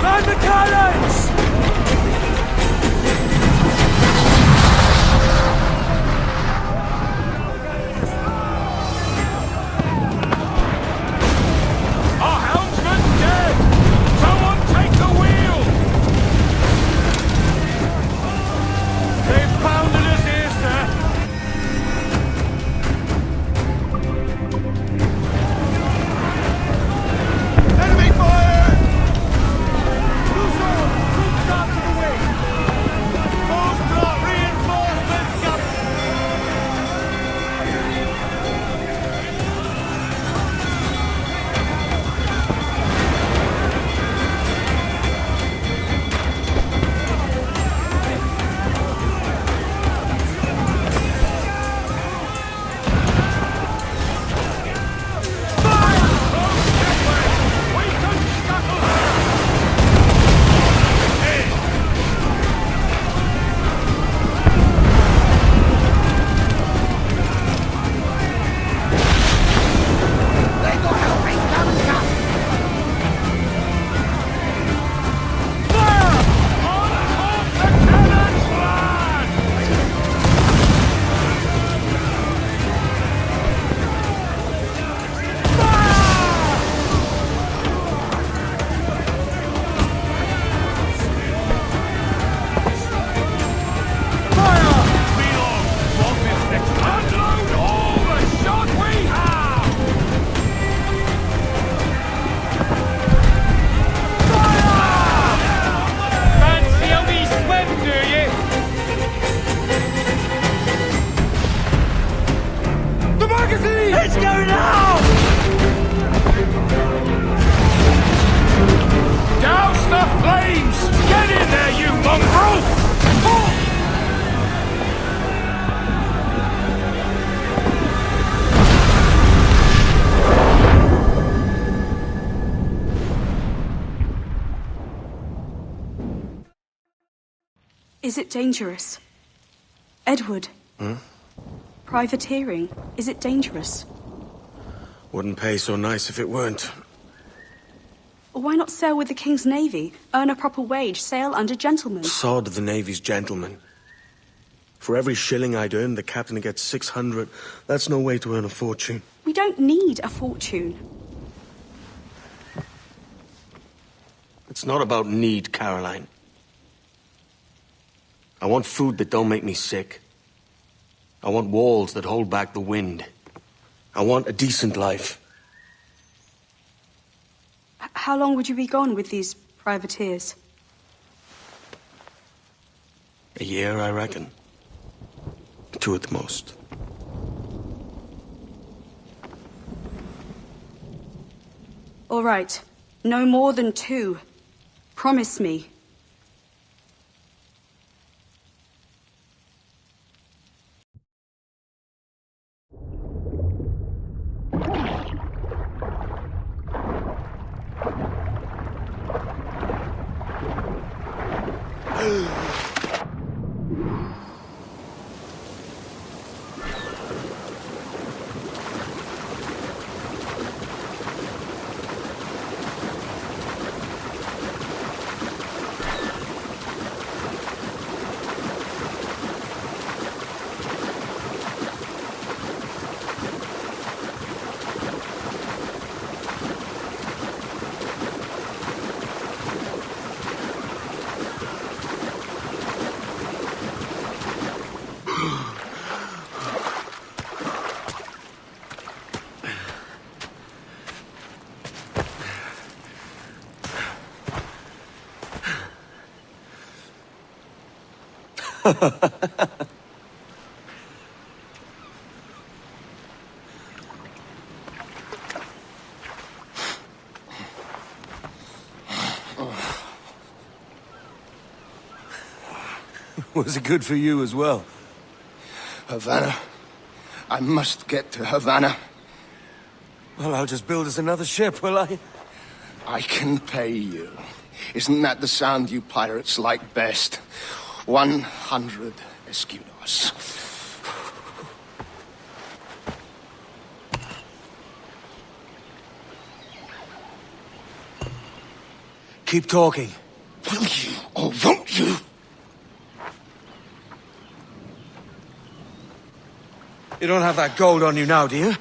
Man the cannons! Our helmsman's dead! Someone take the wheel! They've pounded us here, sir. Enemy fire! Loose on! Troops out to the wing! Force block reinforcements up! Let's go now! Douse the flames! Get in there, you mongrel! Is it dangerous? Edward? Privateering, is it dangerous? Wouldn't pay so nice if it weren't. Why not sail with the King's Navy? Earn a proper wage, sail under gentlemen. Sod the Navy's gentlemen. For every shilling I'd earn, the captain gets 600. That's no way to earn a fortune. We don't need a fortune. It's not about need, Caroline. I want food that don't make me sick. I want walls that hold back the wind. I want a decent life. How long would you be gone with these privateers? A year, I reckon. 2 at the most. All right. No more than 2. Promise me. Was it good for you as well? Havana. I must get to Havana. Well, I'll just build us another ship, will I? I can pay you. Isn't that the sound you pirates like best? 100 escudos. keep talking. Will you or won't you? You don't have that gold on you now, do you?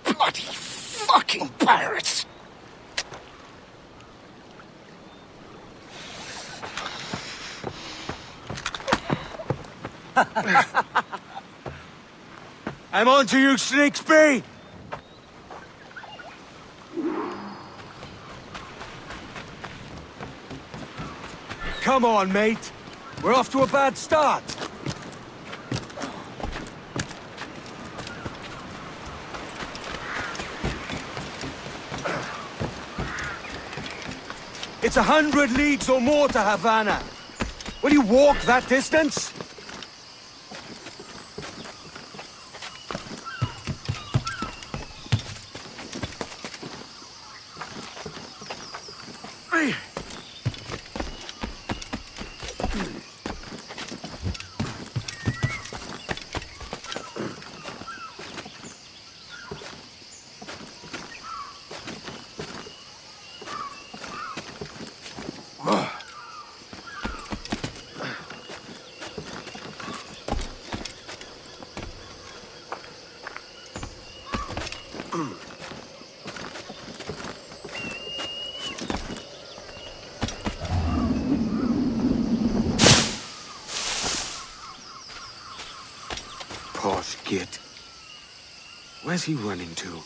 Bloody fucking pirates! I'm on to you, Snakesby! Come on, mate. We're off to a bad start. It's 100 leagues or more to Havana. Will you walk that distance? Posh git. Where's he running to?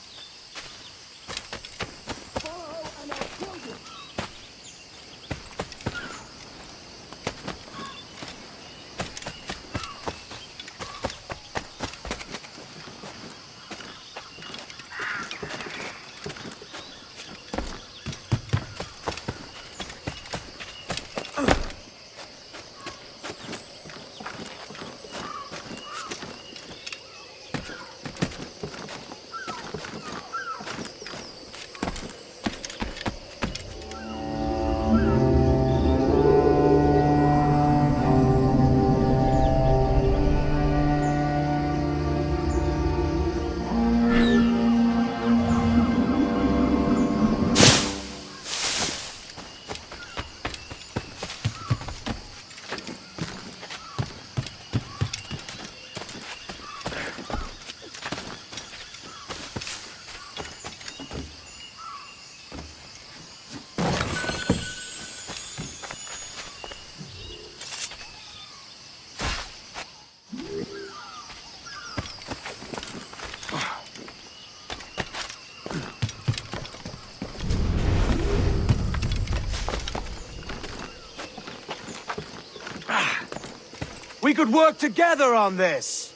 We could work together on this!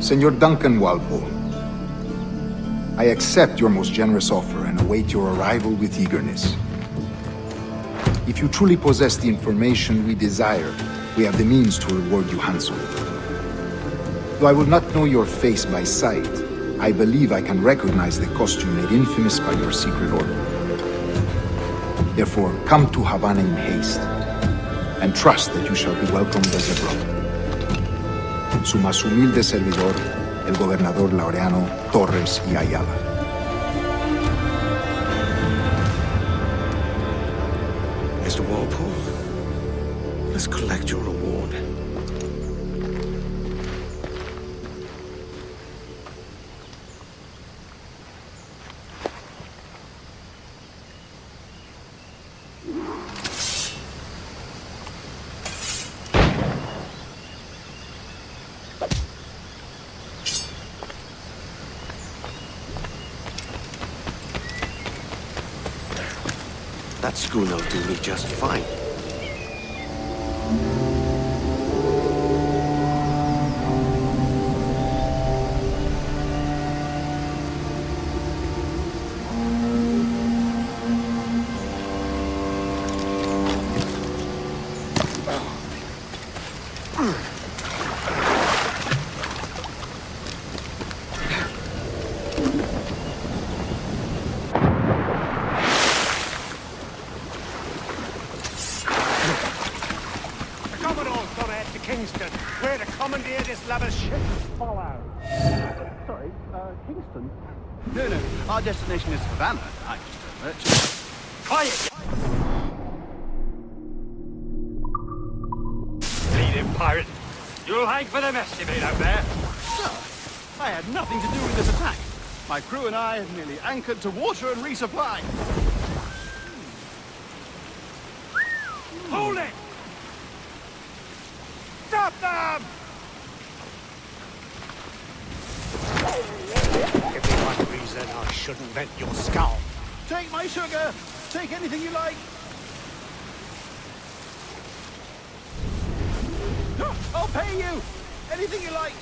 Senor Duncan Walpole, I accept your most generous offer and await your arrival with eagerness. If you truly possess the information we desire, we have the means to reward you handsomely. Though I will not know your face by sight, I believe I can recognize the costume made infamous by your secret order. Therefore, come to Havana in haste, and trust that you shall be welcomed as a brother. Su más humilde servidor, el gobernador Laureano Torres y Ayala. Mr. Walpole, let's collect your reward. That schooner'll do me just fine. Where to commandeer this lavish ship? Follow. Sorry, Kingston? No, our destination is Havana. I'm just a merchant. Quiet! Bleeding pirate! You'll hang for the mess you made out there. Sir, I had nothing to do with this attack. My crew and I have merely anchored to water and resupply. Hold it! Stop them! Give me one reason I shouldn't vent your skull. Take my sugar! Take anything you like! I'll pay you! Anything you like!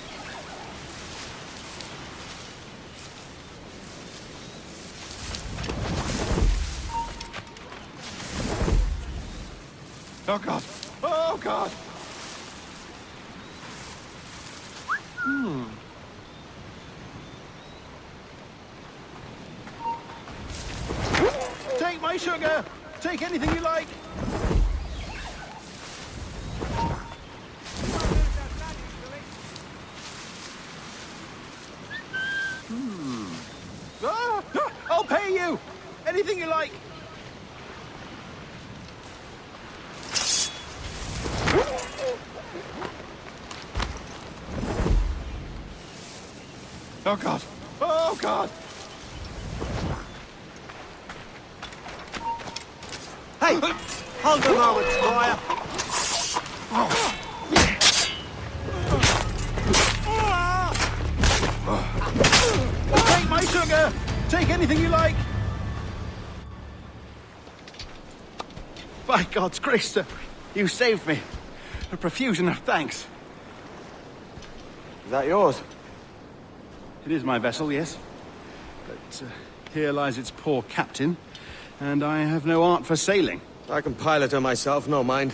Oh God! Oh God! Take my sugar! Take anything you like! I'll pay you! Anything you like! Oh God! Oh God! Hey! Hold a moment, Squire. Take my sugar! Take anything you like! By God's grace, sir, you saved me. A profusion of thanks. Is that yours? It is my vessel, yes. But here lies its poor captain, and I have no art for sailing. I can pilot her myself, no mind.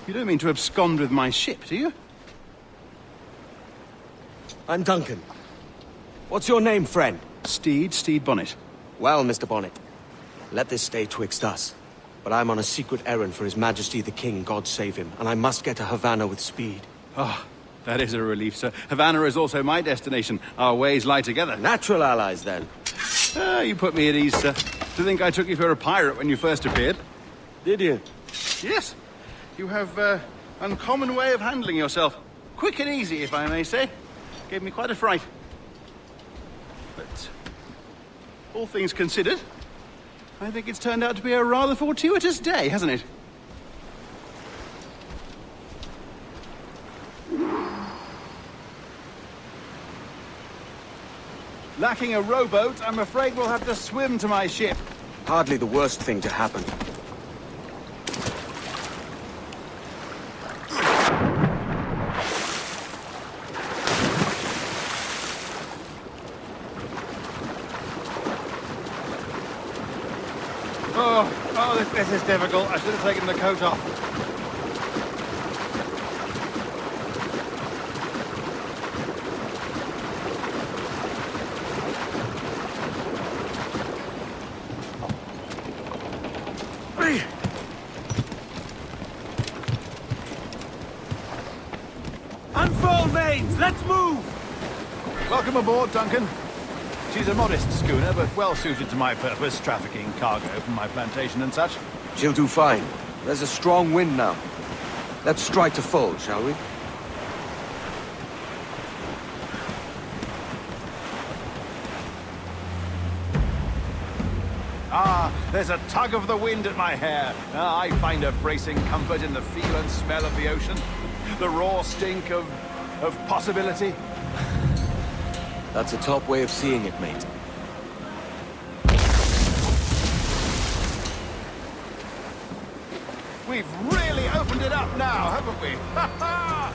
You don't mean to abscond with my ship, do you? I'm Duncan. What's your name, friend? Steed Bonnet. Well, Mr. Bonnet, let this stay twixt us. But I'm on a secret errand for His Majesty the King, God save him, and I must get to Havana with speed. Ah, that is a relief, sir. Havana is also my destination. Our ways lie together. Natural allies, then. Ah, you put me at ease, sir. To think I took you for a pirate when you first appeared. Did you? Yes. You have uncommon way of handling yourself. Quick and easy, if I may say. Gave me quite a fright. But all things considered, I think it's turned out to be a rather fortuitous day, hasn't it? Lacking a rowboat, I'm afraid we'll have to swim to my ship. Hardly the worst thing to happen. Oh, this is difficult. I should have taken the coat off. Unfold mains! Let's move! Welcome aboard, Duncan. She's a modest schooner, but well suited to my purpose, trafficking cargo from my plantation and such. She'll do fine. There's a strong wind now. Let's strike to full, shall we? Ah, there's a tug of the wind at my hair. I find a bracing comfort in the feel and smell of the ocean. The raw stink of possibility. That's a top way of seeing it, mate. We've really opened it up now, haven't we? Ha ha!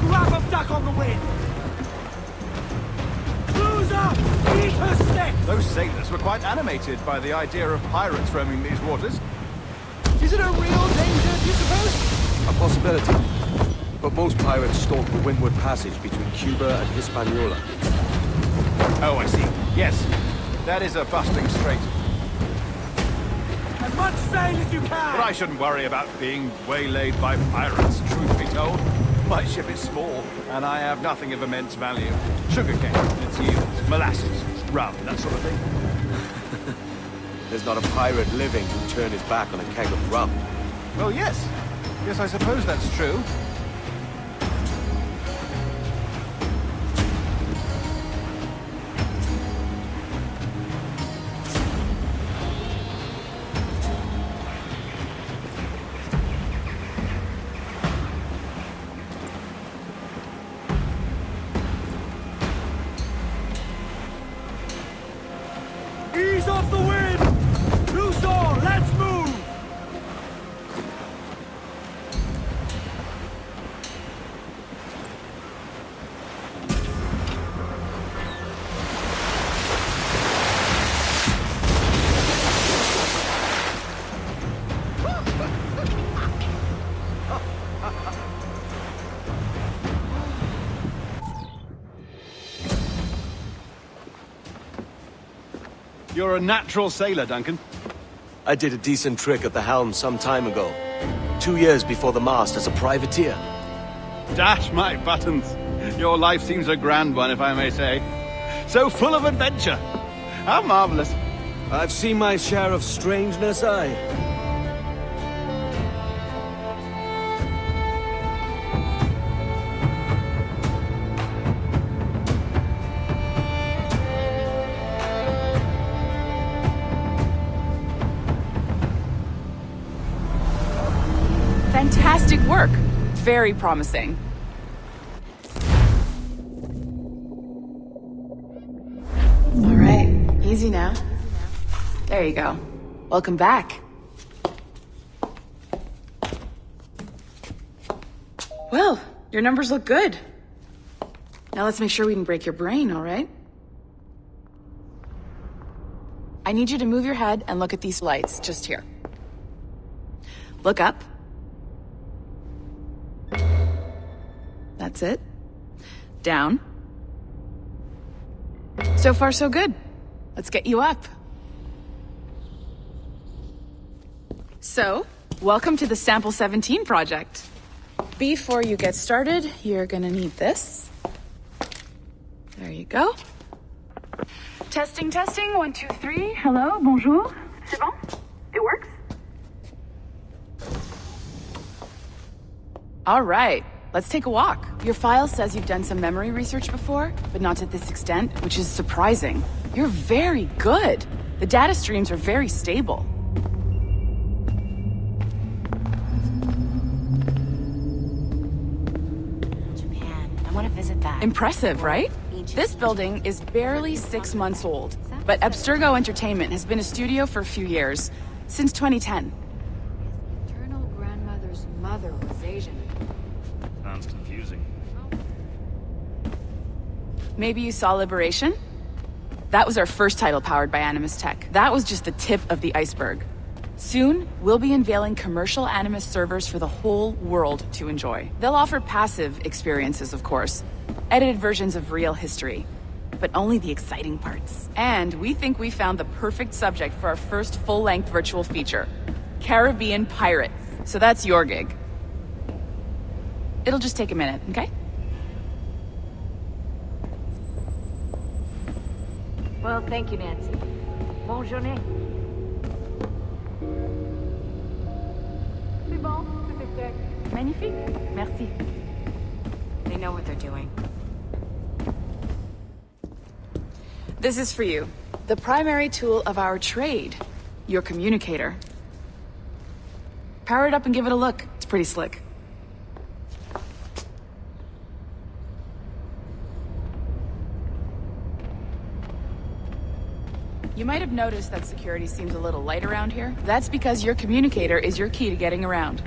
Grab a duck on the wind! Cruise up! Eat her stick! Those sailors were quite animated by the idea of pirates roaming these waters. Is it a real danger, do you suppose? A possibility. But most pirates stalk the windward passage between Cuba and Hispaniola. Oh, I see. Yes, that is a bustling strait. As much sail as you can! But I shouldn't worry about being waylaid by pirates, truth be told. My ship is small, and I have nothing of immense value. Sugarcane, its yields, molasses, rum, that sort of thing. There's not a pirate living who'd turn his back on a keg of rum. Well, yes. Yes, I suppose that's true. Ease off the wind! Loose all! Let's move! You're a natural sailor, Duncan. I did a decent trick at the helm some time ago. 2 years before the mast as a privateer. Dash my buttons. Your life seems a grand one, if I may say. So full of adventure. How marvelous. I've seen my share of strangeness, aye. Fantastic work. Very promising. All right, easy now. There you go. Welcome back. Well, your numbers look good. Now let's make sure we can break your brain, all right? I need you to move your head and look at these lights just here. Look up. That's it. Down. So far, so good. Let's get you up. So, welcome to the Sample 17 project. Before you get started, you're gonna need this. There you go. Testing, testing, 1, 2, 3. Hello, bonjour. C'est bon? It works? All right. Let's take a walk. Your file says you've done some memory research before, but not to this extent, which is surprising. You're very good. The data streams are very stable. Japan. I want to visit that. Impressive, right? This building is barely 6 months old, but Abstergo Entertainment has been a studio for a few years, since 2010. His maternal grandmother's mother was Asian. Sounds confusing. Maybe you saw Liberation? That was our first title powered by Animus Tech. That was just the tip of the iceberg. Soon, we'll be unveiling commercial Animus servers for the whole world to enjoy. They'll offer passive experiences, of course. Edited versions of real history. But only the exciting parts. And we think we found the perfect subject for our first full-length virtual feature. Caribbean pirates. So that's your gig. It'll just take a minute, okay? Well, thank you, Nancy. Bonne journée. C'est bon, tout est fait. Magnifique. Merci. They know what they're doing. This is for you. The primary tool of our trade. Your communicator. Power it up and give it a look. It's pretty slick. You might have noticed that security seems a little light around here. That's because your communicator is your key to getting around.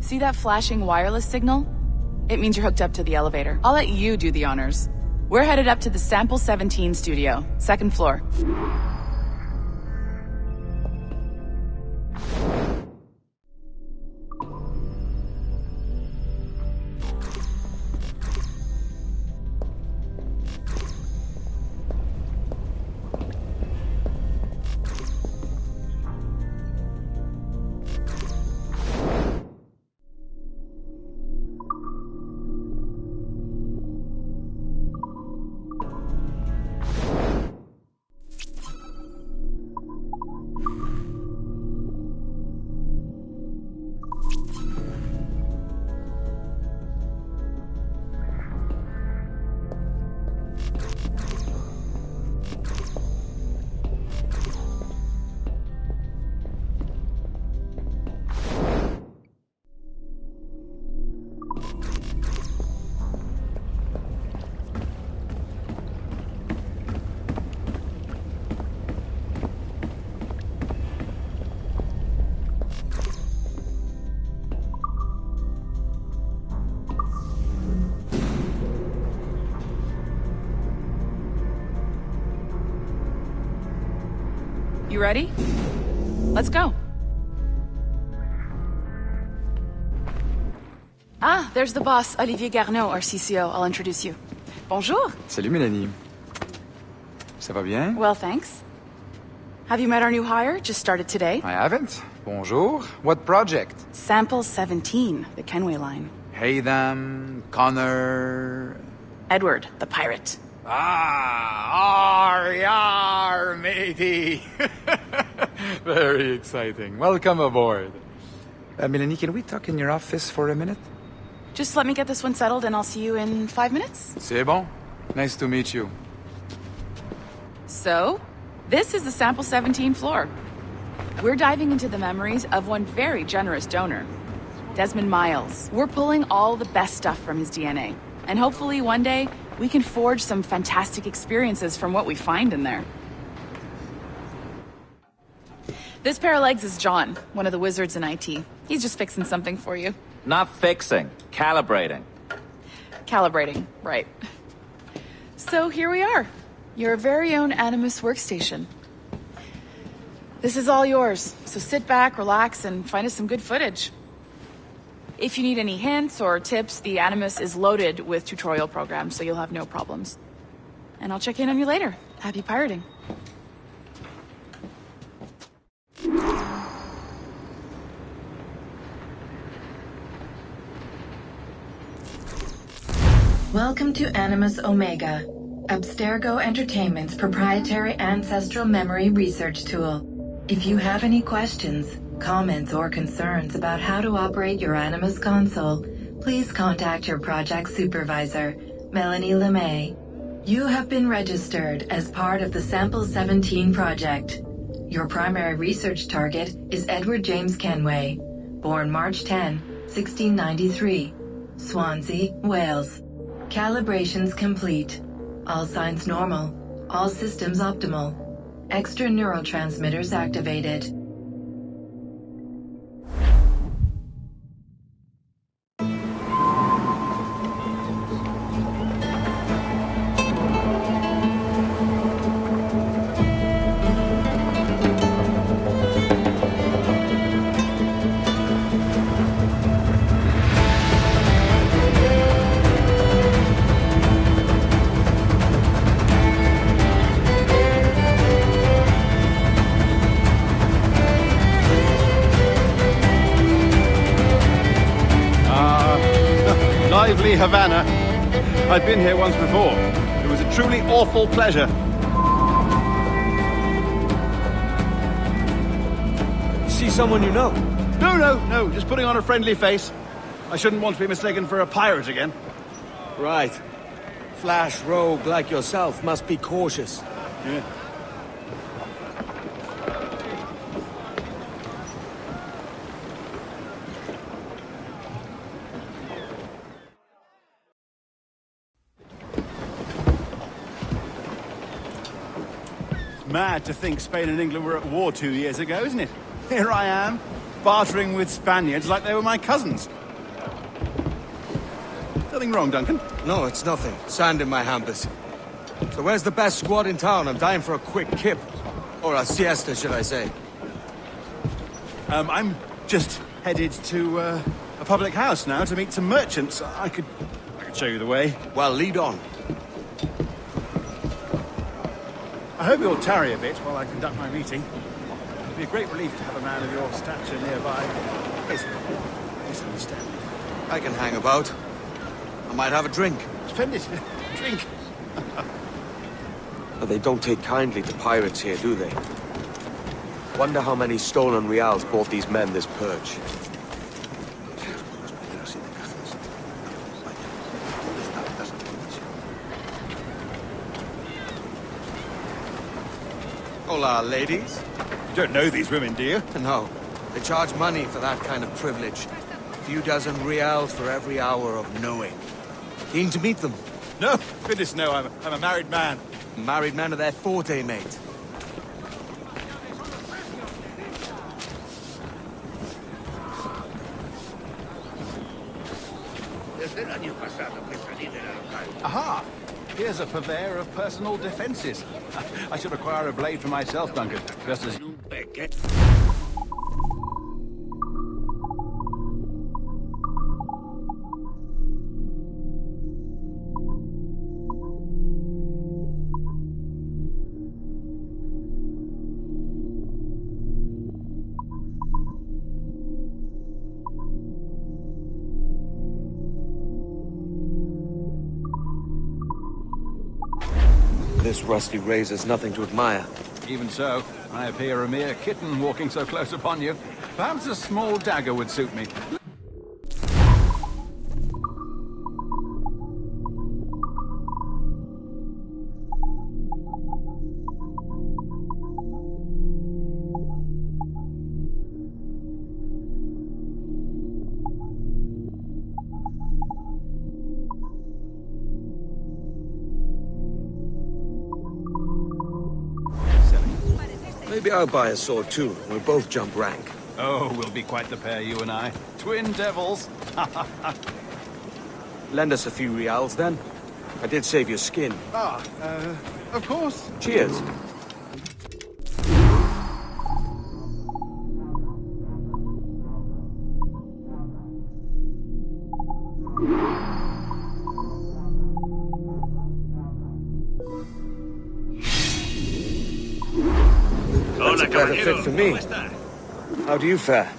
See that flashing wireless signal? It means you're hooked up to the elevator. I'll let you do the honors. We're headed up to the Sample 17 studio, second floor. You ready? Let's go. Ah, there's the boss, Olivier Garneau, our CCO. I'll introduce you. Bonjour. Salut Mélanie. Ça va bien? Well, thanks. Have you met our new hire? Just started today. I haven't. Bonjour. What project? Sample 17, the Kenway line. Hey them, Connor... Edward, the pirate. Yar, matey. Very exciting. Welcome aboard. Melanie, can we talk in your office for a minute? Just let me get this one settled and I'll see you in 5 minutes. C'est bon. Nice to meet you. So, this is the Sample 17 floor. We're diving into the memories of one very generous donor, Desmond Miles. We're pulling all the best stuff from his DNA. And hopefully one day, we can forge some fantastic experiences from what we find in there. This pair of legs is John, one of the wizards in IT. He's just fixing something for you. Not fixing, calibrating. Calibrating, right. So here we are, your very own Animus workstation. This is all yours, so sit back, relax, and find us some good footage. If you need any hints or tips, the Animus is loaded with tutorial programs, so you'll have no problems. And I'll check in on you later. Happy pirating. Welcome to Animus Omega, Abstergo Entertainment's proprietary ancestral memory research tool. If you have any questions, comments, or concerns about how to operate your Animus console, please contact your project supervisor, Melanie LeMay. You have been registered as part of the Sample 17 project. Your primary research target is Edward James Kenway, born March 10, 1693, Swansea, Wales. Calibrations complete. All signs normal. All systems optimal. Extra neurotransmitters activated. Lively Havana. I've been here once before. It was a truly awful pleasure. See someone you know? No, just putting on a friendly face. I shouldn't want to be mistaken for a pirate again. Right. Flash rogue like yourself must be cautious. Yeah. Mad to think Spain and England were at war 2 years ago, isn't it? Here I am, bartering with Spaniards like they were my cousins. Nothing wrong, Duncan? No, it's nothing. Sand in my hampers. So where's the best squad in town? I'm dying for a quick kip. Or a siesta, should I say. I'm just headed to a public house now to meet some merchants. I could show you the way. Well, lead on. I hope you'll tarry a bit while I conduct my meeting. It'd be a great relief to have a man of your stature nearby. Please understand me. I can hang about. I might have a drink. Splendid. Drink. But they don't take kindly to pirates here, do they? Wonder how many stolen reals bought these men this purge. Hola, ladies. You don't know these women, do you? No. They charge money for that kind of privilege. A few dozen reals for every hour of knowing. Keen to meet them? No, goodness no, I'm a married man. Married men are their forte, mate. Aha! Here's a purveyor of personal defenses. I should acquire a blade for myself, Duncan, just as you... This rusty razor's nothing to admire. Even so, I appear a mere kitten walking so close upon you. Perhaps a small dagger would suit me. Maybe I'll buy a sword too. We'll both jump rank. Oh, we'll be quite the pair, you and I. Twin devils. Lend us a few reals, then. I did save your skin. Of course. Cheers. That's a better fit for me. How do you fare?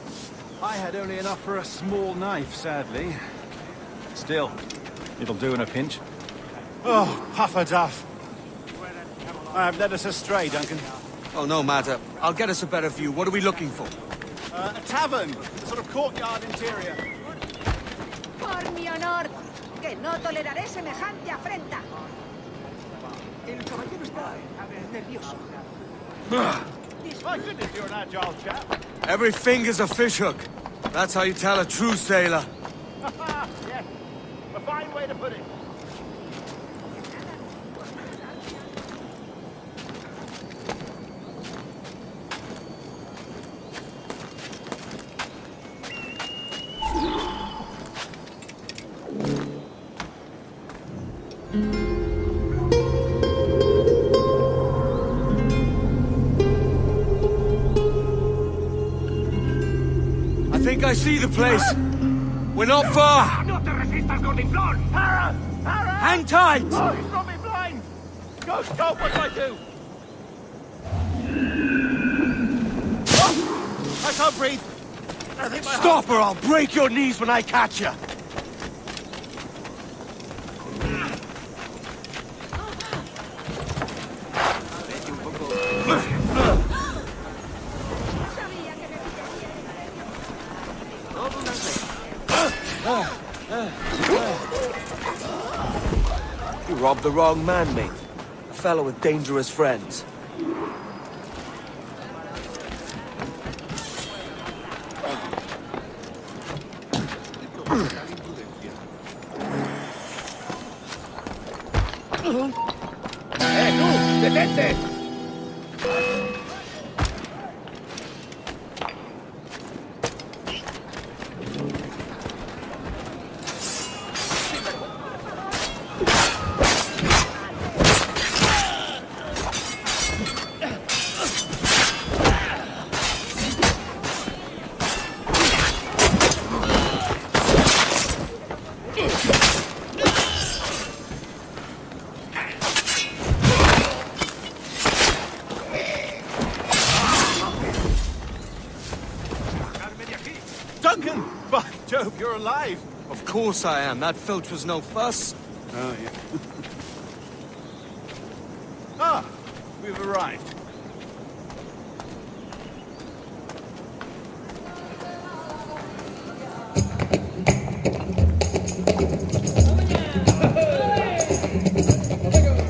I had only enough for a small knife, sadly. Still, it'll do in a pinch. Oh, puffer duff. I have led us astray, Duncan. Oh, no matter. I'll get us a better view. What are we looking for? A tavern, a sort of courtyard interior. Por mi honor, que no toleraré semejante afrenta. El caballero está nervioso. My goodness, you're an agile chap. Every finger's a fishhook. That's how you tell a true sailor. Yes, a fine way to put it. I think I see the place. We're not far. No te resistas, gordinflón! Para! Para! Hang tight! Oh, he's got me blind! Go, what do I do? Oh, I can't breathe. I think my Stop or I'll break your knees when I catch you. You robbed the wrong man, mate. A fellow with dangerous friends. ¡Tú! ¡Detente! Duncan! By Jove, you're alive! Of course I am. That filch was no fuss. Oh, yeah. Ah, we've arrived.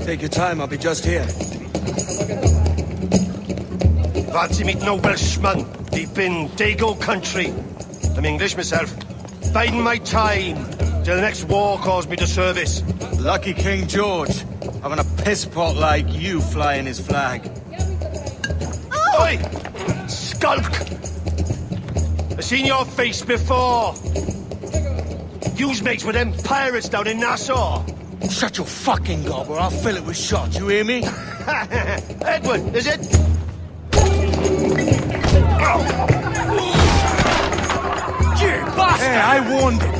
Take your time, I'll be just here. Fancy meeting no Welshman deep in Dago country. I'm English myself. Biding my time till the next war calls me to service. Lucky King George, having a piss pot like you flying his flag. Oi! Skulk! I've seen your face before. You's mates with them pirates down in Nassau. Shut your fucking gob or I'll fill it with shots, you hear me? Edward, is it? You bastard! Hey, I warned him.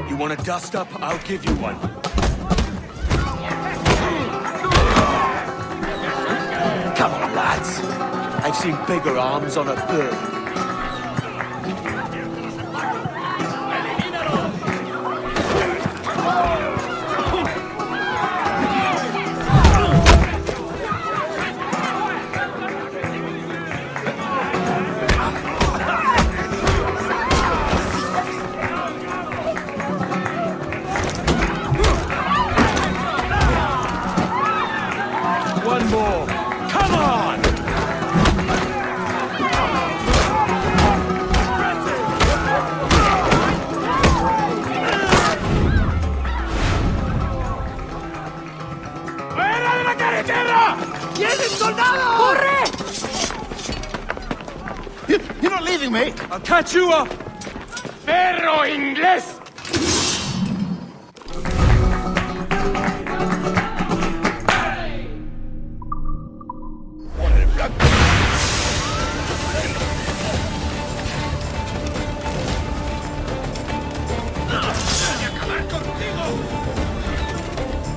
You want a dust up? I'll give you one. Come on, lads. I've seen bigger arms on a bird. you, mate? I'll catch you up! Perro inglés!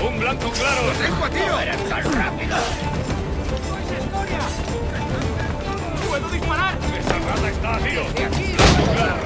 ¡Un blanco claro! ¡Lo tengo a tiro! ¡Eres tan rápido! ¡Puedo disparar! ¡Esa rata está a tiro! ¡De aquí! ¡Claro!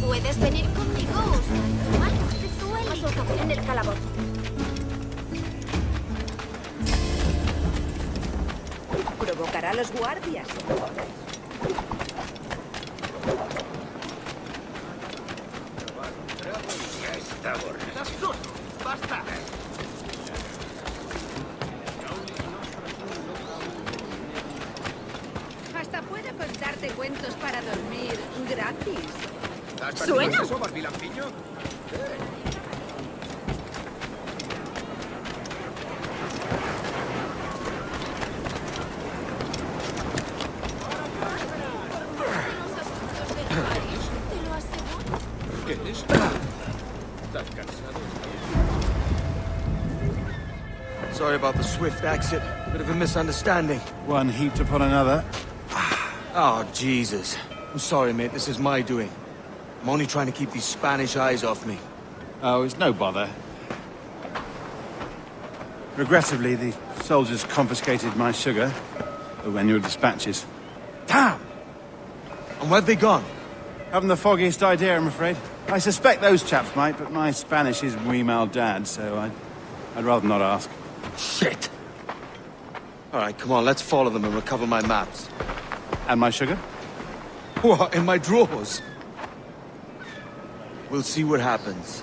¿Puedes venir conmigo? Paso a caber en el calabozo. Provocará a los guardias. Está borracho. ¡Basta! Hasta puedo contarte cuentos para dormir gratis. ¿Suena? ¿Eso, barbilampiño? Te lo aseguro. ¿Qué es? ¿Estás cansado? Sorry about the swift exit. Bit of a misunderstanding. One heaped upon another. Oh, Jesus. I'm sorry, mate. This is my doing. I'm only trying to keep these Spanish eyes off me. Oh, it's no bother. Regrettably, the soldiers confiscated my sugar, the annual dispatches. Damn! And where've they gone? Haven't the foggiest idea, I'm afraid. I suspect those chaps might, but my Spanish is muy mal dad, so I'd rather not ask. Shit! All right, come on, let's follow them and recover my maps. And my sugar? What, in my drawers? We'll see what happens.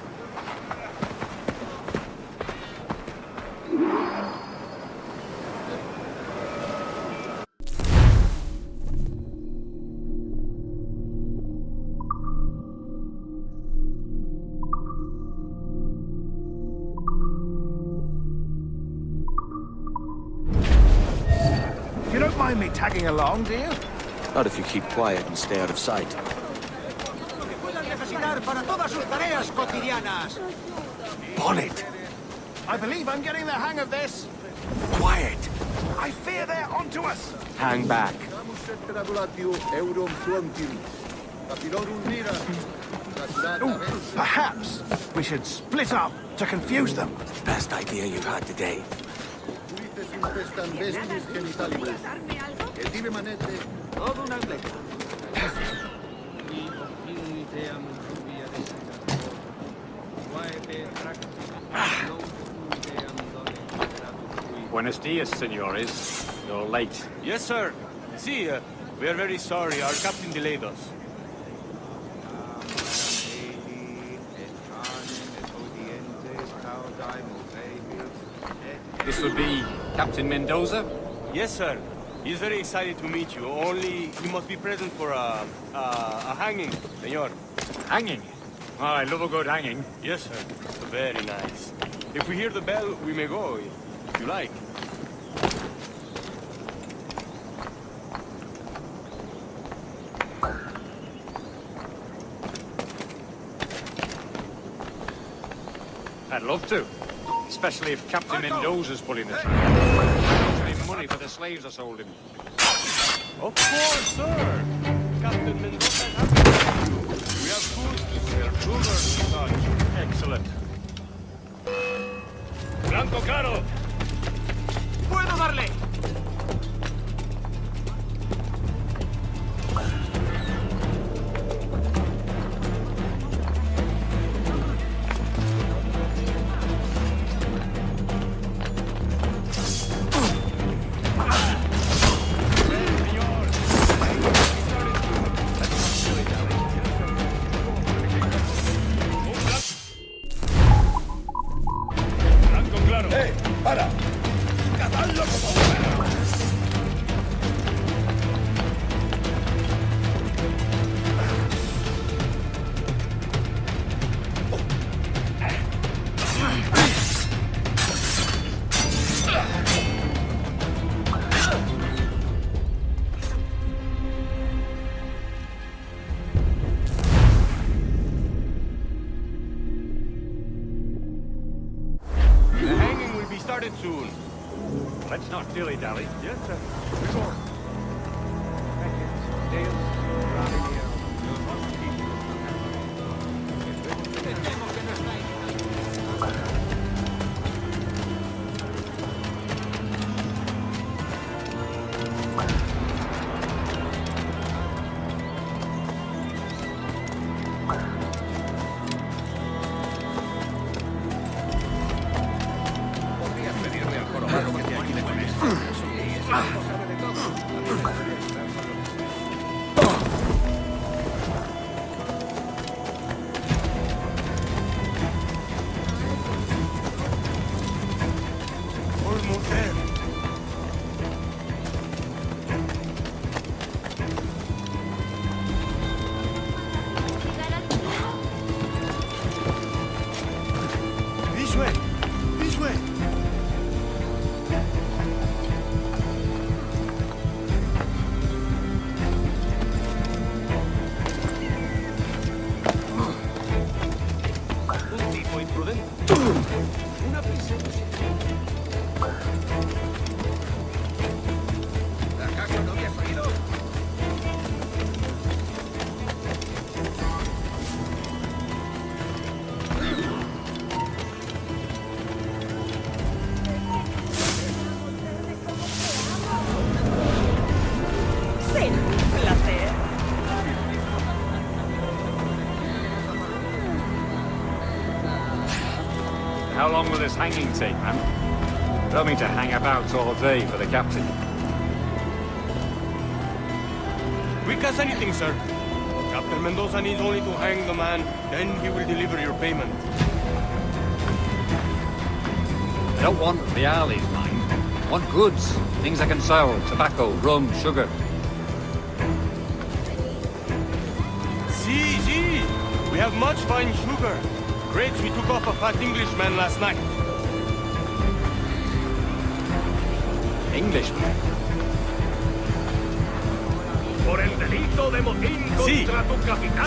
You don't mind me tagging along, do you? Not if you keep quiet and stay out of sight. Bonnet! I believe I'm getting the hang of this. Quiet! I fear they're onto us. Hang back. Ooh, perhaps we should split up to confuse them. Best idea you've had today. Buenos dias, senores. You're late. Yes, sir. See, we are very sorry. Our captain delayed us. This would be Captain Mendoza? Yes, sir. He's very excited to meet you. Only you must be present for a hanging, senor. Hanging? Oh, I love a good hanging. Yes, sir. Very nice. If we hear the bell, we may go, if you like. I'd love to. Especially if Captain Mendoza's pulling the trigger. Usually money for the slaves I sold him. Of course, sir. Captain Mendoza is happy. We have food to spare, sugar and such. Excellent. Blanco claro. ¡Puedo darle! Started soon. Let's not dilly-dally. Yes, sir. Sure. Dales, driving here. How long will this hanging take, man? Don't mean to hang about all day for the captain. Quick as anything, sir. Captain Mendoza needs only to hang the man, then he will deliver your payment. I don't want reales, mind. I want goods. Things I can sell. Tobacco, rum, sugar. See. We have much fine sugar. Grapes we took off a fat Englishman last night. Englishman? See,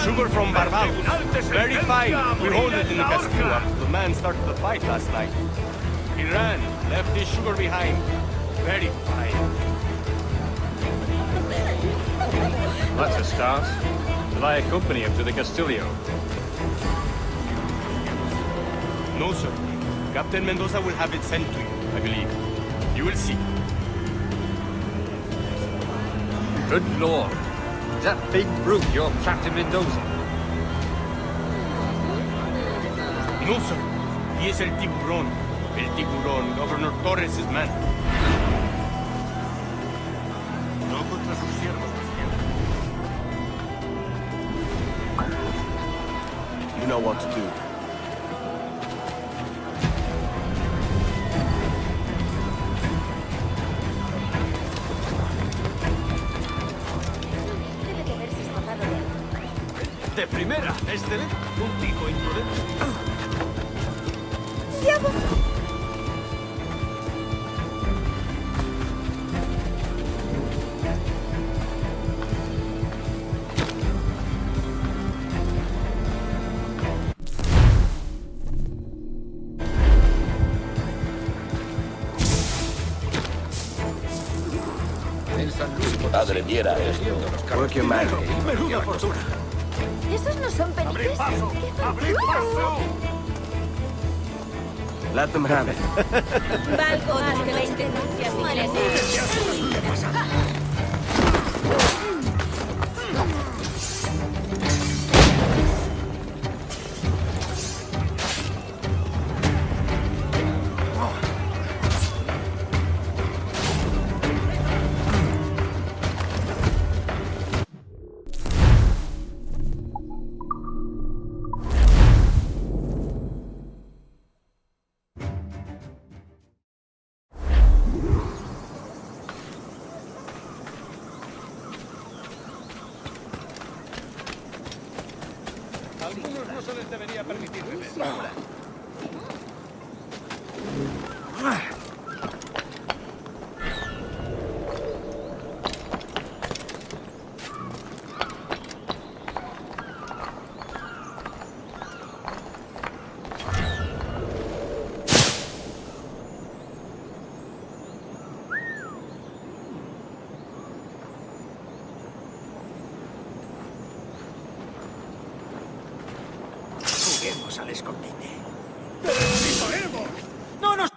sugar from Barbados. Very fine. We hold it in the Castilla. The man started the fight last night. He ran, left his sugar behind. Very fine. That's a start. Shall I accompany him to the Castillo? No, sir. Captain Mendoza will have it sent to you, I believe. You will see. Good lord. Is that big brute your Captain Mendoza? No, sir. He is El Tiburón. El Tiburón, Governor Torres' man. No contra sus siervos, You know what to do. De primera, excelente. Un tipo imprudente. Padre viera esto. Menuda fortuna. Esos no son ¡Abrid peniques. paso! ¡Abrid paso! Let them have it. Valgo más que 20 nupcias inglesas. Algunos no se les debería permitir beber. Juguemos al escondite. ¡Disparemos! ¡No nos...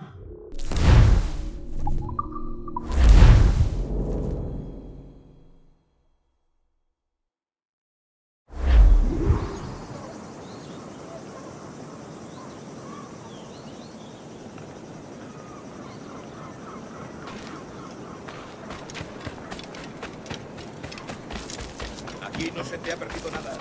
Aquí no se te ha perdido nada.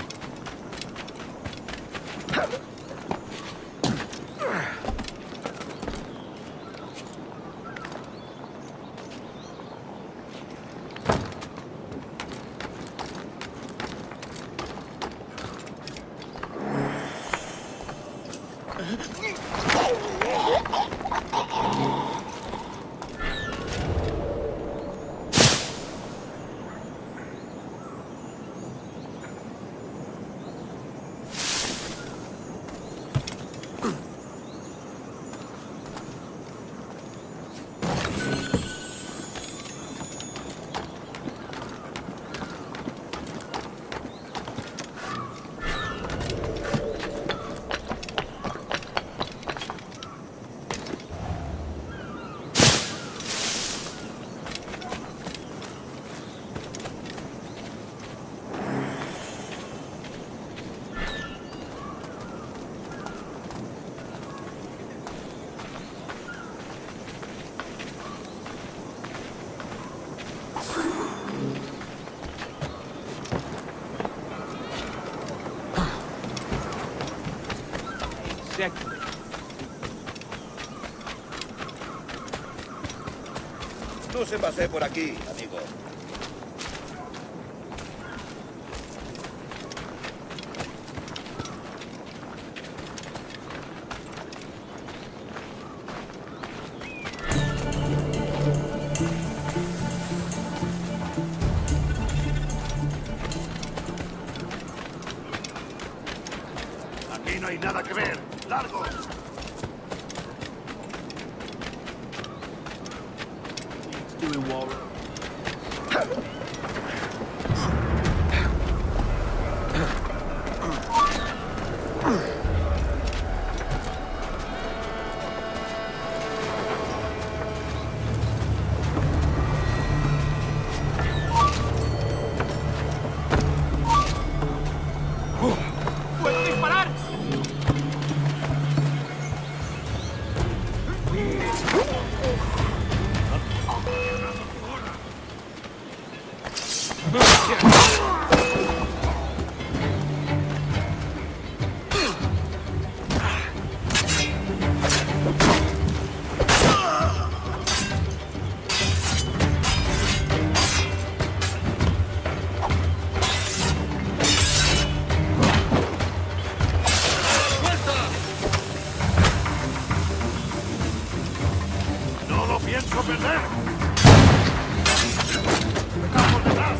No se pase por aquí, amigo. Aquí no hay nada que ver. ¡Largo! Doing well. ¡Puedes disparar! ¡No lo pienso perder! ¡Estamos detrás!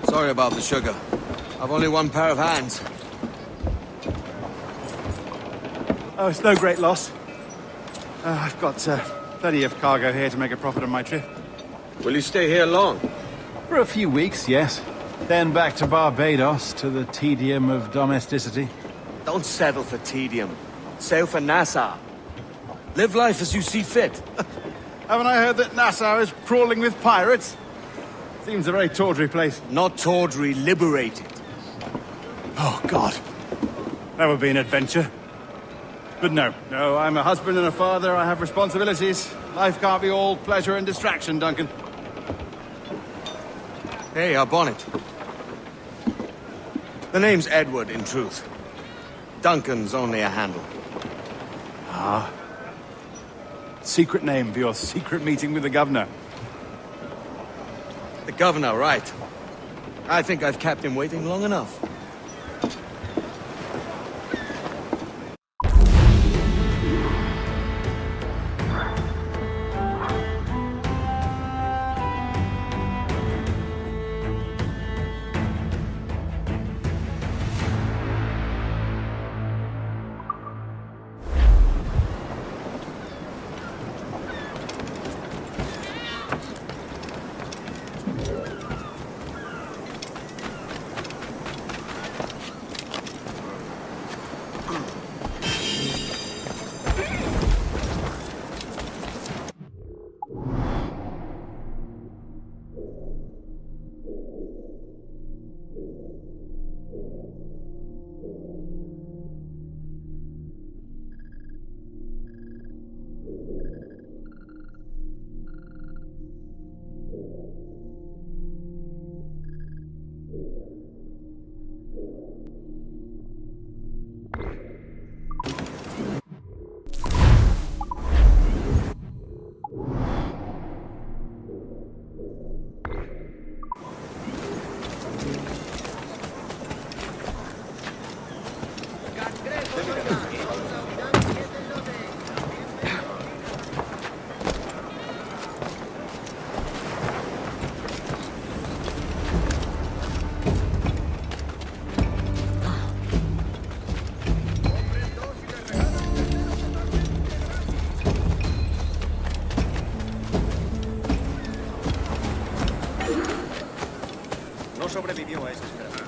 Sorry about the sugar. I've only one pair of hands. Oh, it's no great loss. I've got plenty of cargo here to make a profit on my trip. Will you stay here long? For a few weeks, yes. Then back to Barbados, to the tedium of domesticity. Don't settle for tedium. Sail for Nassau. Live life as you see fit. Haven't I heard that Nassau is crawling with pirates? Seems a very tawdry place. Not tawdry, liberated. Oh, God. That would be an adventure. But no, I'm a husband and a father. I have responsibilities. Life can't be all pleasure and distraction, Duncan. Hey, our bonnet. The name's Edward, in truth. Duncan's only a handle. Ah. Secret name for your secret meeting with the governor. The governor, right. I think I've kept him waiting long enough. Sobrevivió a esa esperanza.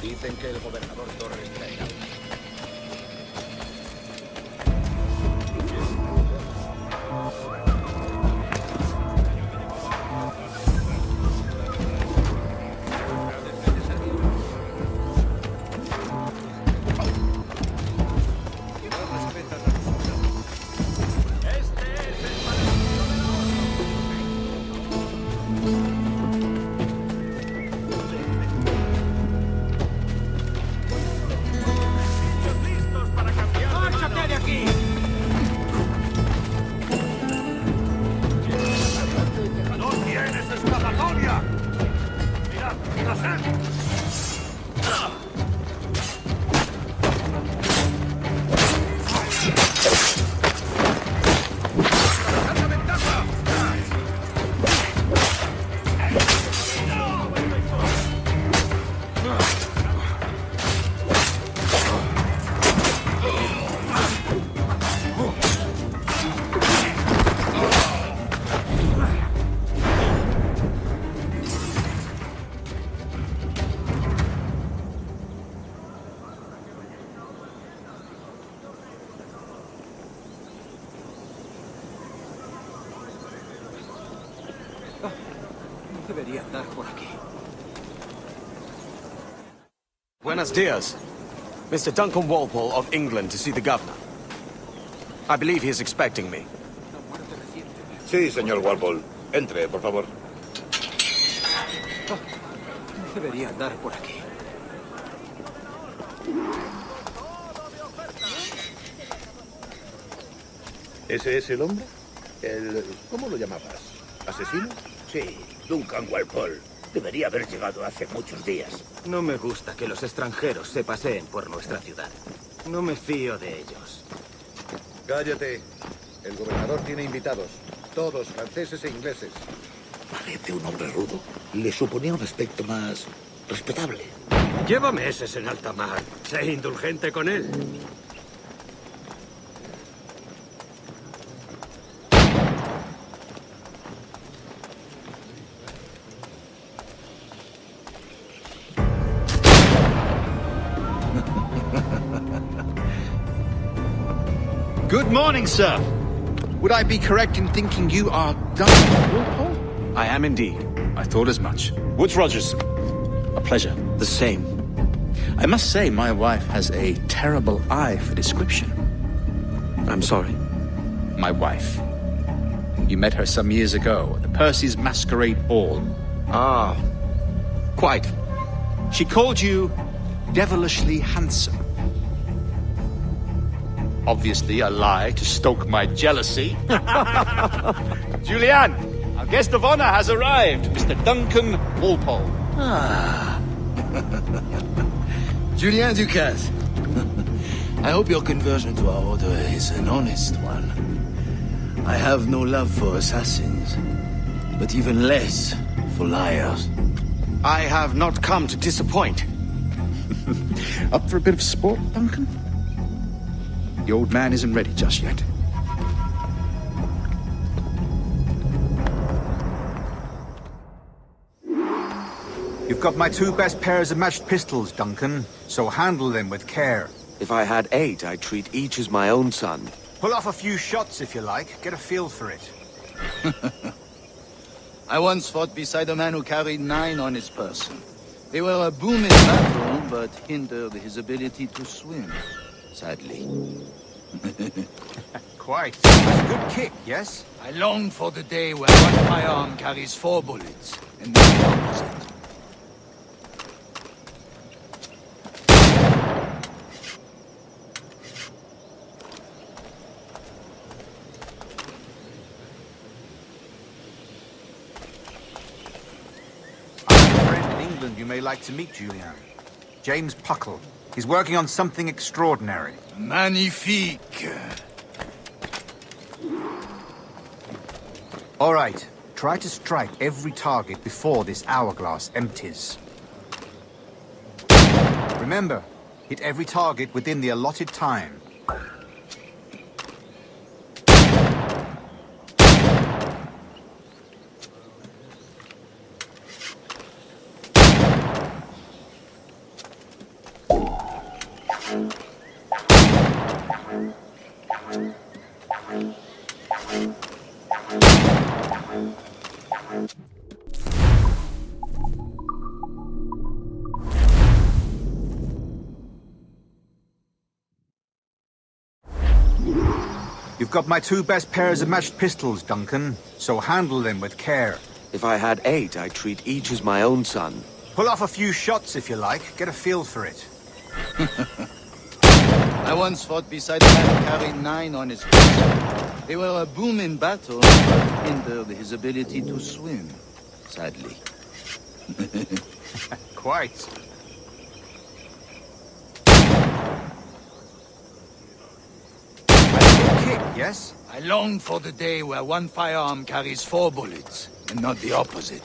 Dicen que el gobernador Torres traerá. Debería andar por aquí. Buenos dias. Mr. Duncan Walpole of England to see the governor. I believe he is expecting me. Sí, señor Walpole. Entre, por favor. Debería andar por aquí. ¿Ese es el hombre? ¿Cómo lo llamabas? ¿Asesino? Sí, Duncan Walpole. Debería haber llegado hace muchos días. No me gusta que los extranjeros se paseen por nuestra ciudad. No me fío de ellos. Cállate. El gobernador tiene invitados. Todos franceses e ingleses. Parece un hombre rudo. Le suponía un aspecto más respetable. Lleva meses en alta mar. Sé indulgente con él. Good morning, sir. Would I be correct in thinking you are Duncan Walpole? I am indeed. I thought as much. Woods Rogers. A pleasure. The same. I must say my wife has a terrible eye for description. I'm sorry? My wife. You met her some years ago at the Percy's Masquerade Ball. Ah, quite. She called you devilishly handsome. Obviously a lie to stoke my jealousy. Julianne, our guest of honor has arrived, Mr. Duncan Walpole. Ah. Julien Ducasse. I hope your conversion to our order is an honest one. I have no love for assassins, but even less for liars. I have not come to disappoint. Up for a bit of sport, Duncan? The old man isn't ready just yet. You've got my 2 best pairs of matched pistols, Duncan, so handle them with care. If I had 8, I'd treat each as my own son. Pull off a few shots if you like. Get a feel for it. I once fought beside a man who carried 9 on his person. They were a boom in battle, but hindered his ability to swim, sadly. Quite. That's a good kick, yes? I long for the day when one firearm carries 4 bullets, and not the opposite. I have a friend in England you may like to meet, Julian. James Puckle. He's working on something extraordinary. Magnifique! All right. Try to strike every target before this hourglass empties. Remember, hit every target within the allotted time. You've got my 2 best pairs of matched pistols, Duncan, so handle them with care. If I had 8, I'd treat each as my own son. Pull off a few shots if you like. Get a feel for it. I once fought beside a man who carried 9 on his person. They were a boom in battle, but hindered his ability to swim, sadly. Quite. Kick, yes? I long for the day where one firearm carries 4 bullets, and not the opposite.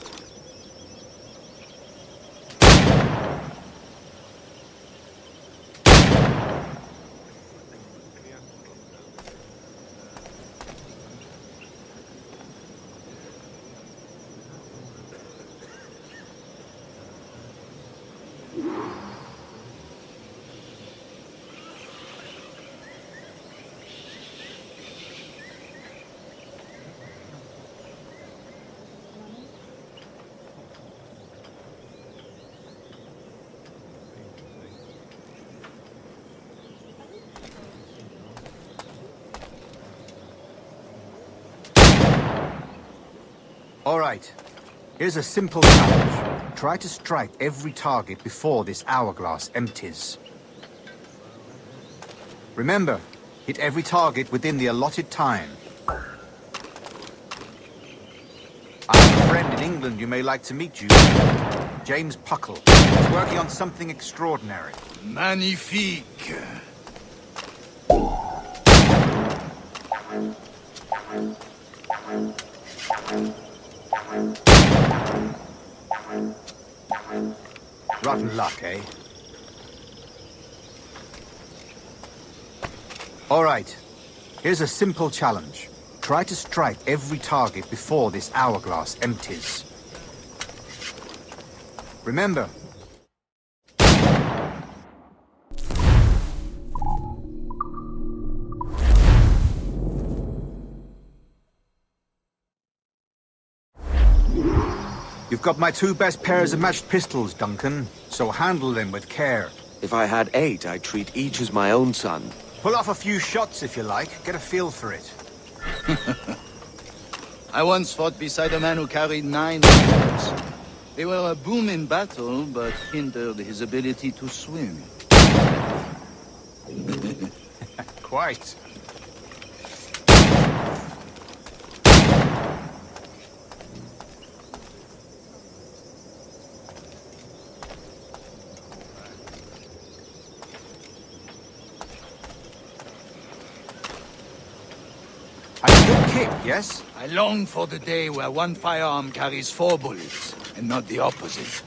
All right. Here's a simple challenge. Try to strike every target before this hourglass empties. Remember, hit every target within the allotted time. I have a friend in England you may like to meet, you. James Puckle. He's working on something extraordinary. Magnifique. Rotten luck, eh? All right. Here's a simple challenge. Try to strike every target before this hourglass empties. Remember, you've got my 2 best pairs of matched pistols, Duncan, so handle them with care. If I had 8, I'd treat each as my own son. Pull off a few shots if you like, get a feel for it. I once fought beside a man who carried 9 rifles. They were a boom in battle, but hindered his ability to swim. Quite. A good kick, yes? I long for the day where one firearm carries 4 bullets, and not the opposite.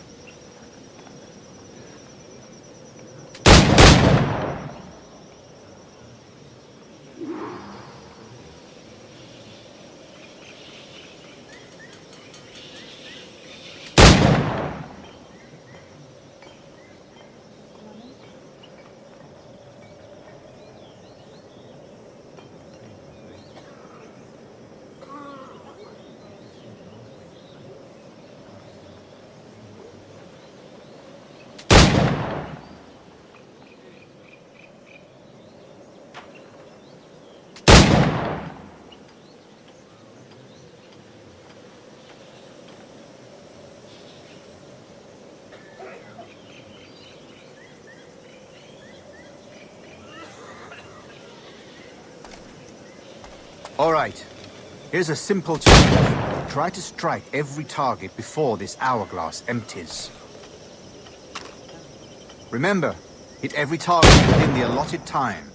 All right. Here's a simple challenge. Try to strike every target before this hourglass empties. Remember, hit every target within the allotted time.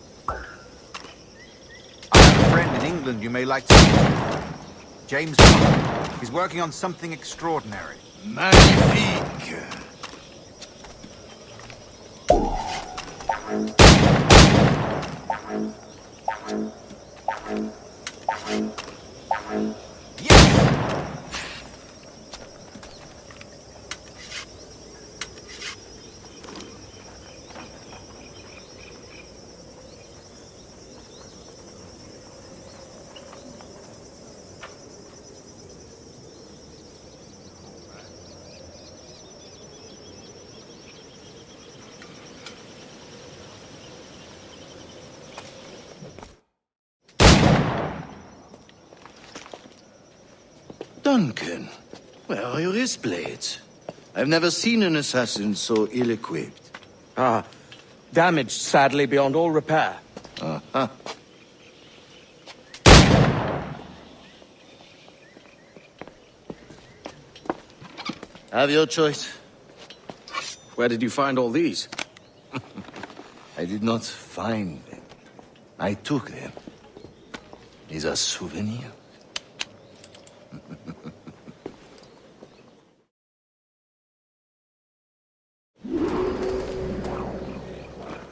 I have a friend in England you may like to meet. James Puckle. He's working on something extraordinary. Magnifique. Duncan, where are your wrist blades? I've never seen an assassin so ill-equipped. Damaged, sadly, beyond all repair. Uh-huh. Have your choice. Where did you find all these? I did not find them. I took them. These are souvenirs.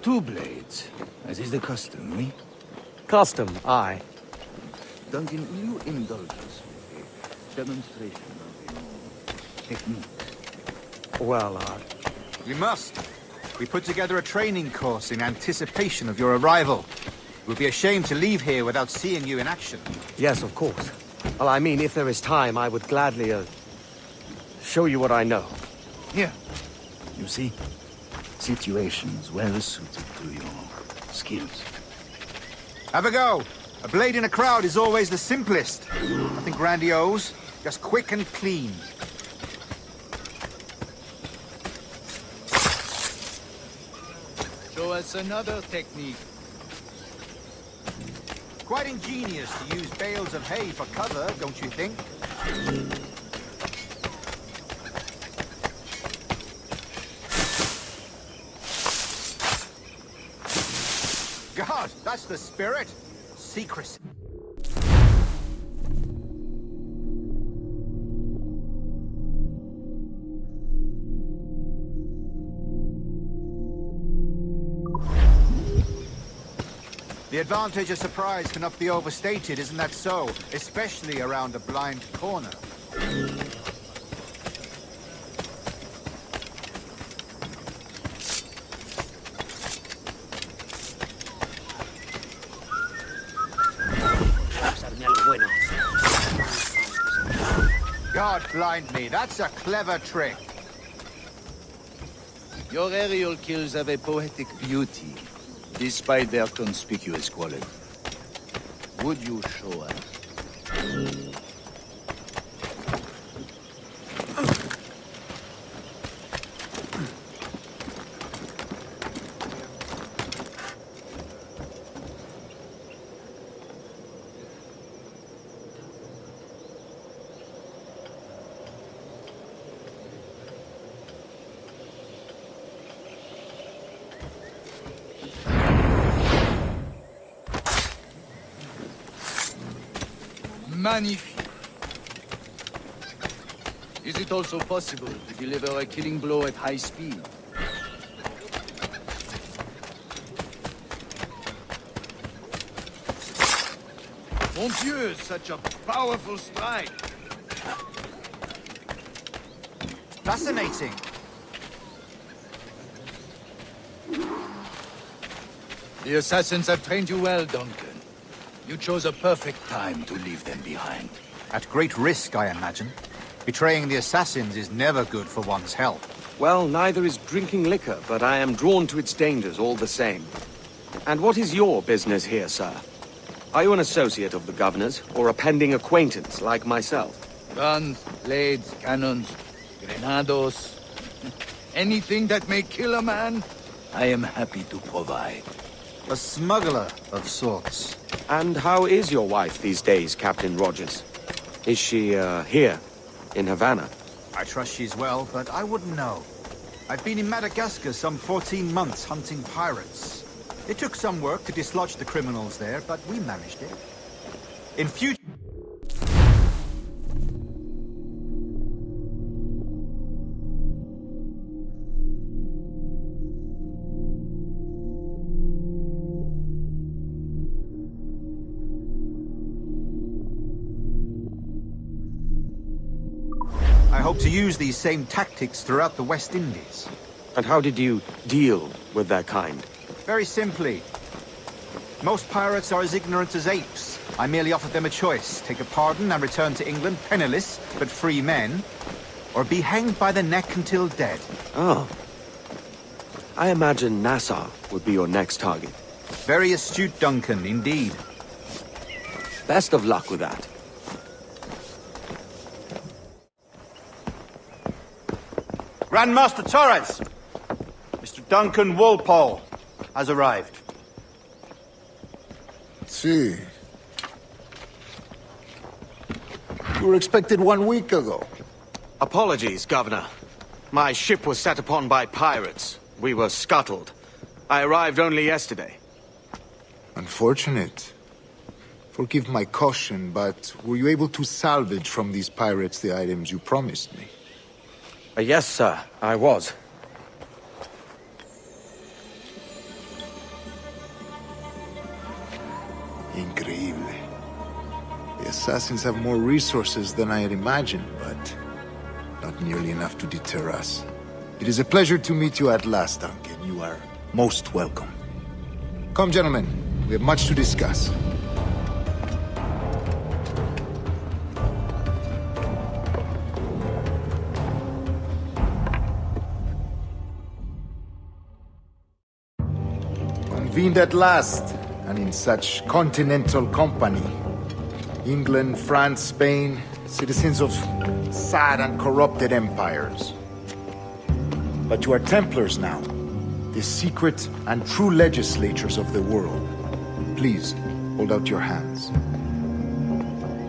2 blades, as is the custom, oui? Custom, aye. Duncan, will you indulge us with a demonstration of your technique? Well, We must. We put together a training course in anticipation of your arrival. It would be a shame to leave here without seeing you in action. Yes, of course. Well, I mean, if there is time, I would gladly, show you what I know. Here. You see? Situations well suited to your skills. Have a go. A blade in a crowd is always the simplest. Nothing grandiose, just quick and clean. Show us another technique. Quite ingenious to use bales of hay for cover, don't you think? God, that's the spirit. Secrecy. The advantage of surprise cannot be overstated, isn't that so? Especially around a blind corner. God blind me, that's a clever trick. Your aerial kills have a poetic beauty, despite their conspicuous quality. Would you show us? Magnifique. Is it also possible to deliver a killing blow at high speed? Mon Dieu, such a powerful strike! Fascinating. The assassins have trained you well, Duncan. You chose a perfect time to leave them behind. At great risk, I imagine. Betraying the assassins is never good for one's health. Well, neither is drinking liquor, but I am drawn to its dangers all the same. And what is your business here, sir? Are you an associate of the governor's, or a pending acquaintance like myself? Guns, blades, cannons, grenados. Anything that may kill a man, I am happy to provide. A smuggler of sorts. And how is your wife these days, Captain Rogers? Is she, here, in Havana? I trust she's well, but I wouldn't know. I've been in Madagascar some 14 months hunting pirates. It took some work to dislodge the criminals there, but we managed it. In future... I hope to use these same tactics throughout the West Indies. And how did you deal with their kind? Very simply. Most pirates are as ignorant as apes. I merely offered them a choice. Take a pardon and return to England penniless, but free men, or be hanged by the neck until dead. Oh. I imagine Nassau would be your next target. Very astute, Duncan, indeed. Best of luck with that. Grandmaster Torres! Mr. Duncan Walpole has arrived. See. You were expected 1 week ago. Apologies, Governor. My ship was set upon by pirates. We were scuttled. I arrived only yesterday. Unfortunate. Forgive my caution, but were you able to salvage from these pirates the items you promised me? Yes, sir, I was. Increíble. The assassins have more resources than I had imagined, but not nearly enough to deter us. It is a pleasure to meet you at last, Duncan. You are most welcome. Come, gentlemen. We have much to discuss. Convened at last, and in such continental company. England, France, Spain, citizens of sad and corrupted empires. But you are Templars now, the secret and true legislators of the world. Please, hold out your hands.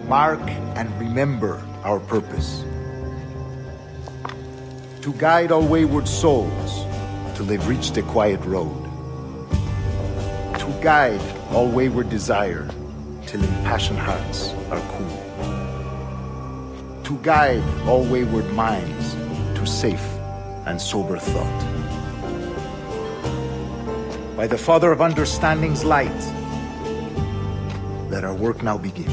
Mark and remember our purpose. To guide all wayward souls till they've reached the quiet road. To To guide all wayward desire, till impassioned hearts are cool. To guide all wayward minds to safe and sober thought. By the Father of Understanding's light, let our work now begin.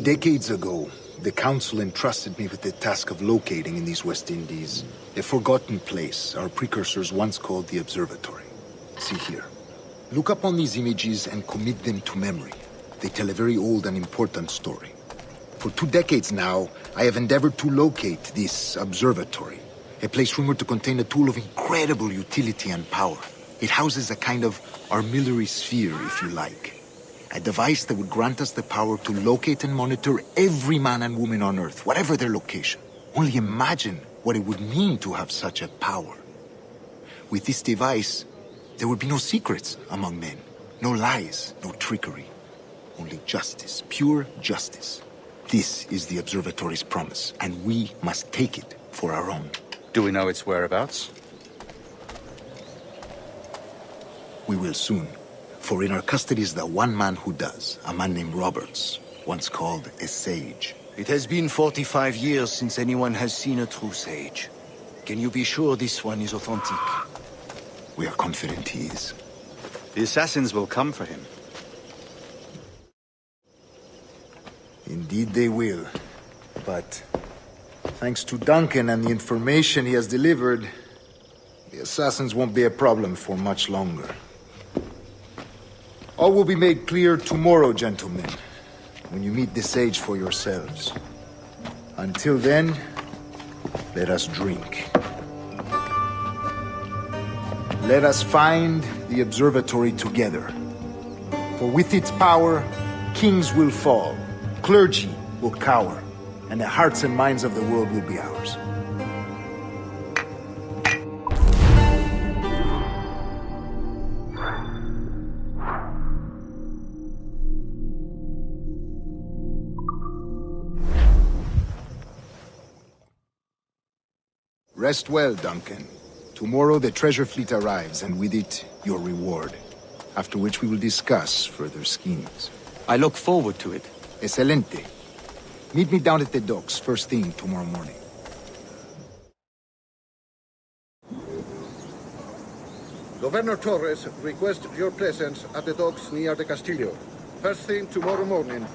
Decades ago, the Council entrusted me with the task of locating in these West Indies a forgotten place our precursors once called the Observatory. See here. Look upon these images and commit them to memory. They tell a very old and important story. For 2 decades now, I have endeavored to locate this observatory, a place rumored to contain a tool of incredible utility and power. It houses a kind of armillary sphere, if you like. A device that would grant us the power to locate and monitor every man and woman on Earth, whatever their location. Only imagine what it would mean to have such a power. With this device, there would be no secrets among men, no lies, no trickery. Only justice, pure justice. This is the observatory's promise, and we must take it for our own. Do we know its whereabouts? We will soon. For in our custody is the one man who does, a man named Roberts, once called a sage. It has been 45 years since anyone has seen a true sage. Can you be sure this one is authentic? We are confident he is. The assassins will come for him. Indeed they will. But thanks to Duncan and the information he has delivered, the assassins won't be a problem for much longer. All will be made clear tomorrow, gentlemen, when you meet the sage for yourselves. Until then, let us drink. Let us find the observatory together. For with its power, kings will fall, clergy will cower, and the hearts and minds of the world will be ours. Rest well, Duncan. Tomorrow the treasure fleet arrives, and with it, your reward. After which we will discuss further schemes. I look forward to it. Excelente. Meet me down at the docks first thing tomorrow morning. Governor Torres requests your presence at the docks near the Castillo. First thing tomorrow morning.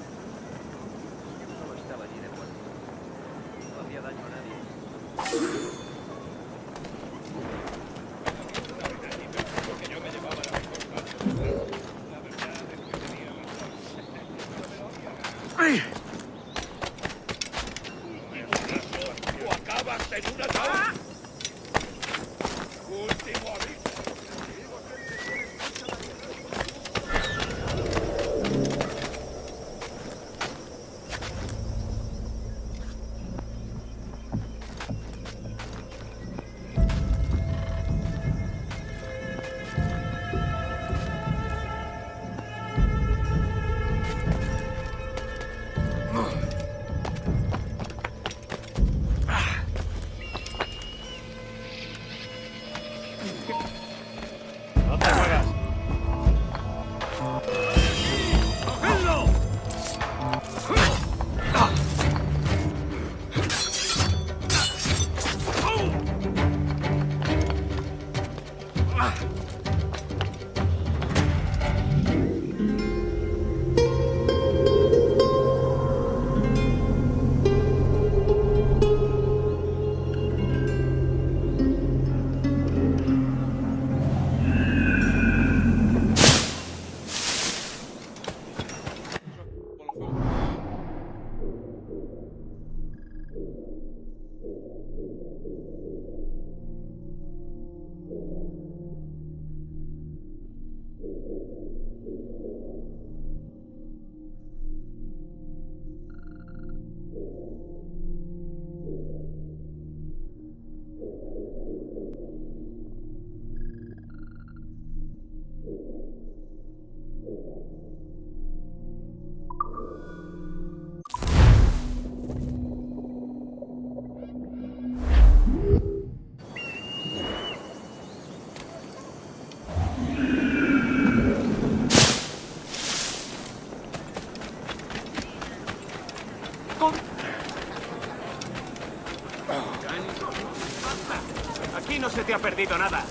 Aquí no se te ha perdido nada.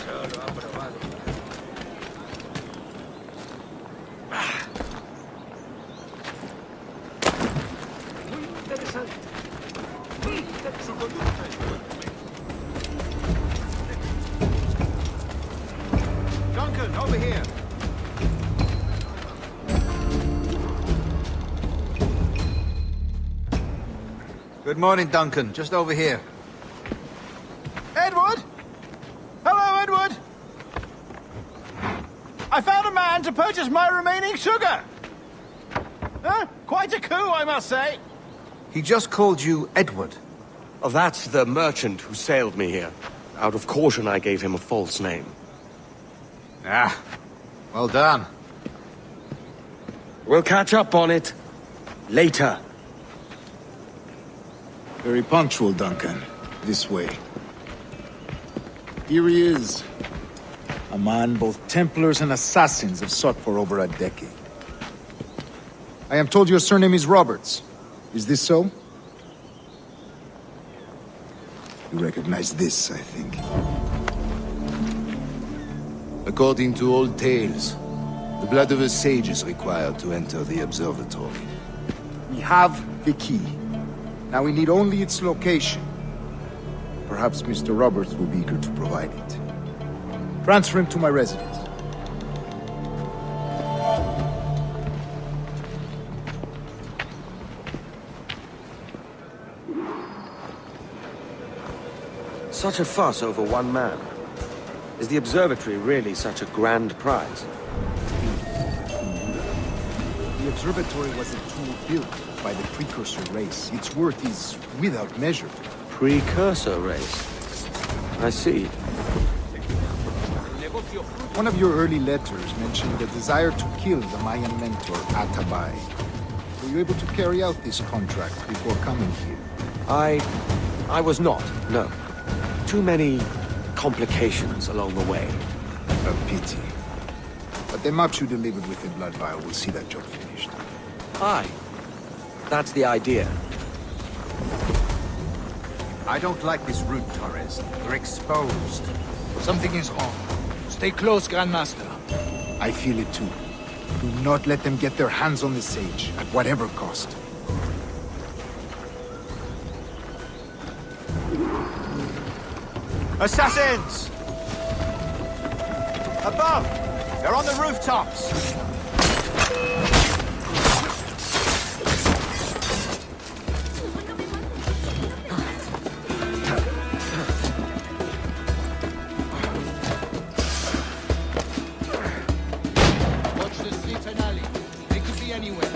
Solo ha probado. Muy interesante. Su conducta es Duncan, over here. Good morning, Duncan. Just over here. Edward? Hello, Edward! I found a man to purchase my remaining sugar! Huh? Quite a coup, I must say. He just called you Edward. Oh, that's the merchant who sailed me here. Out of caution, I gave him a false name. Ah, well done. We'll catch up on it later. Very punctual, Duncan. This way. Here he is. A man both Templars and Assassins have sought for over a decade. I am told your surname is Roberts. Is this so? You recognize this, I think. According to old tales, the blood of a sage is required to enter the observatory. We have the key. Now we need only its location. Perhaps Mr. Roberts will be eager to provide it. Transfer him to my residence. Such a fuss over one man. Is the observatory really such a grand prize? The observatory was a tool built by the precursor race. Its worth is without measure. Precursor race? I see. One of your early letters mentioned a desire to kill the Mayan mentor, Atabai. Were you able to carry out this contract before coming here? I was not, no. Too many complications along the way. A pity. But the map you delivered with the blood vial will see that job finished. Aye. That's the idea. I don't like this route, Torres. We're exposed. Something is wrong. Stay close, Grandmaster. I feel it too. Do not let them get their hands on the sage, at whatever cost. Assassins! Above! They're on the rooftops! Watch the streets and alley. They could be anywhere.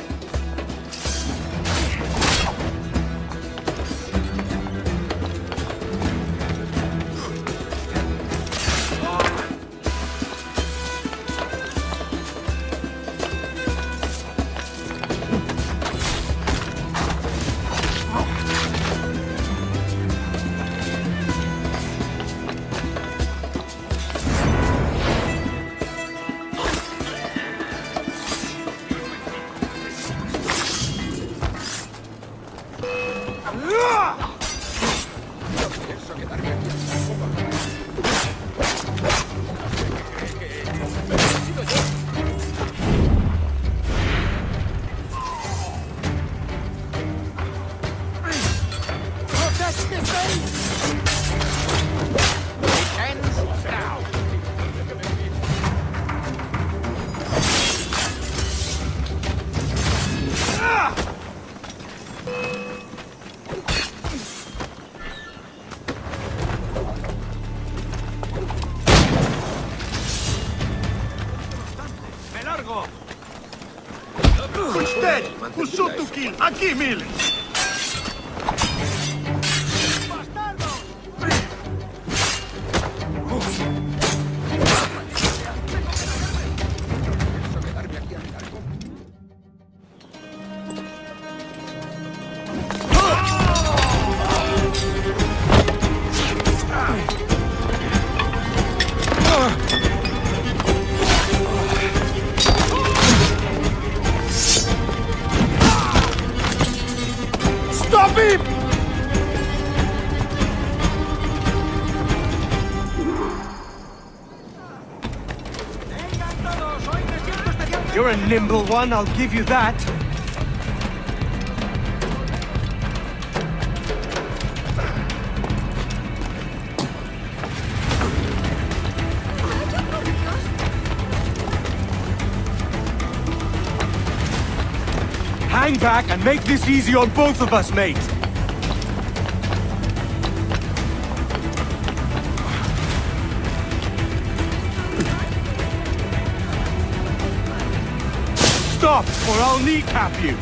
Usted! Usó tu kill! Aquí, Millie! a nimble one, I'll give you that. Hang back and make this easy on both of us, mate. Stop, or I'll kneecap you.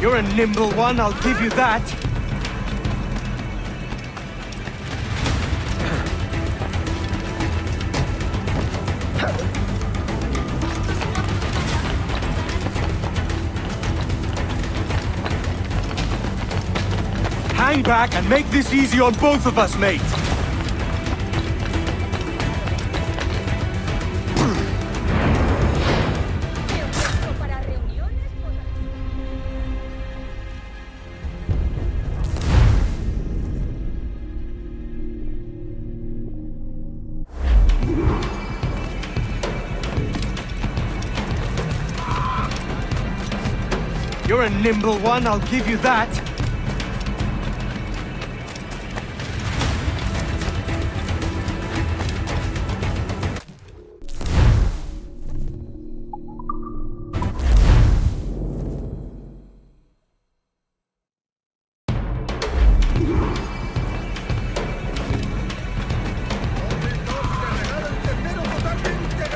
You're a nimble one, I'll give you that. Hang back and make this easy on both of us, mate. You're a nimble one, I'll give you that.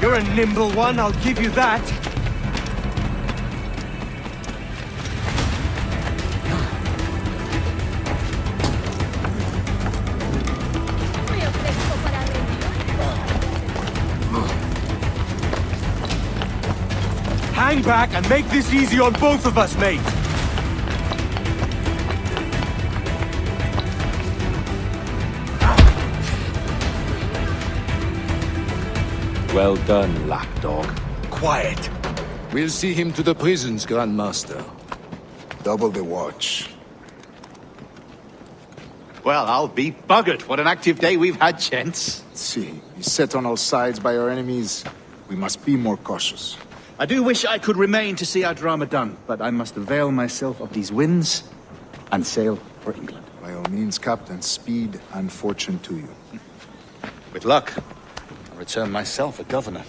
You're a nimble one, I'll give you that. Hang back and make this easy on both of us, mate. Well done, lapdog. Quiet. We'll see him to the prisons, Grandmaster. Double the watch. Well, I'll be buggered. What an active day we've had, gents. See, he's set on all sides by our enemies. We must be more cautious. I do wish I could remain to see our drama done, but I must avail myself of these winds and sail for England. By all means, Captain, speed and fortune to you. With luck, I'll return myself a governor.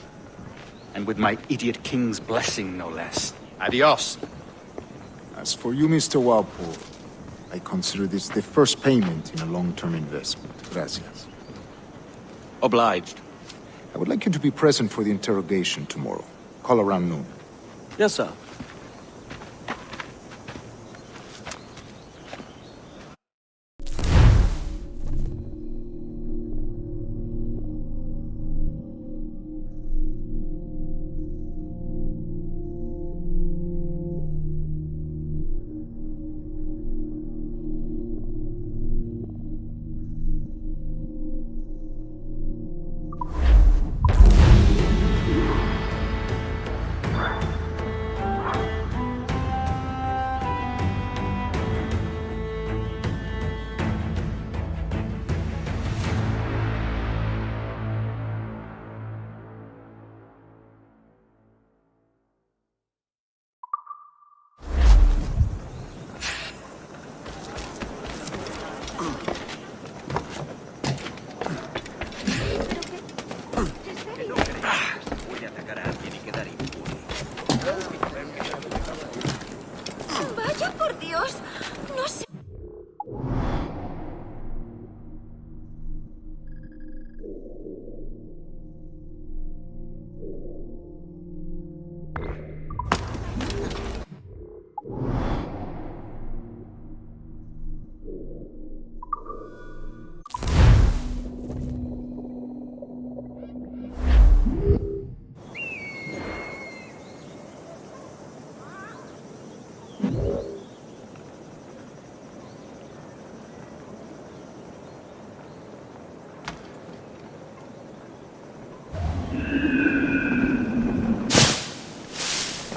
And with my idiot king's blessing, no less. Adios. As for you, Mr. Walpole, I consider this the first payment in a long-term investment. Gracias. Obliged. I would like you to be present for the interrogation tomorrow. Call around noon. Yes, sir.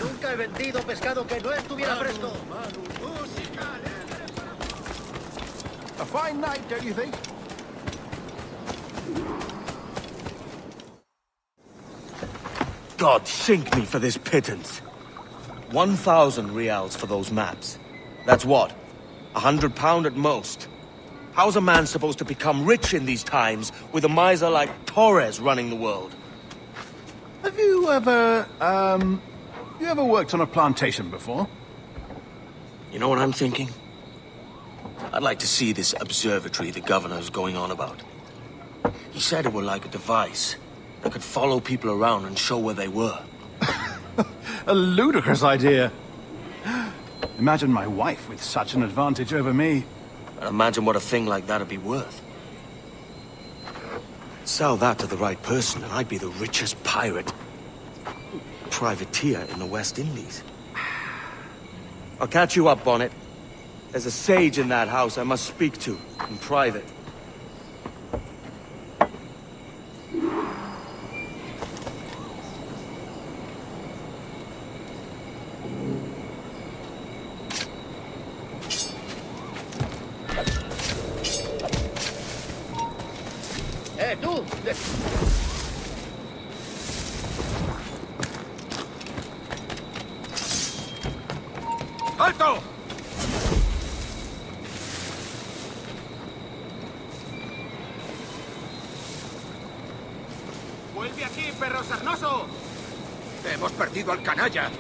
Nunca he vendido pescado que no estuviera fresco. A fine night, don't you think? God sink me for this pittance. 1,000 reals for those maps. That's what? £100 at most. How's a man supposed to become rich in these times with a miser like Torres running the world? Have you ever, worked on a plantation before? You know what I'm thinking? I'd like to see this observatory the governor's going on about. He said it were like a device that could follow people around and show where they were. A ludicrous idea. Imagine my wife with such an advantage over me. And imagine what a thing like that'd be worth. Sell that to the right person and I'd be the richest pirate. Privateer in the West Indies. I'll catch you up, Bonnet. There's a sage in that house I must speak to, in private. Tú! ¡Alto! ¡Vuelve aquí, perro sarnoso! Hemos perdido al canalla.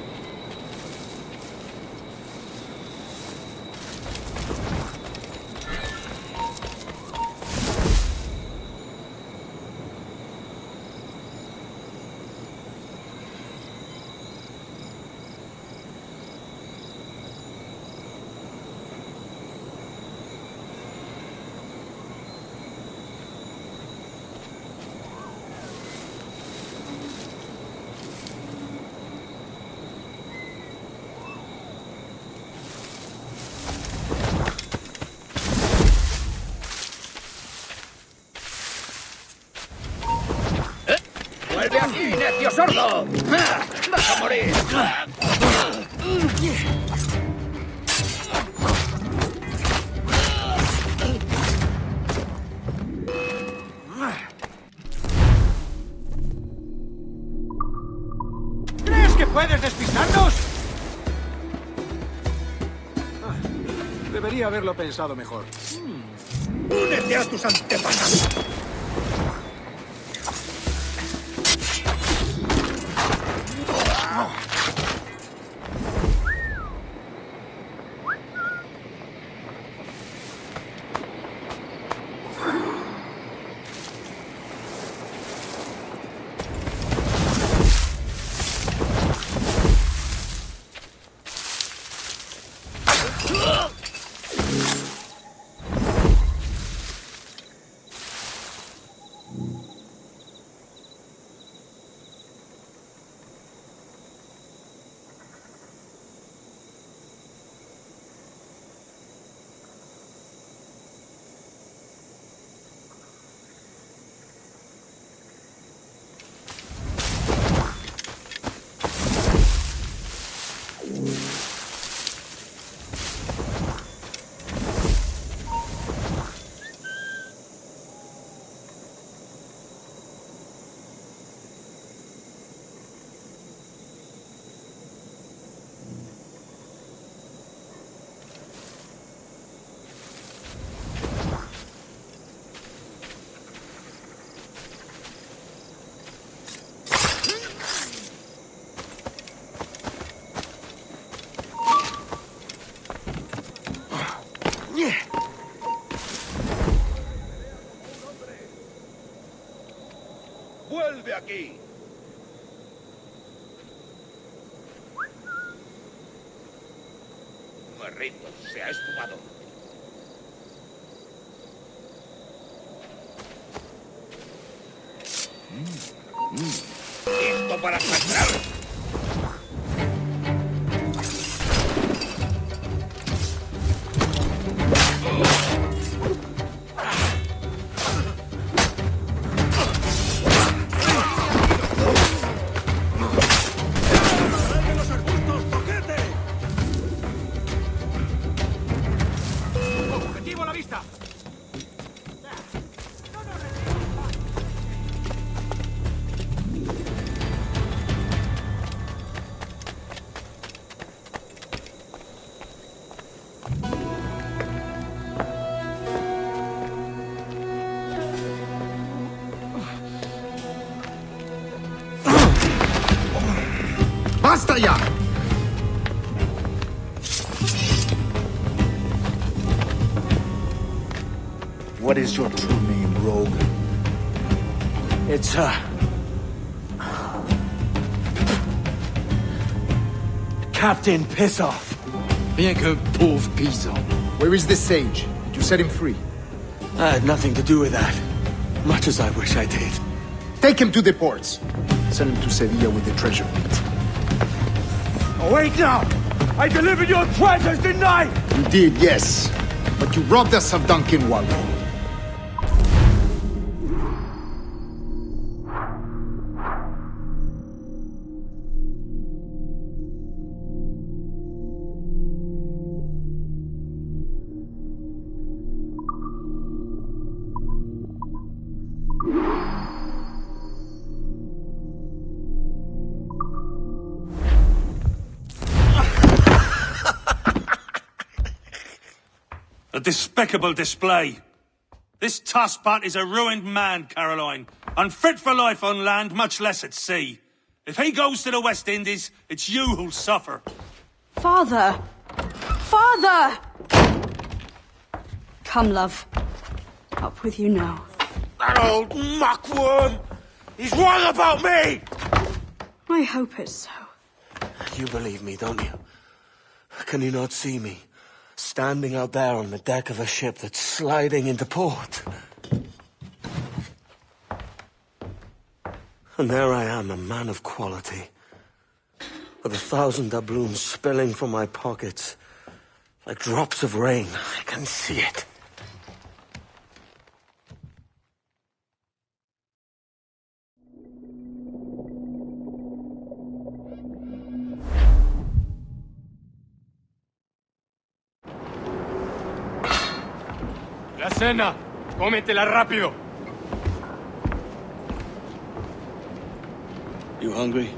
¡Vuelve aquí, necio sordo! ¡Vas a morir! ¿Crees que puedes despistarnos? Debería haberlo pensado mejor. ¡Únete a tus antepasados! ¡Vuelve aquí! Me rindo, se ha esfumado. ¡Listo para sangrar! What is your true name, rogue? It's, Captain Pissoff. Rien qu'un pauvre paysan. Where is the sage? Did you set him free? I had nothing to do with that. Much as I wish I did. Take him to the ports. Send him to Sevilla with the treasure fleet. Oh, wait now! I delivered your treasures, didn't I? You did, yes. But you robbed us of Duncan Wallow. A despicable display. This tosspot is a ruined man, Caroline. Unfit for life on land, much less at sea. If he goes to the West Indies, it's you who'll suffer. Father! Father! Come, love. Up with you now. That old muckworm! He's wrong about me! I hope it's so. You believe me, don't you? Can you not see me? Standing out there on the deck of a ship that's sliding into port. And there I am, a man of quality. With 1,000 doubloons spilling from my pockets. Like drops of rain. I can see it. La cena. Cómetela rápido. You hungry?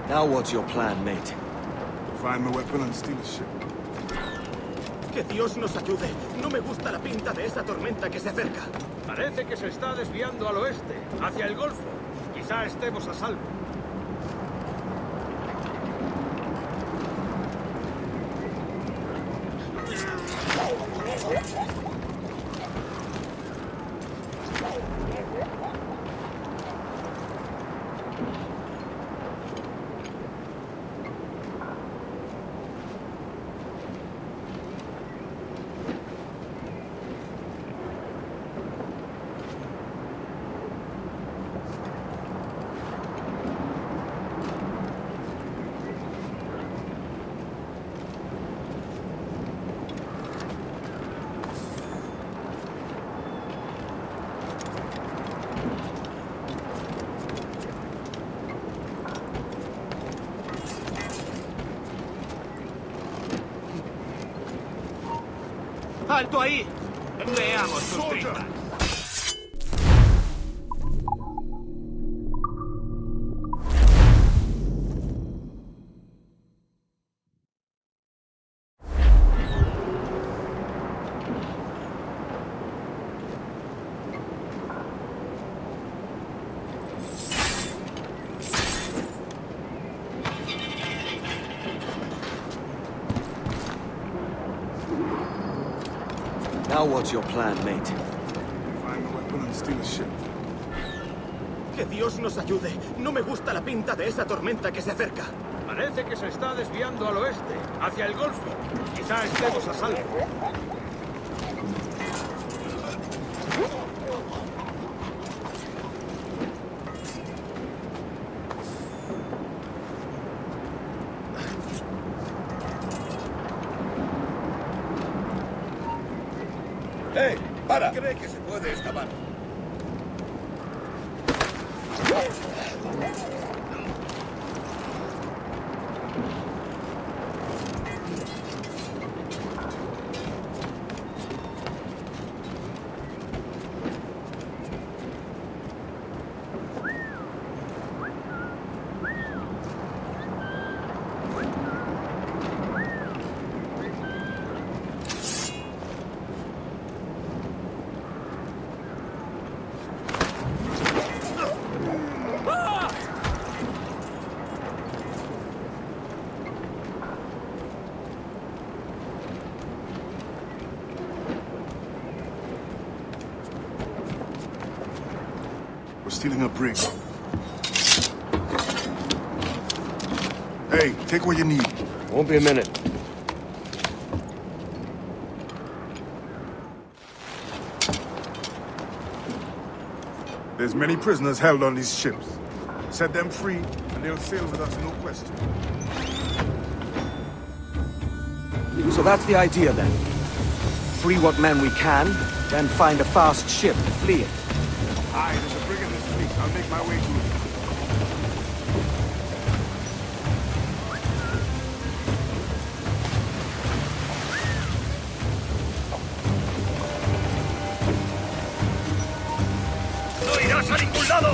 Now what's your plan, mate? Find my weapon and steal a ship. Que Dios nos ayude. No me gusta la pinta de esa tormenta que se acerca. Parece que se está desviando al oeste, hacia el Golfo. Quizá estemos a salvo. ¡Alto ahí! Veamos sus tripas. Now what's your plan, mate? Find my weapon and steal a ship. Que Dios nos ayude. No me gusta la pinta de esa tormenta que se acerca. Parece que se está desviando al oeste, hacia el Golfo. Quizá estemos a salvo. ¡Eh! ¡Para! ¿Cree que se puede escapar? stealing a brig. Hey, take what you need. Won't be a minute. There's many prisoners held on these ships. Set them free, and they'll sail with us, no question. So that's the idea then. Free what men we can, then find a fast ship to flee it. Aye, there's a brig in this fleet. I'll make my way to it. ¡No irás a ningún lado!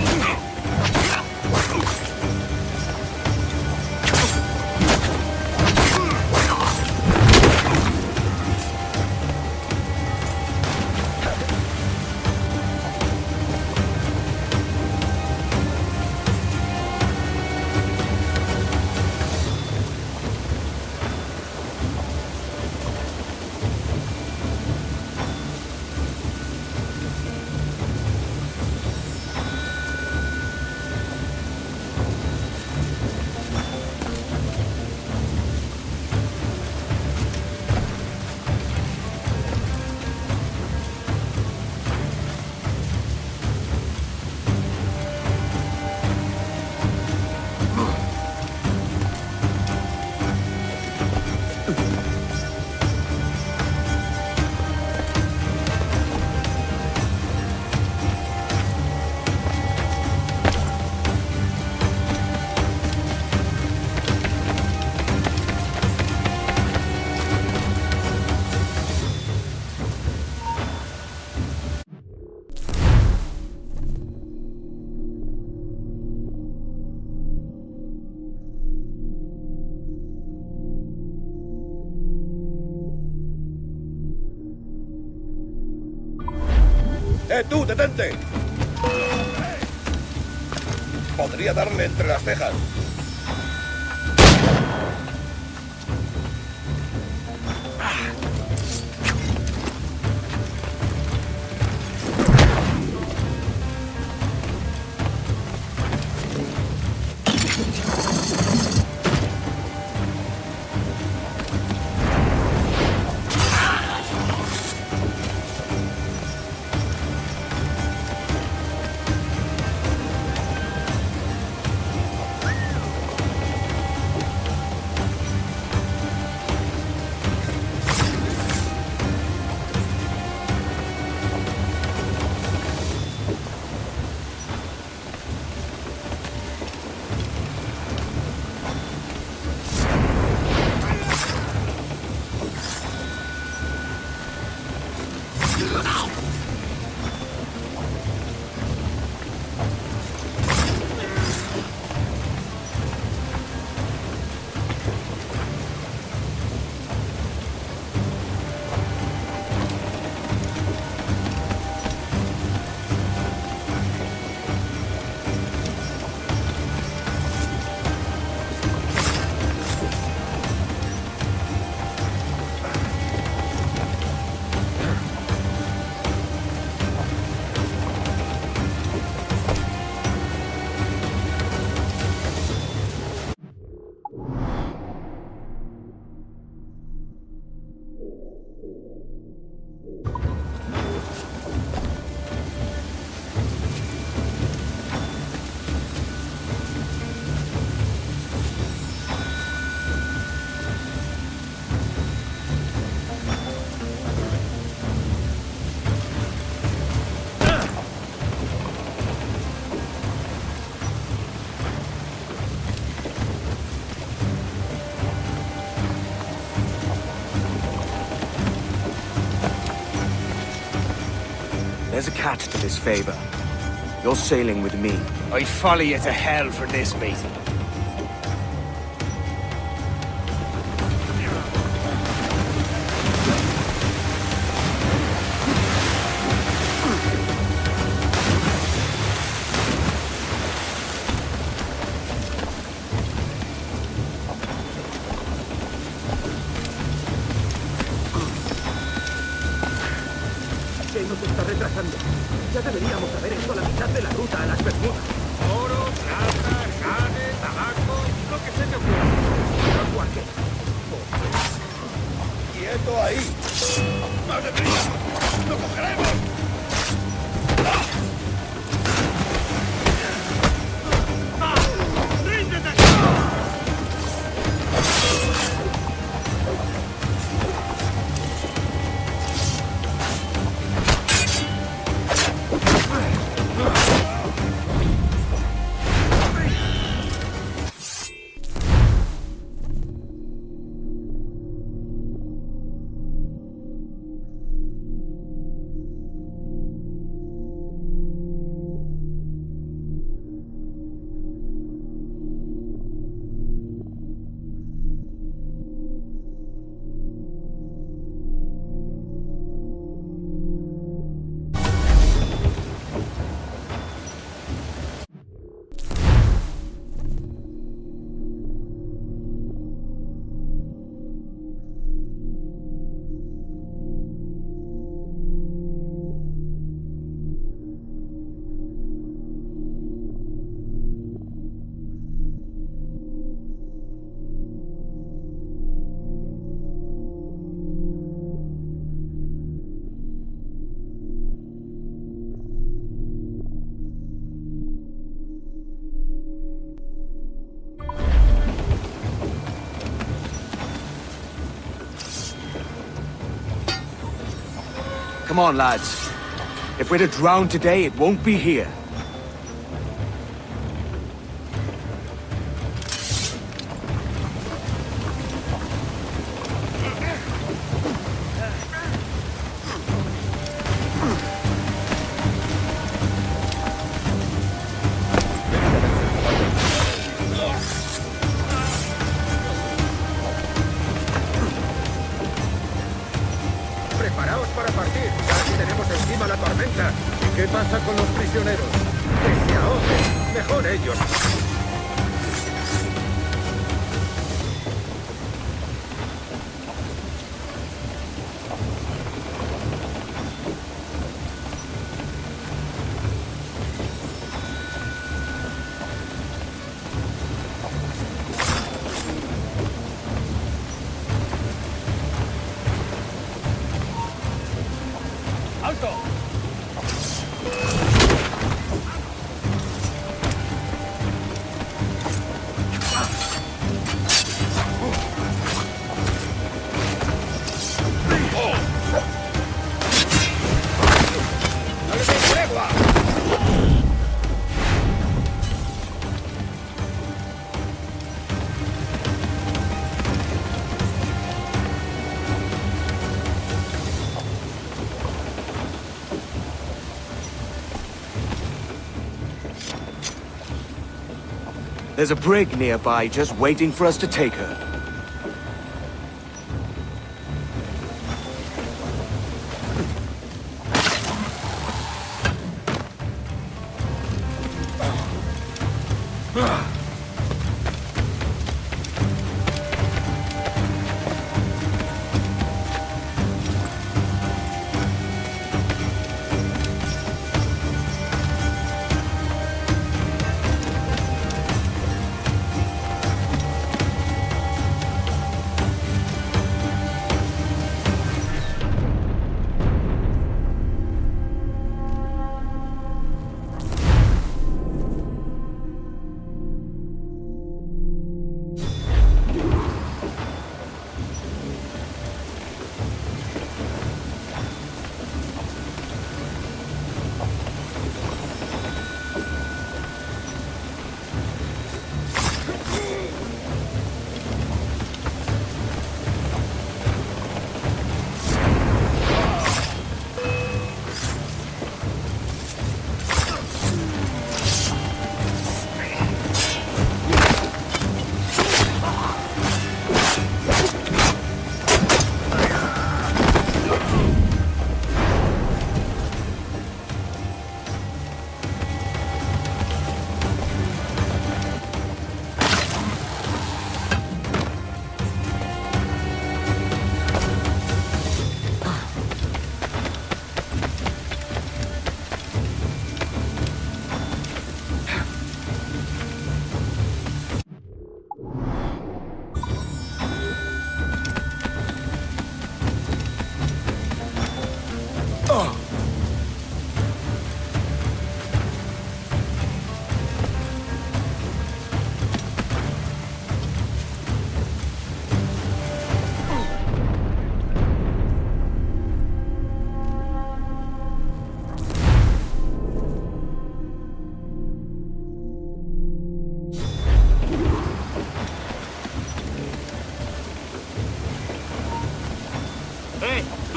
¡Tú, detente! Podría darle entre las cejas. There's a catch to this favor. You're sailing with me. I'd follow you to hell for this, mate. Que nos está retrasando. atrasando. Ya deberíamos haber hecho la mitad de la ruta a las Bermudas. Oro, plata, carne, tabaco, lo que se te ocurra. Pero ¿a qué? ¡Quieto ahí! ¡Más deprisa! ¡Lo cogeremos! Come on, lads. If we're to drown today, it won't be here. Preparaos para partir. Casi tenemos encima la tormenta. ¿Y qué pasa con los prisioneros? Que se ahoguen. Mejor ellos. There's a brig nearby just waiting for us to take her.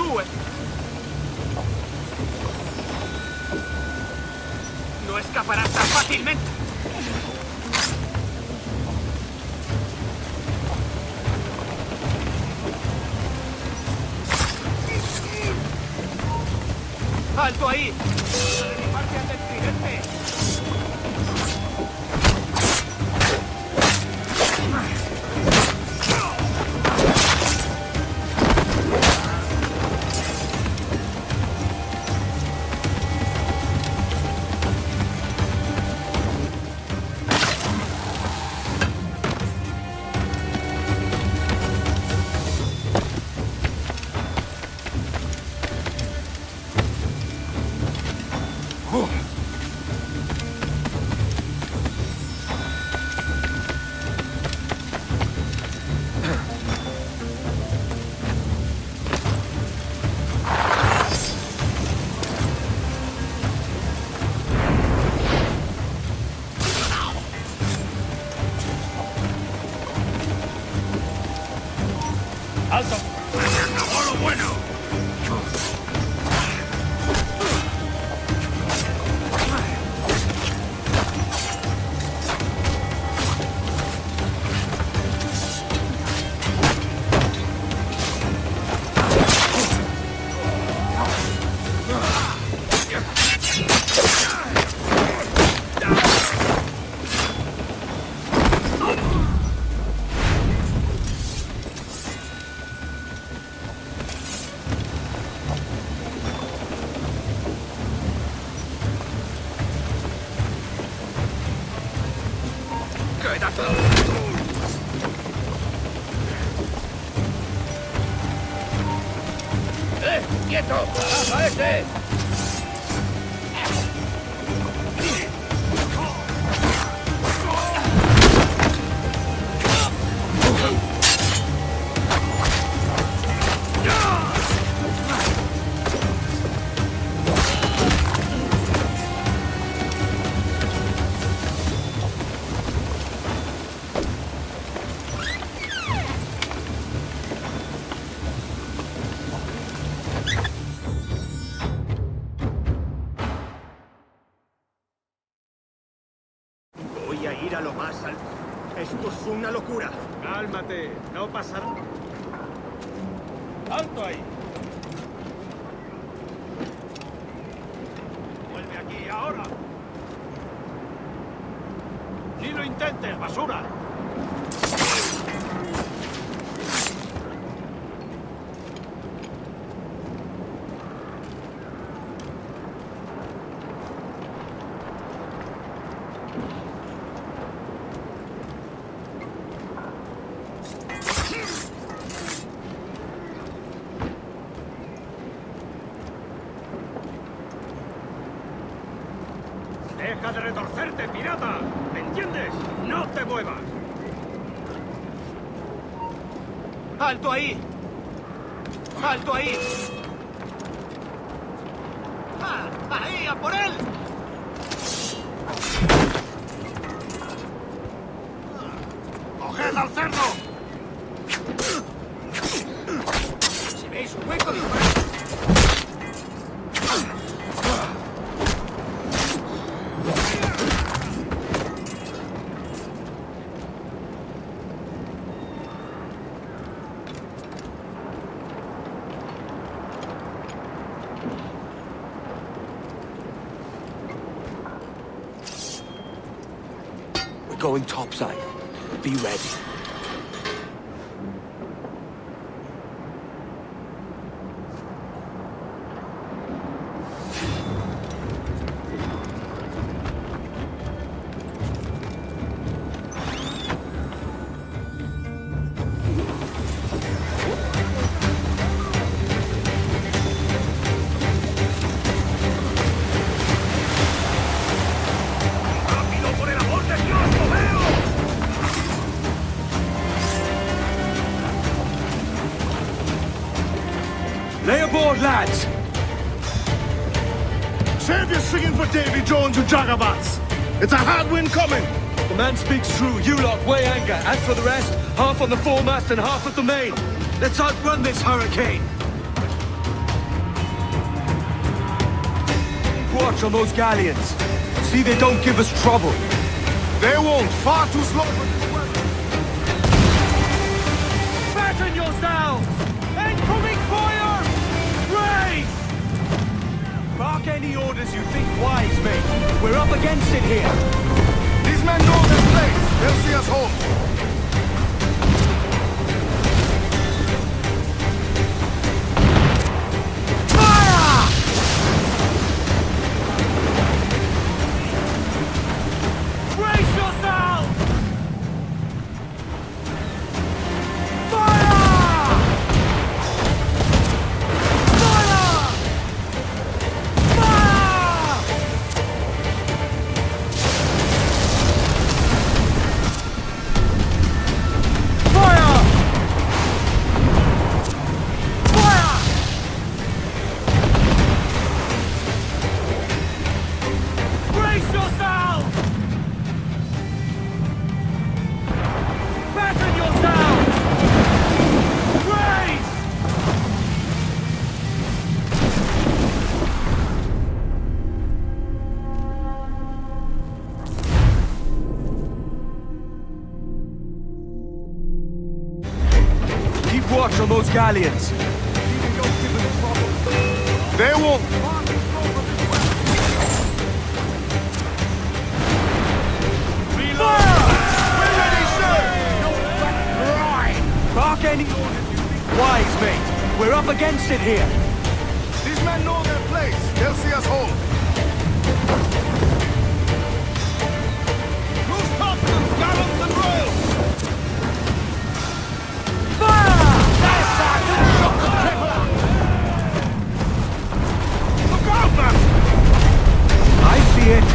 due. No escaparás tan fácilmente. ¡Alto ahí! ¡Parte al del tridente! ¡Alto! ¡Acabó lo bueno! ¡Quieto! ¡A ese! Voy a ir a lo más alto. Esto es una locura. Cálmate, no pasará. ¡Alto ahí! ¡Vuelve aquí, ahora! ¡Ni lo intentes, basura! ¡Deja de retorcerte, pirata! ¿Me entiendes? ¡No te muevas! ¡Alto ahí! ¡Alto ahí! ¡Ah! ¡Ahí, a por él! ¡Coged al cerdo! Si veis un hueco, disparad. Going topside. Be ready. Lay aboard, lads! Save your singing for Davy Jones, you jagabats! It's a hard wind coming! The man speaks true. You lot weigh anchor. As for the rest, half on the foremast and half at the main. Let's outrun this hurricane! watch on those galleons. See they don't give us trouble. They won't. Far too slow for this weather. Batten yourselves! Incoming fire! Raise! Bark any orders you think wise, mate. We're up against it here. These men know their place. They'll see us home. Watch on those galleons. They won't. Bark any orders you think wise, mate. We're up against it here. These men know their place. They'll see us home. Who's captains, gallants, and royals? Look out, man! I see it.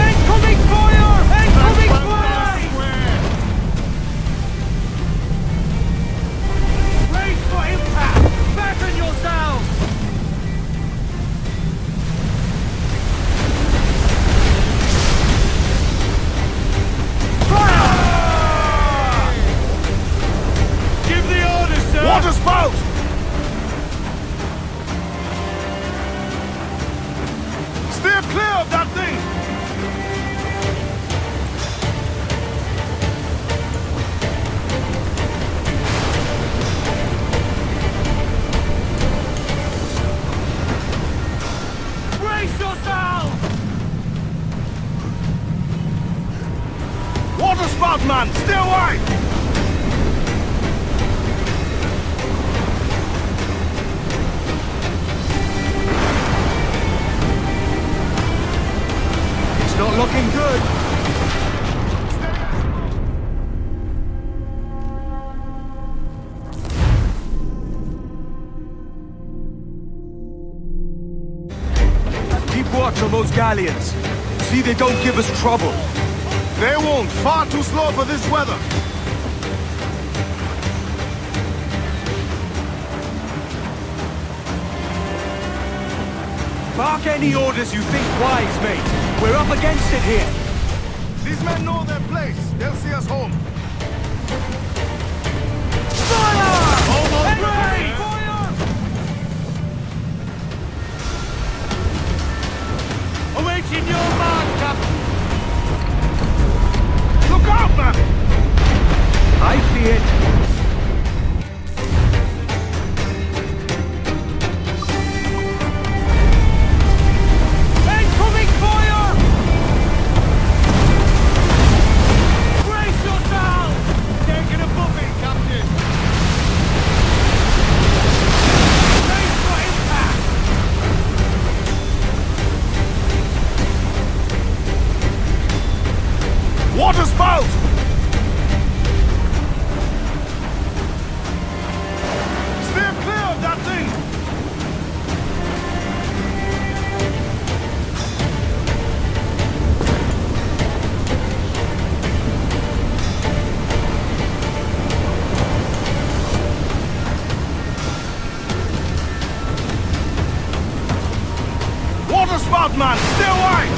Incoming fire! Incoming fire! Brace for impact! Batten yourselves! Water spout! Steer clear of that thing! Brace yourself! Water spout, man! Stay wide! Not looking good. Keep watch on those galleons. See they don't give us trouble. They won't. Far too slow for this weather. Bark any orders you think wise, mate. We're up against it here. These men know their place. They'll see us home. Fire! Almost ready! Fire! Awaiting your mark, Captain. Look out, man! I see it. Water spout! Steer clear of that thing! Water spout, man! Stay wide!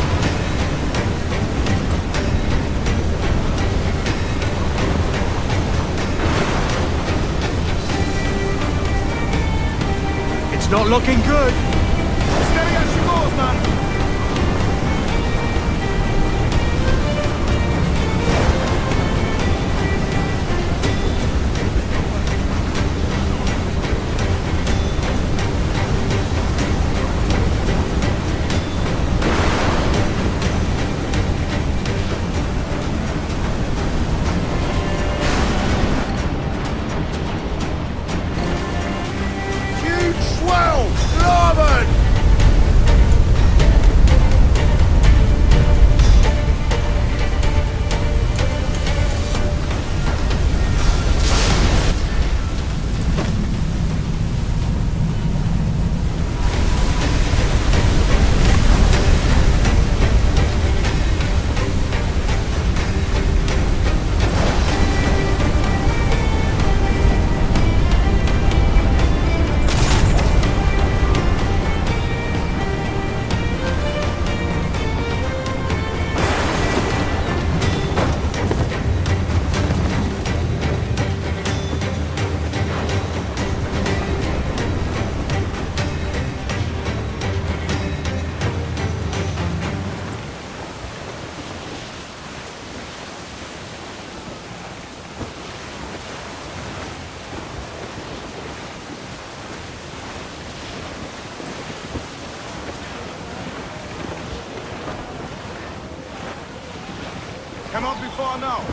Not looking good. Steady as she goes, man. Cannot be far now.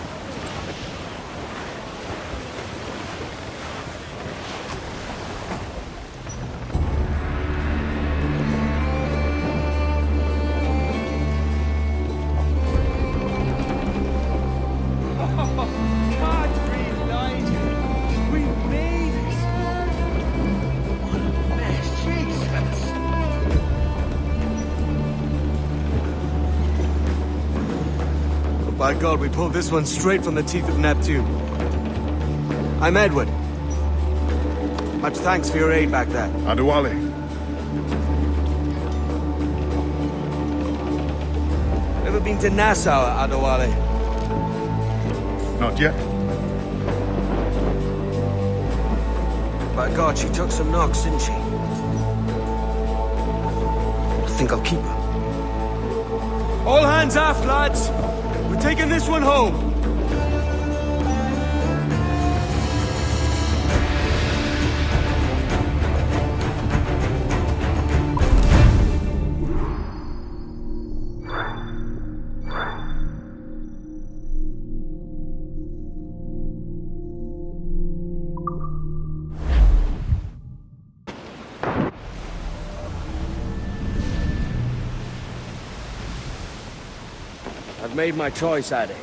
By God, we pulled this one straight from the teeth of Neptune. I'm Edward. Much thanks for your aid back there. Adewale. Ever been to Nassau, Adewale? Not yet. By God, she took some knocks, didn't she? I think I'll keep her. All hands aft, lads! We're taking this one home. I've made my choice, Addy.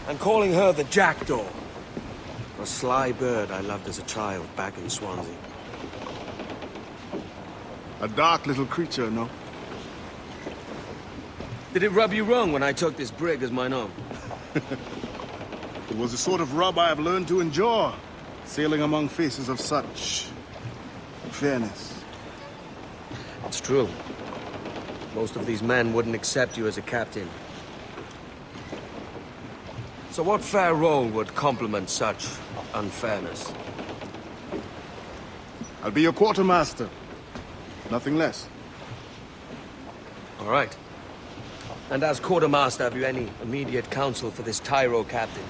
I'm calling her the Jackdaw. A sly bird I loved as a child back in Swansea. A dark little creature, no? Did it rub you wrong when I took this brig as mine own? It was the sort of rub I have learned to endure, sailing among faces of such fairness. It's true. Most of these men wouldn't accept you as a captain. So what fair role would complement such unfairness? I'll be your quartermaster. Nothing less. All right. And as quartermaster, have you any immediate counsel for this tyro captain?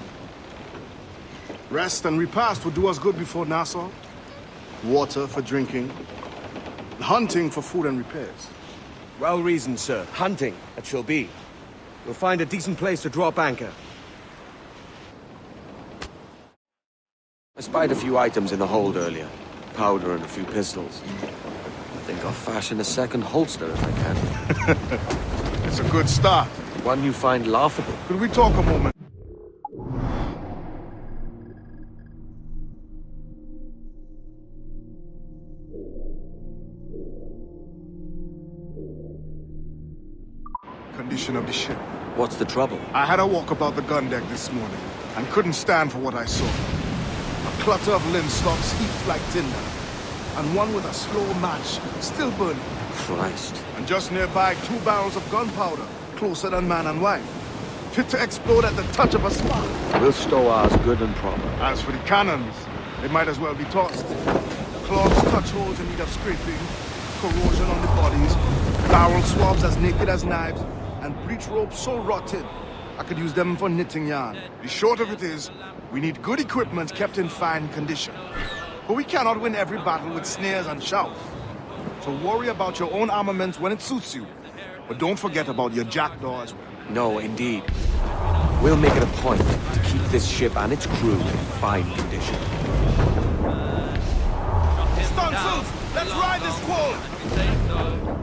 Rest and repast would do us good before Nassau. Water for drinking. Hunting for food and repairs. Well reasoned, sir. Hunting, it shall be. We'll find a decent place to drop anchor. I spied a few items in the hold earlier. Powder and a few pistols. I think I'll fashion a second holster if I can. It's a good start. One you find laughable. Could we talk a moment? Condition of the ship. What's the trouble? I had a walk about the gun deck this morning and couldn't stand for what I saw. A clutter of linstocks heaped like tinder, and one with a slow match still burning. Christ. And just nearby, 2 barrels of gunpowder, closer than man and wife, fit to explode at the touch of a spark. We'll stow ours good and proper. As for the cannons, they might as well be tossed. Cloths touch holes in need of scraping, corrosion on the bodies, barrel swabs as naked as knives, and breech ropes so rotted I could use them for knitting yarn. The short of it is, we need good equipment kept in fine condition. But we cannot win every battle with snares and shouts. So worry about your own armament when it suits you. But don't forget about your jackdaw as well. No, indeed. We'll make it a point to keep this ship and its crew in fine condition. Stunsails! Let's ride this squall!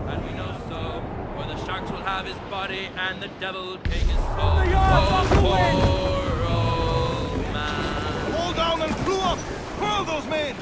And we know so, for the sharks will have his body, and the devil will take his soul. The yards off the wind! Hold down and crew up! Furl those men!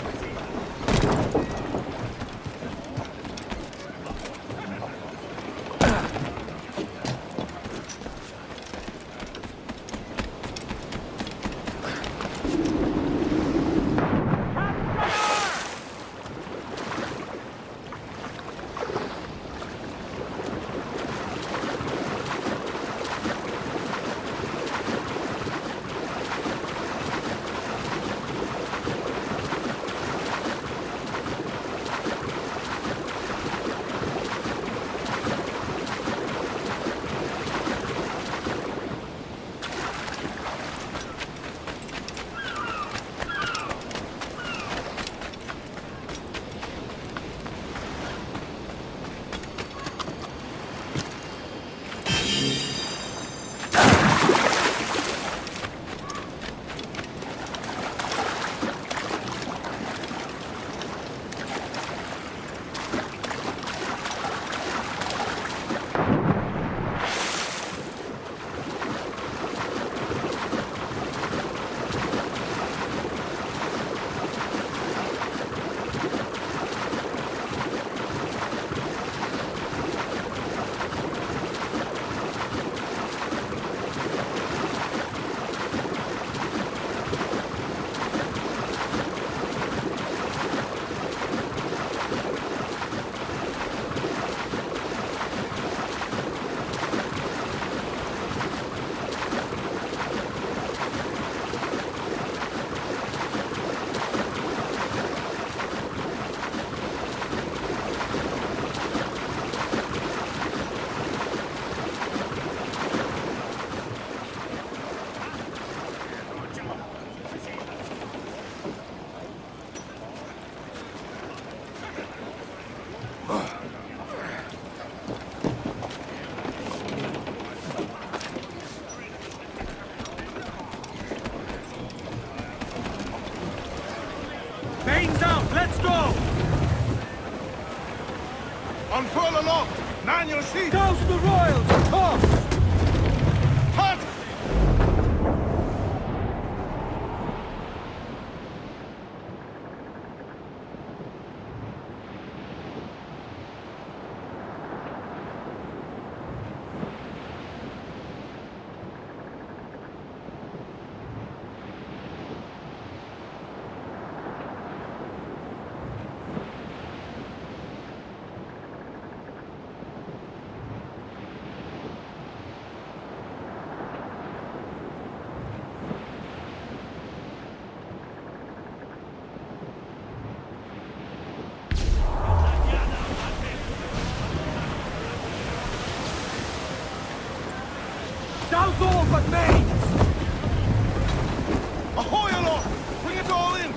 Mains out, let's go! Unfurl aloft! Man your seat! Douse the royals! Toss! Hut! Douse all but mains! Ahoy aloft! Bring it all in!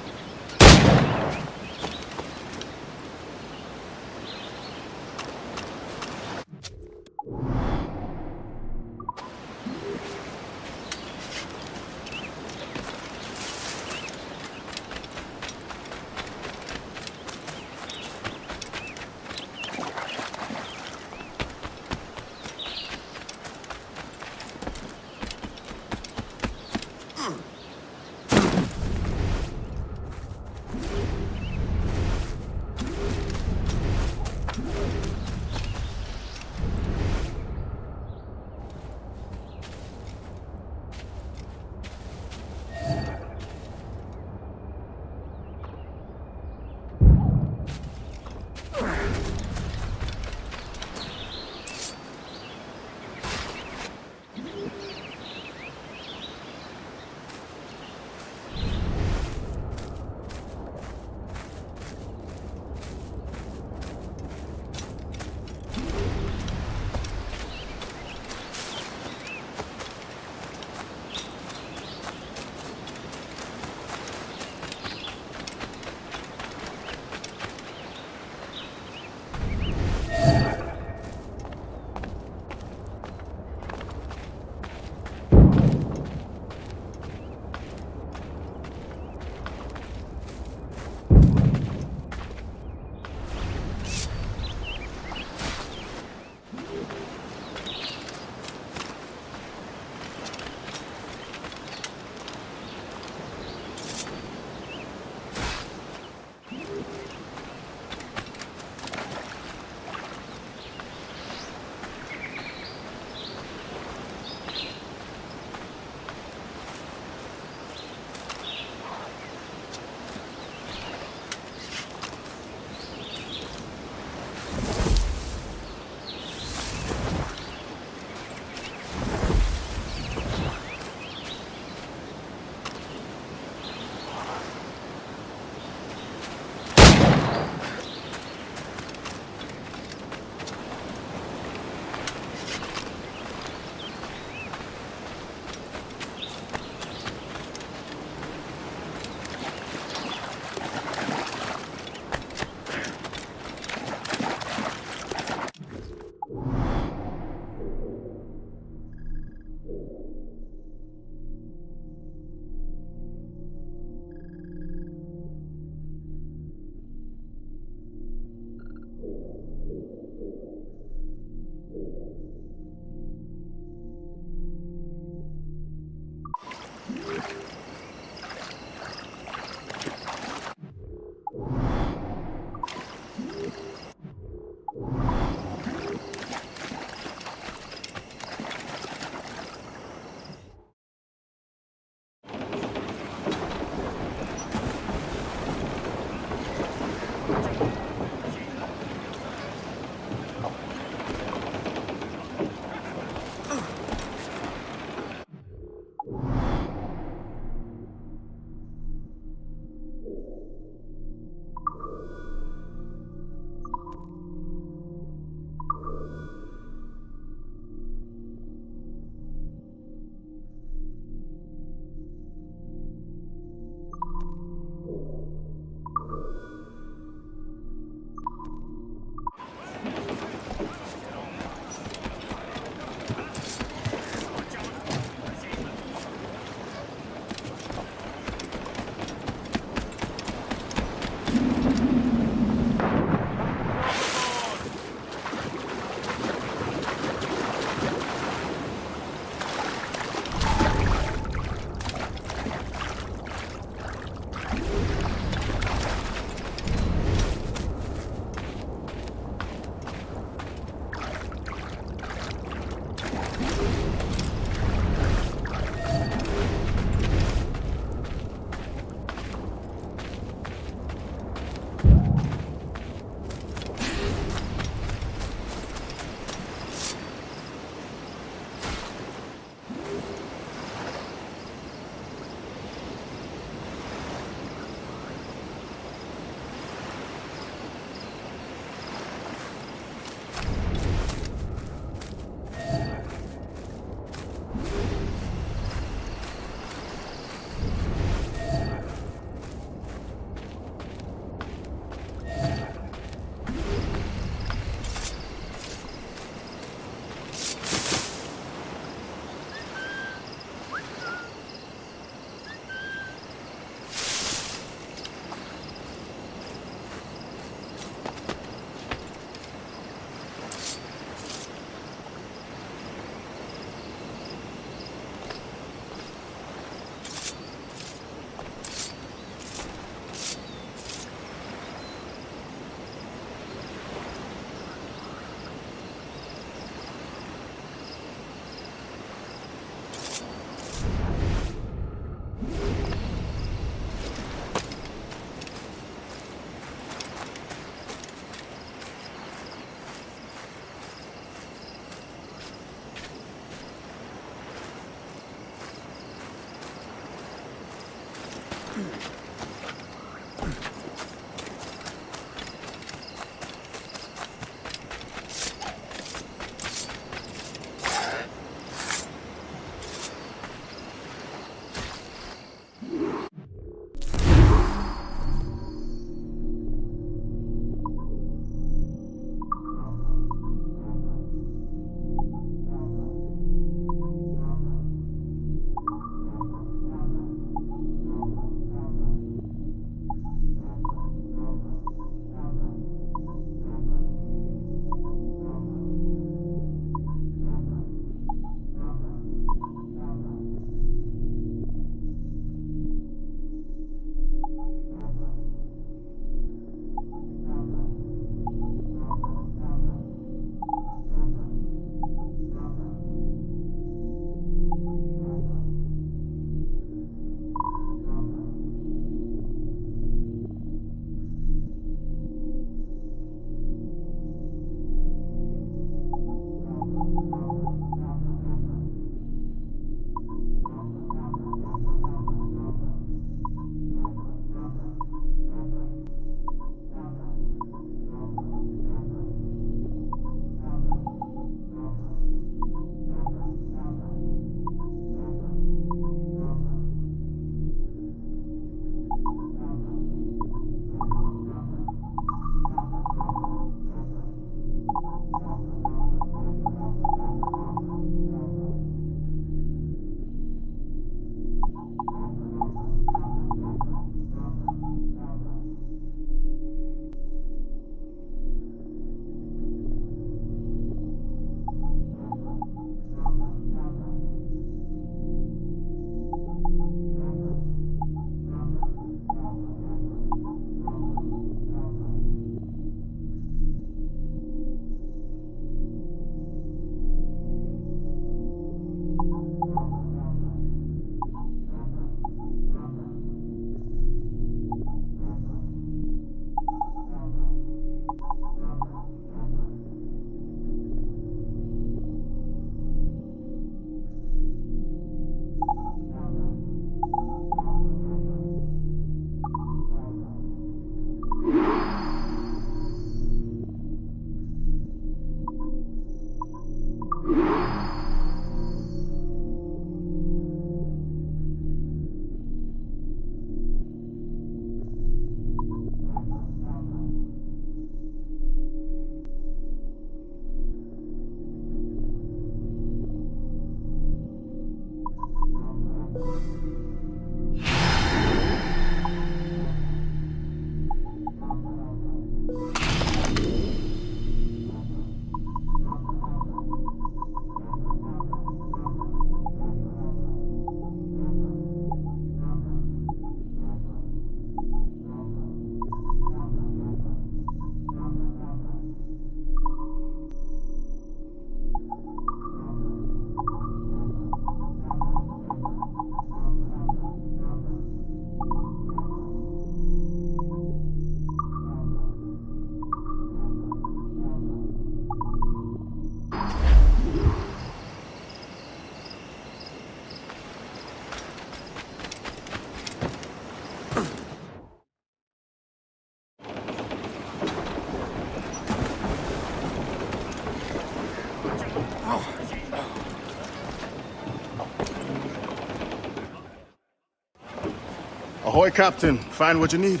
Ahoy, Captain. Find what you need.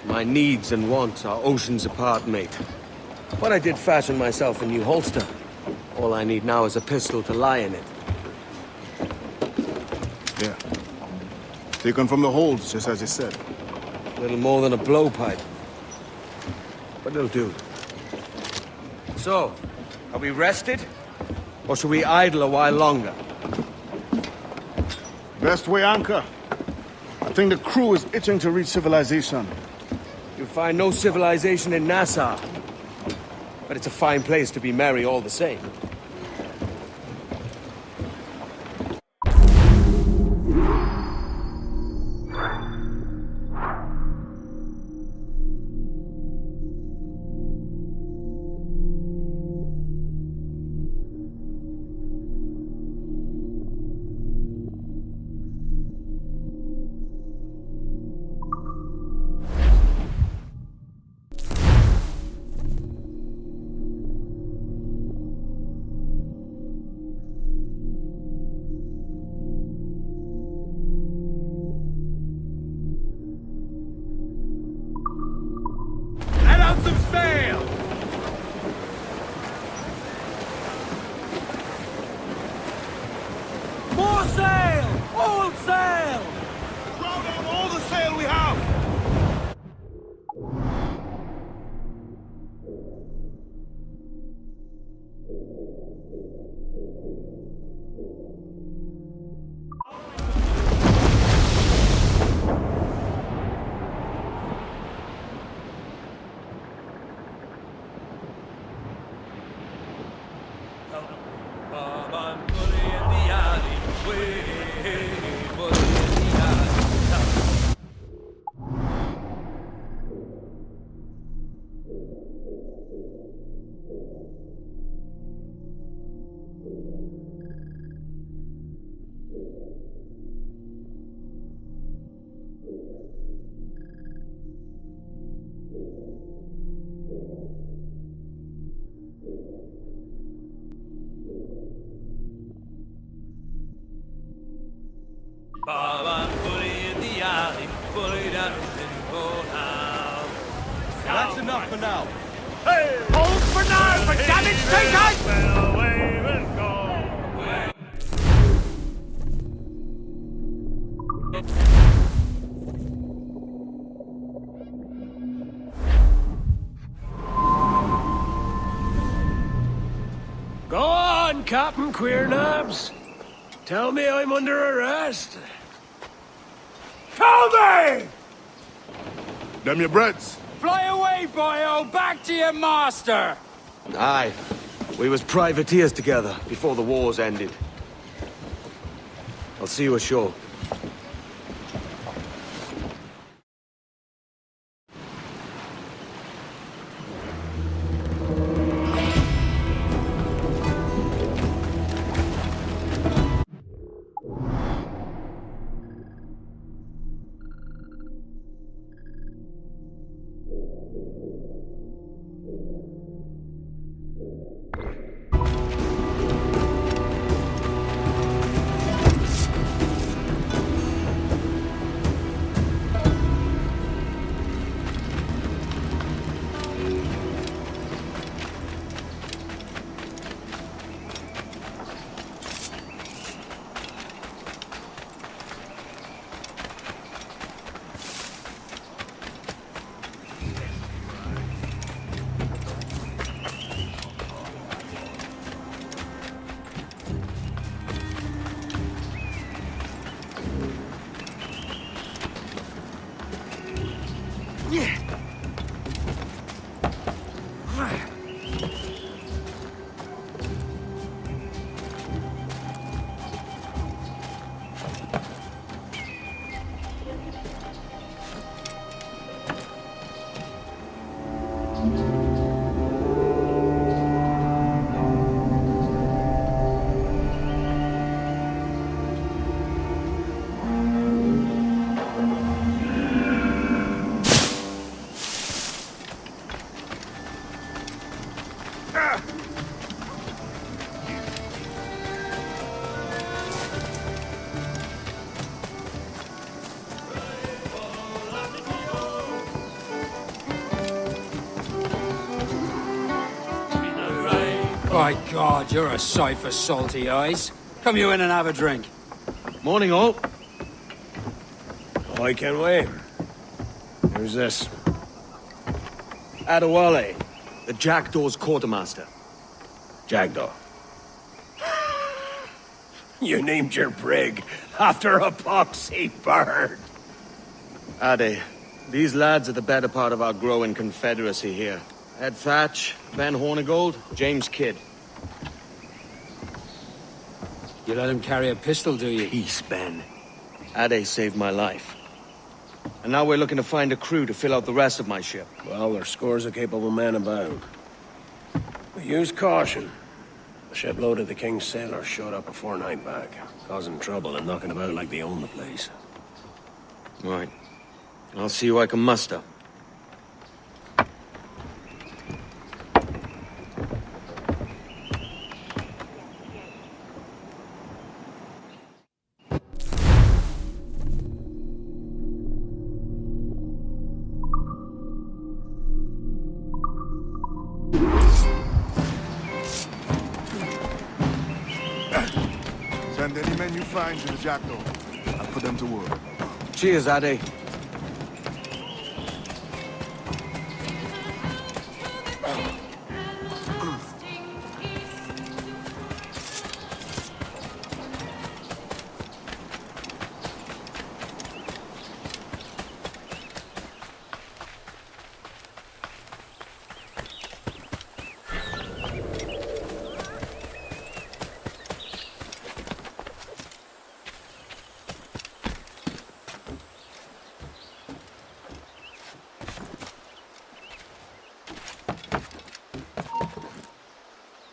My needs and wants are oceans apart, mate. But I did fashion myself a new holster. All I need now is a pistol to lie in it. Yeah. Taken from the holds, just as you said. Little more than a blowpipe. But it'll do. So, are we rested? Or should we idle a while longer? Best way anchor. I think the crew is itching to reach civilization. You'll find no civilization in Nassau. But it's a fine place to be merry all the same. bullied and pitiful now. That's enough for now. Hold for now, but damage taken! Away we'll go. Go on, Captain Queernabs. Tell me I'm under arrest. Tell me! Them your breads. Fly away, boyo! Back to your master! Aye. We was privateers together before the wars ended. I'll see you ashore. By God, you're a sight for salty eyes. Come you in and have a drink. Morning, all. I can wait. Who's this? Adewale, the Jackdaw's quartermaster. Jackdaw. You named your brig after a poxy bird. Ade, these lads are the better part of our growing confederacy here. Ed Thatch, Ben Hornigold, James Kidd. You let him carry a pistol, do you? Peace, Ben. Ade saved my life. And now we're looking to find a crew to fill out the rest of my ship. Well, there's scores of capable men about. But use caution. The shipload of the King's sailors showed up a fortnight back, causing trouble and knocking about like they own the place. Right. I'll see who I can muster. Send any men you find to the Jackdaw. I'll put them to work. Cheers, Ade.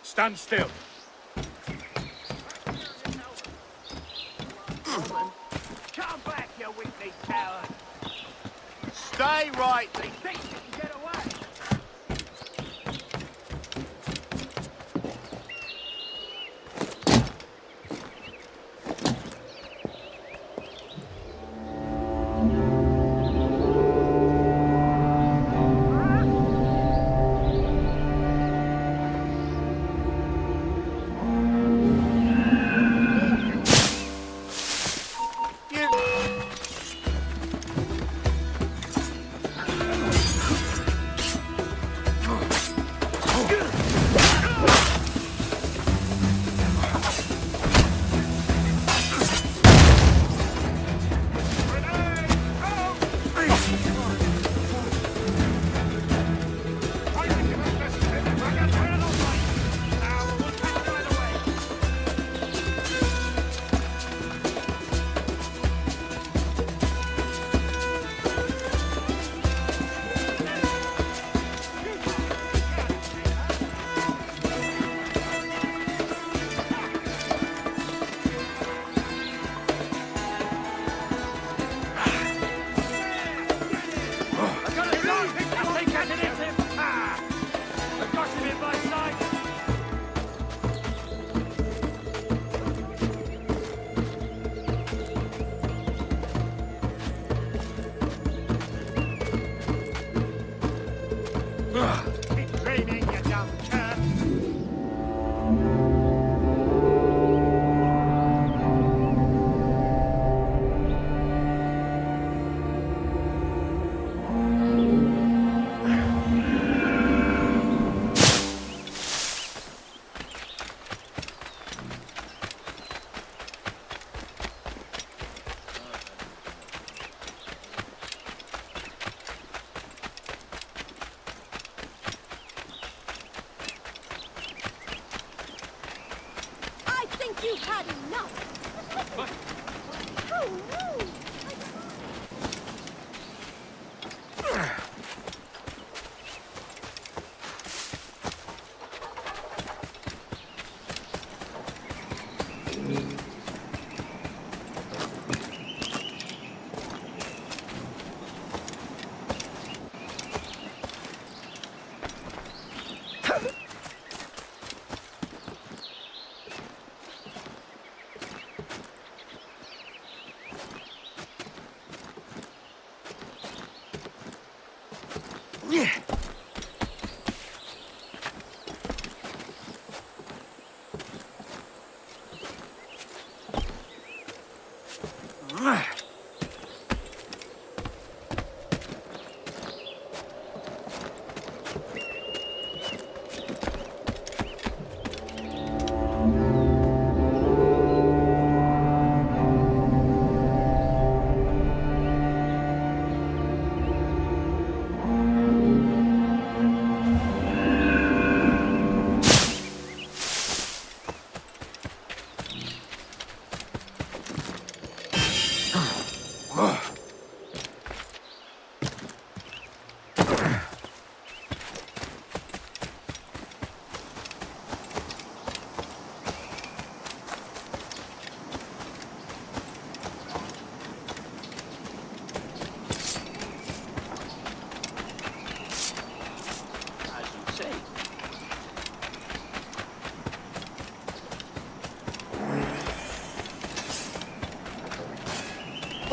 Stand still. Come back, you weakly coward! Stay right. They think you can get away!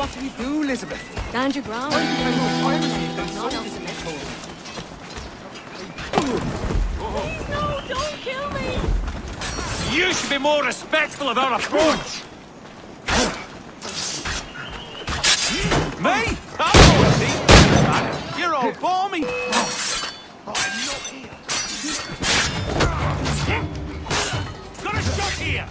What do we do, Elizabeth? Stand your ground. There's no else in this hole. Please, no, don't kill me! You should be more respectful of our approach! Me? Oh, you're all balmy! Got a shot here!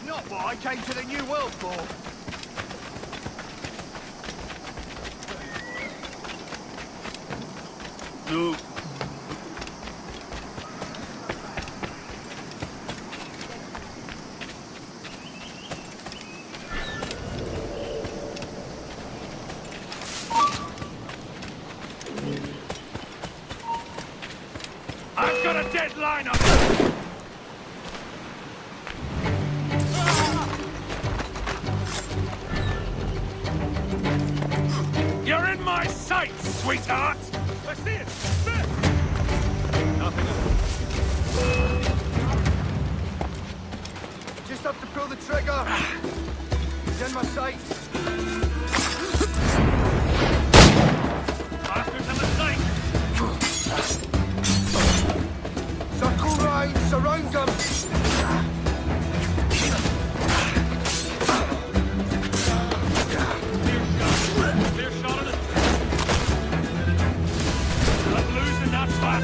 Not what I came to the New World for. No. I've got a deadline on it! You're in my sights, sweetheart! I see it! Nothing Just have to pull the trigger. He's in my sights. Bastards in the sight! Circle right, surround them. Clear shot of it! Let loose in that spot!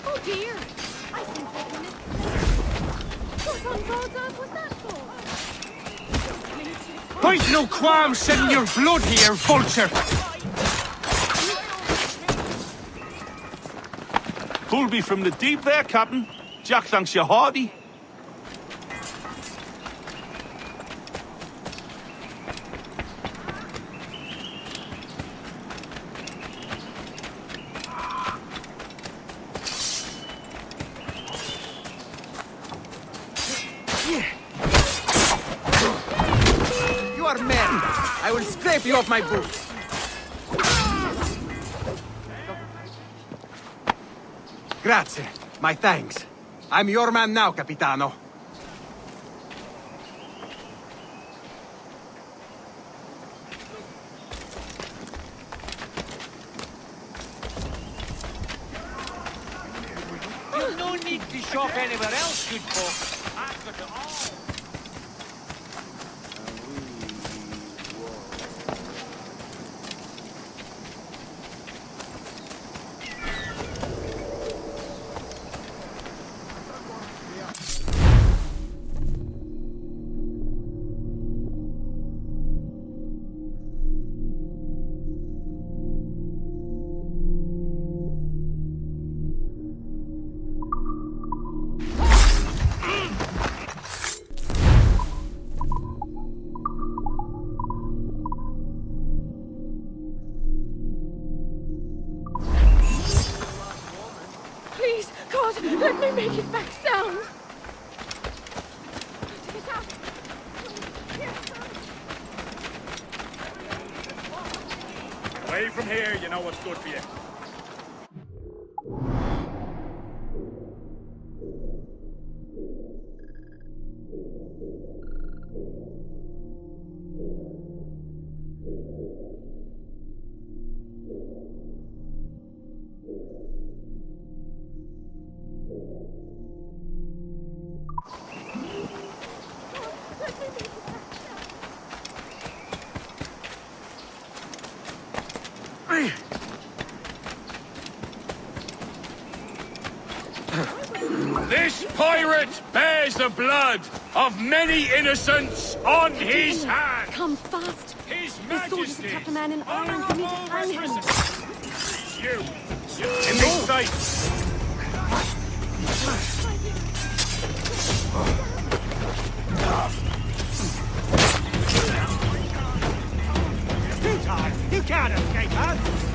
Oh dear! I seem to have missed. What on God's earth was that for? I've no qualms shedding your blood here, vulture! Pull me from the deep there, Captain. Jack thanks you hardy. You are men. I will scrape you off my boots. Grazie. My thanks. I'm your man now, Capitano. You've no need to shop anywhere else, good folk. I've got it all. Away from here, you know what's good for you. This pirate bears the blood of many innocents on his hands. Come fast. His The soldiers have kept a man in irons and need to hang him. You in this sight. You can't escape us!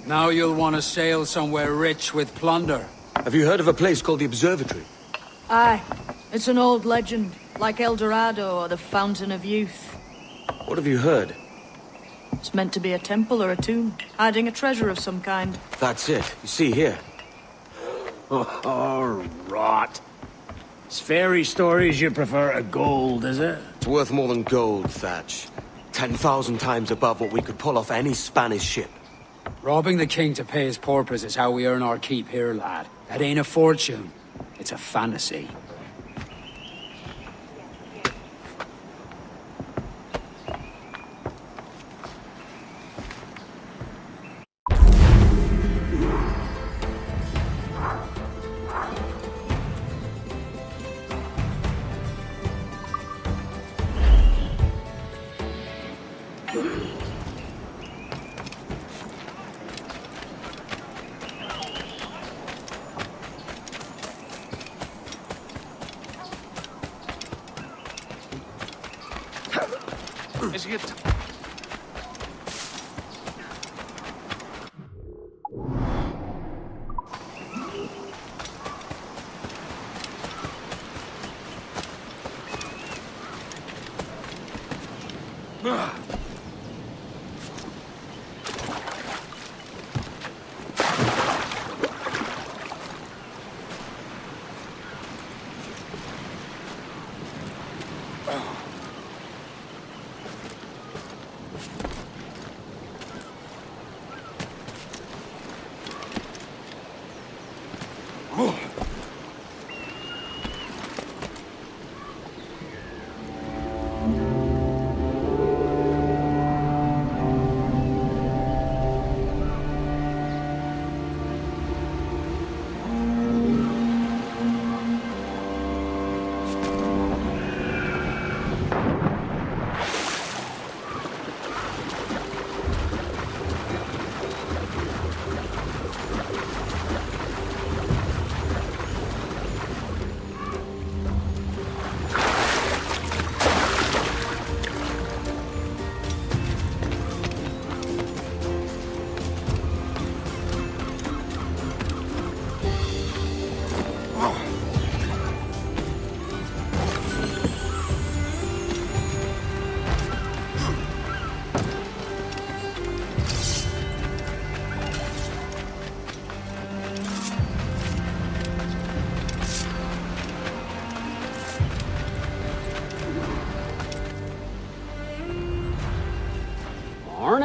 Now you'll want to sail somewhere rich with plunder. Have you heard of a place called the Observatory? Aye. It's an old legend, like El Dorado or the Fountain of Youth. What have you heard? It's meant to be a temple or a tomb, hiding a treasure of some kind. That's it. You see here. Oh, rot. It's fairy stories you prefer to gold, is it? It's worth more than gold, Thatch. 10,000 times above what we could pull off any Spanish ship. Robbing the king to pay his porpoise is how we earn our keep here, lad. That ain't a fortune. It's a fantasy. Is it?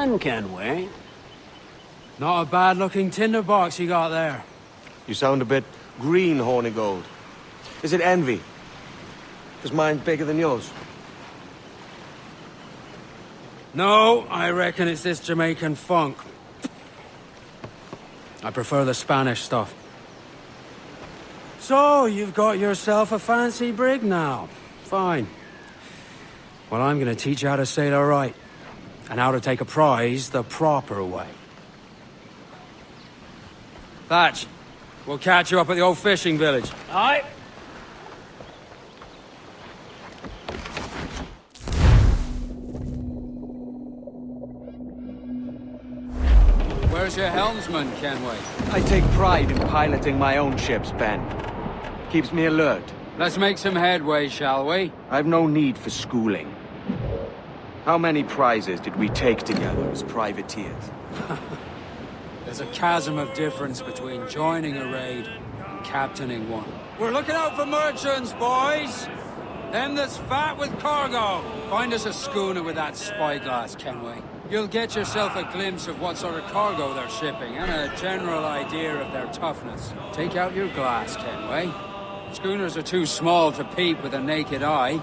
man, Kenway. Not a bad-looking tinderbox you got there. You sound a bit green, Horny Gold. Is it envy? Because mine's bigger than yours. No, I reckon it's this Jamaican funk. I prefer the Spanish stuff. So, you've got yourself a fancy brig now. Fine. Well, I'm gonna teach you how to sail her right. And how to take a prize the proper way. Thatch, we'll catch you up at the old fishing village. Aye. Where's your helmsman, Kenway? I take pride in piloting my own ships, Ben. Keeps me alert. Let's make some headway, shall we? I've no need for schooling. How many prizes did we take together as privateers? There's a chasm of difference between joining a raid and captaining one. We're looking out for merchants, boys! Them that's fat with cargo. Find us a schooner with that spyglass, Kenway. You'll get yourself a glimpse of what sort of cargo they're shipping and a general idea of their toughness. Take out your glass, Kenway. Schooners are too small to peep with a naked eye.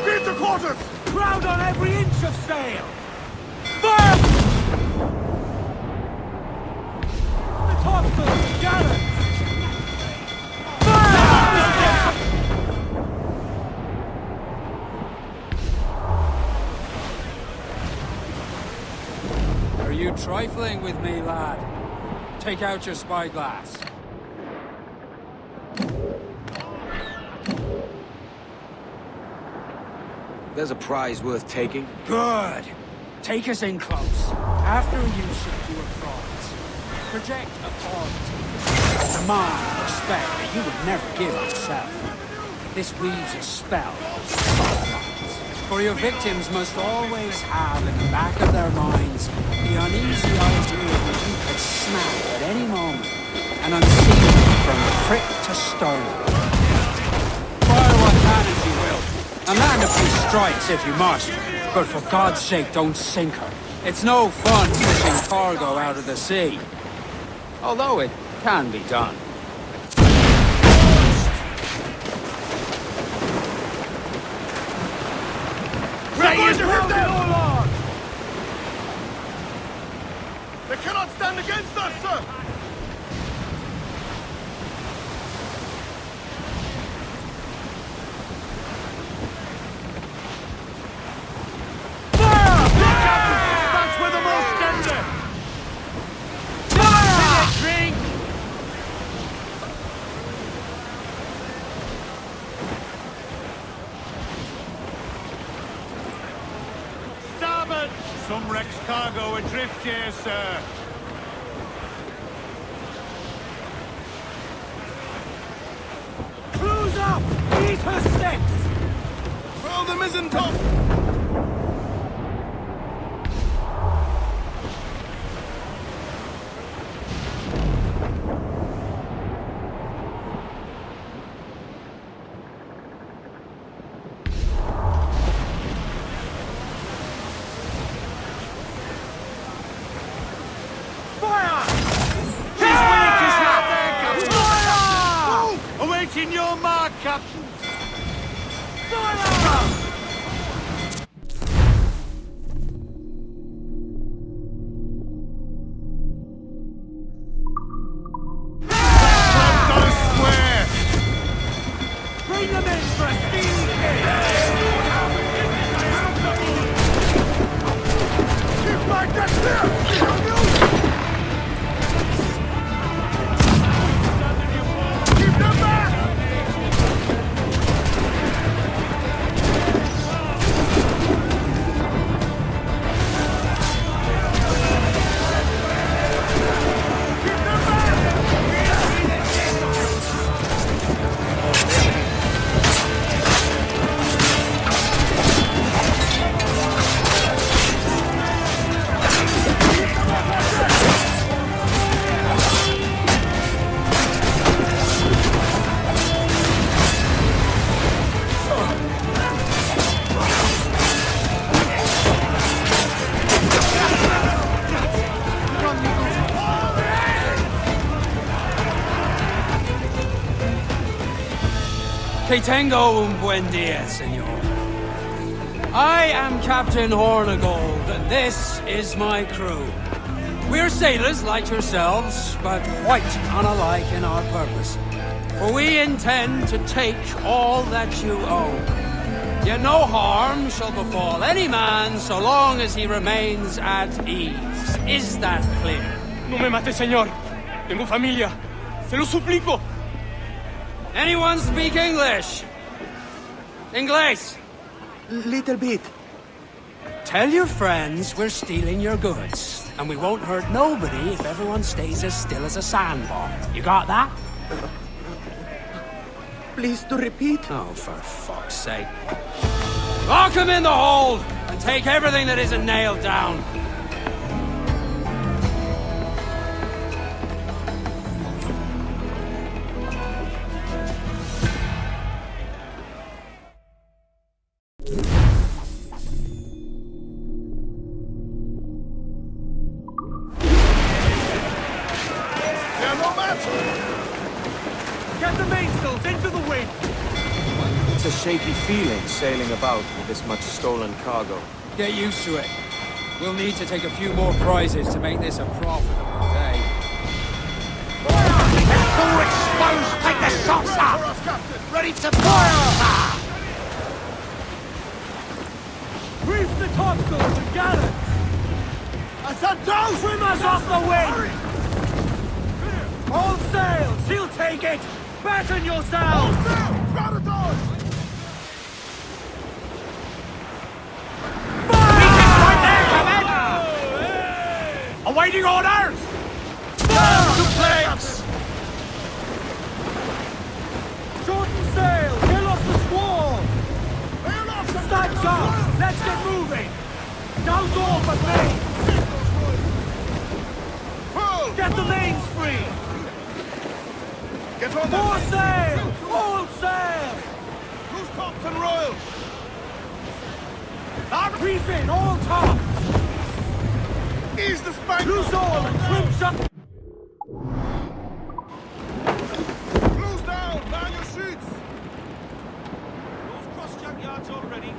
Beat the quarters! Crowd on every inch of sail! Fire! The topsails! Gallant! Fire! Are you trifling with me, lad? Take out your spyglass. There's a prize worth taking. Good. Take us in close. After you secure prize, project authority. Demand respect that you would never give yourself. This weaves a spell. For your victims must always have in the back of their minds the uneasy idea that you could snap at any moment and unseal them from prick to stone. Fire what cannons you will. And land a few strikes if you must, but for God's sake don't sink her. It's no fun pushing cargo out of the sea. Although it can be done. We're going to hit them! They cannot stand against us, sir! Some wrecked cargo adrift here, sir. Cruise up! Eat her sticks! Roll the mizzen top! In your mark, Captain! Square! Bring them in for a speedy Keep my deck clear! Keep them back! Que tengo un buen dia, senor. I am Captain Hornigold, and this is my crew. We're sailors like yourselves, but quite unalike in our purpose. For we intend to take all that you own. Yet no harm shall befall any man so long as he remains at ease. Is that clear? No me mate, señor. Tengo familia. Se lo suplico. Anyone speak English? Inglés? Little bit. Tell your friends we're stealing your goods, and we won't hurt nobody if everyone stays as still as a sandbar. You got that? Please to repeat. Oh, for fuck's sake. Lock him in the hold, and take everything that isn't nailed down. Get the mainsails into the wind! It's a shaky feeling sailing about with this much stolen cargo. Get used to it. We'll need to take a few more prizes to make this a profitable day. Full exposed! Take the shots up! Ready to fire! Reef the topsails and gallants! I said don't swim us off the wind! All sail! She'll take it! Batten yourselves! All sail! Crowd it on! Awaiting orders! Down to planks! Shorten sail! Kill off the squall! Stacks up! Let's get moving! Now's all but me! Get the mains free! Get on more sail! All sail! Loose tops and royals! Reef in, all tops! Ease the spank! Loose all and crimps up! Close down! Man your sheets! Those cross-jack yards already.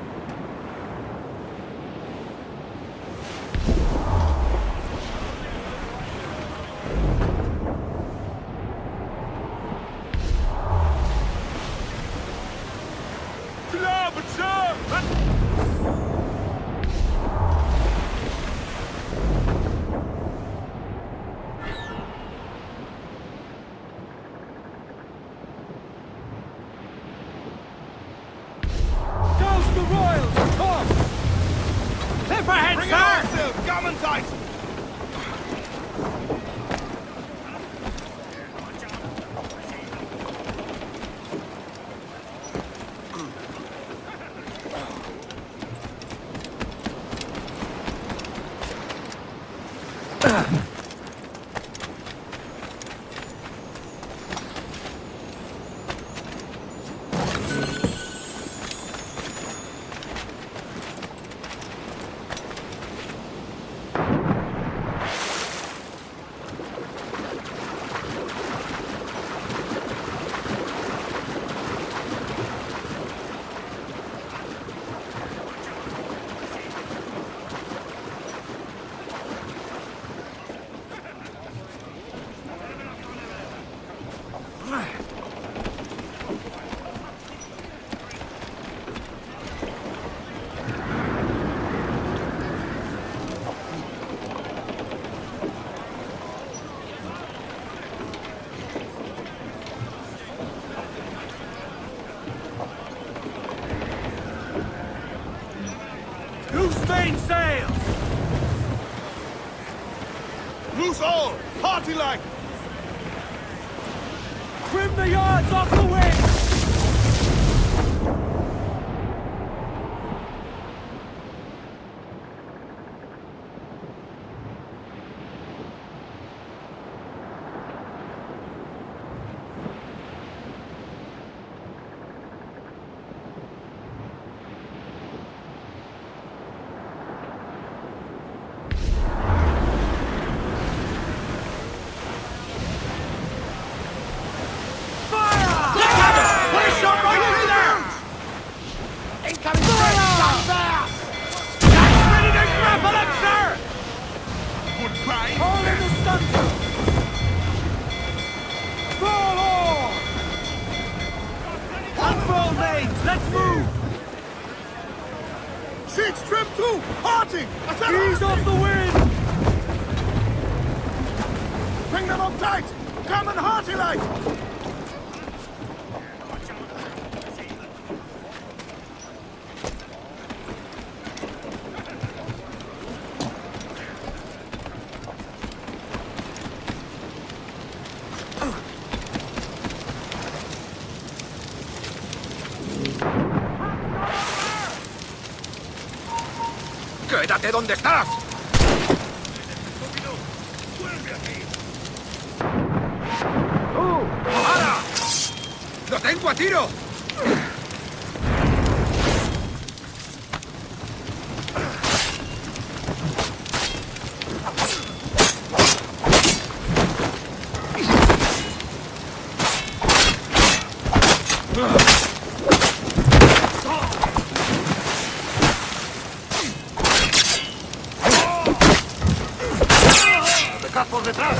Main sails! Loose all! Party like! Trim the yards off the wind! Fire! Danes! Let's move! Sheets trim too! Parting! Ease off the wind! Bring them up tight! Come and hearty like! ¡Quédate donde estás! ¡Para! ¡Lo tengo a tiro! ¡Por detrás!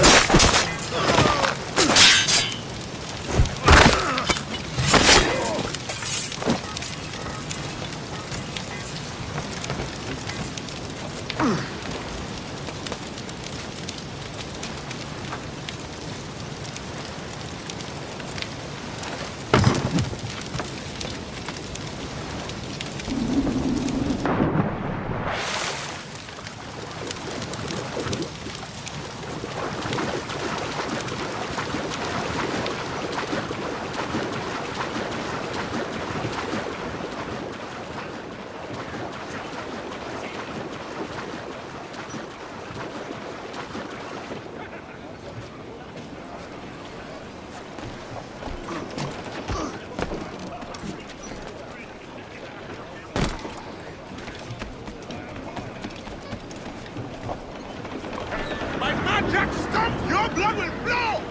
Your blood will flow!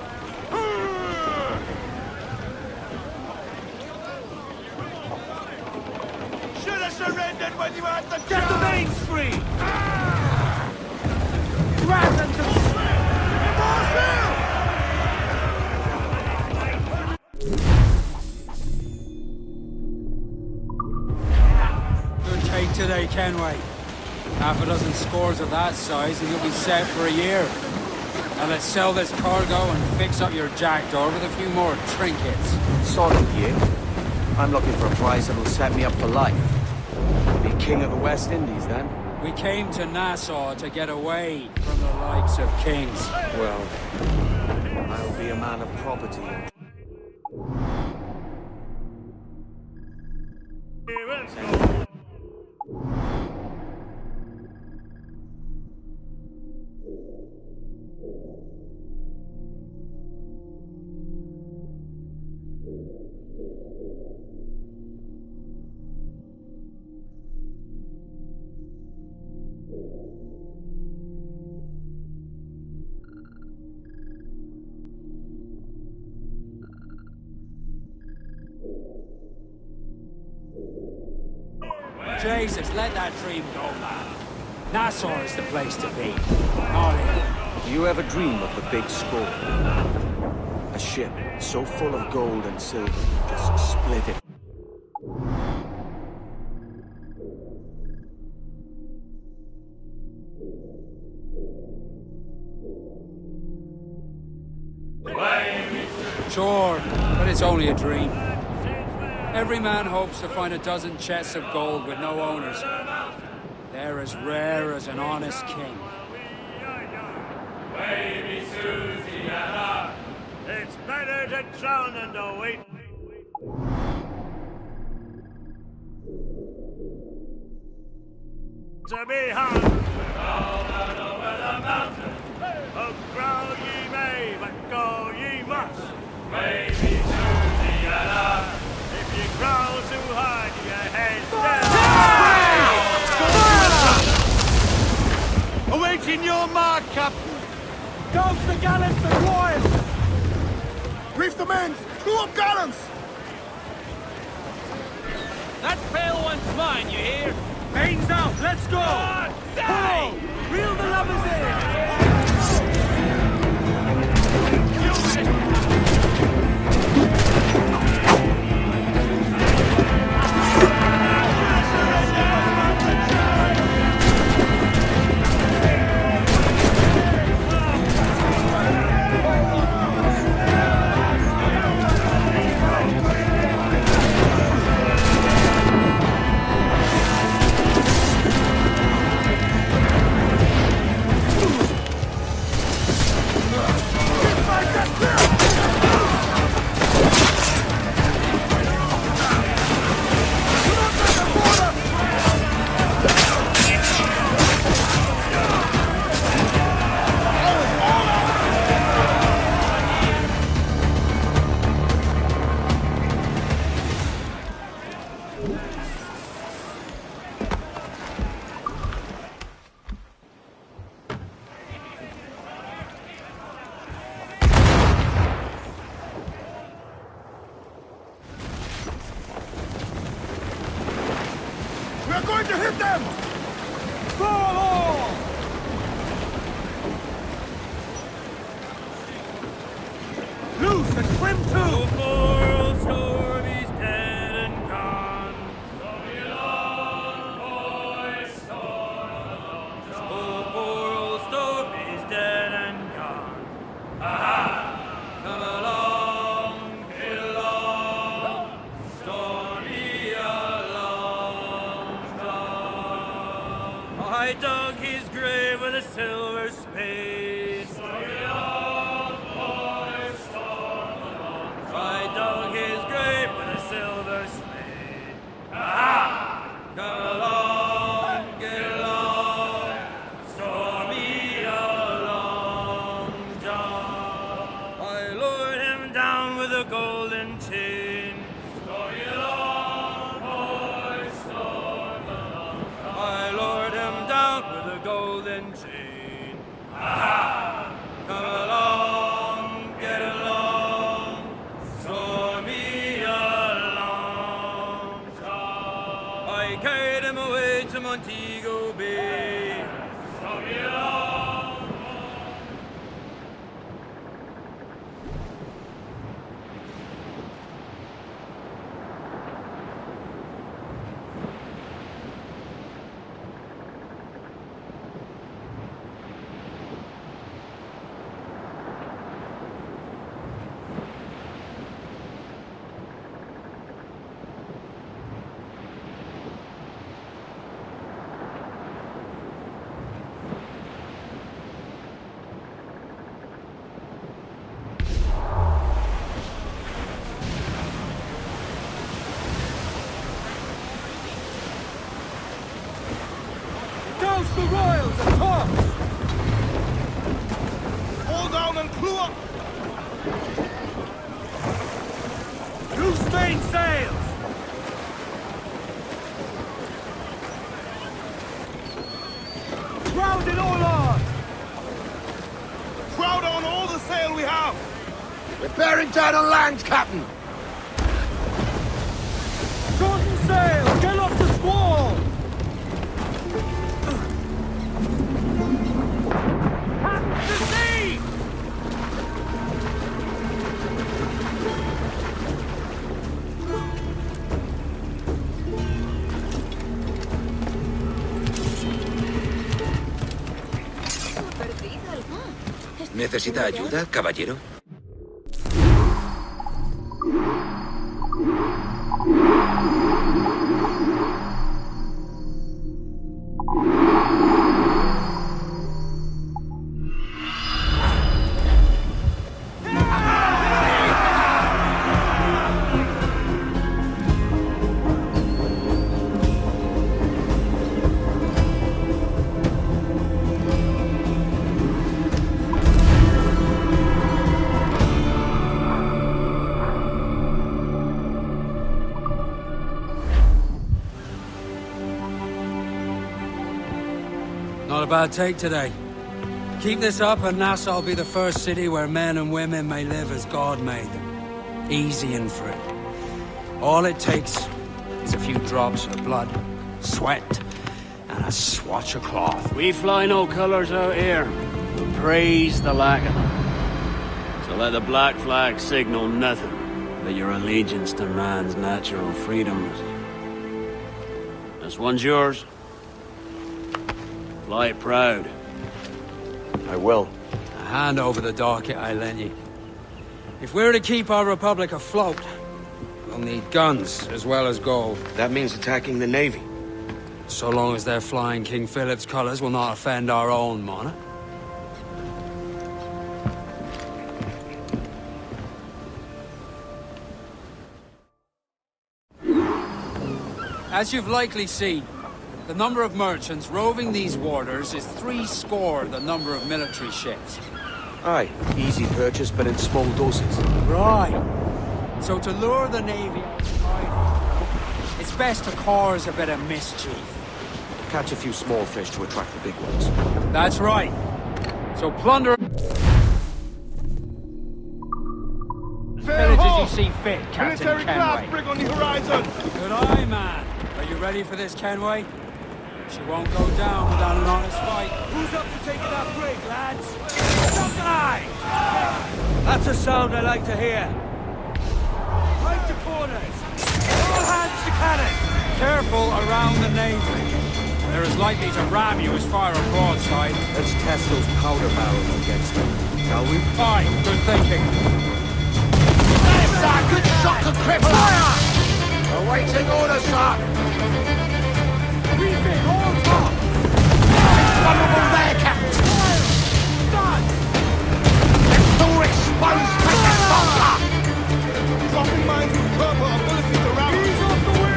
Should have surrendered when you had the get the veins free! Drag them to the Good take today, Kenway. Half a dozen scores of that size and you'll be set for a year. Now let's sell this cargo and fix up your jackdaw with a few more trinkets. Sort of you. I'm looking for a price that'll set me up for life. Be king of the West Indies, then? We came to Nassau to get away from the likes of kings. Well, I'll be a man of property and... Jesus, let that dream go, man. Nassau is the place to be. Not here. Do you ever dream of the big score? A ship so full of gold and silver, just split it. Sure, but it's only a dream. Every man hopes to find a dozen chests of gold with no owners. They're as rare as an honest king. It's better to drown than to wait. To be hung over the mountain. Oh, grow ye may, but go ye must. Maybe to the if you growl too hard, your head down. Awaiting your mark, Captain. Douse the gallants and royals. Reef the men! Crew up gallants! That pale one's mine, you hear? Mains out, let's go! Say! Reel the lovers in! are going to hit them! Fall all! Loose and swim too! Moral storm is dead and gone. Moral storm is dead and gone. Aha! Come along, get along, stormy along. I dug his grave with a silver spade. Stormy along, boys, storm along. I dug his grave with a silver spade. Aha! Come along, get along, stormy along, John. I lured him down with a golden chain. Stormy along, boys, storm along. I lured him down with a golden chain. Aha! Come along, get along, stormy along, John. I carried him away to Montego Bay. Stormy along. Douse the royals and tops! Hold down and clew up! Loose main sails! Crowd it all on! Crowd on all the sail we have! We're bearing down on land, Captain! Shorten sail! Get off the squall! To sea! ¿Necesita ayuda, caballero? Not a bad take today. Keep this up and Nassau will be the first city where men and women may live as God made them. Easy and free. All it takes is a few drops of blood, sweat, and a swatch of cloth. We fly no colours out here. We praise the lack of them. So let the black flag signal nothing but your allegiance to man's natural freedoms. This one's yours. Fly it proud. I will. A hand over the docket I lent you. If we're to keep our republic afloat, we'll need guns as well as gold. That means attacking the Navy. So long as they're flying King Philip's colours will not offend our own monarch. As you've likely seen, the number of merchants roving these waters is threescore the number of military ships. Aye, easy purchase, but in small doses. Right. So to lure the Navy outside, it's best to cause a bit of mischief. Catch a few small fish to attract the big ones. That's right. So plunder... Villages you see fit, Captain Military class Kenway. brig on the horizon! Good eye, man. Are you ready for this, Kenway? She won't go down without an honest fight. Who's up to taking that brig, lads? Something! That's a sound I like to hear. Right to corners! All hands to cannon! Careful around the navy. They're as likely to ram you as fire a broadside. Let's test those powder barrels against them, shall we? Fine, good thinking. Sir, good shot to cripple! Fire! Awaiting orders, sir! Refit, all top! Vulnerable there, Captain! Done! Door exposed, take the spot, sir! Dropping mines with purple ability to ram. Ease off the wind!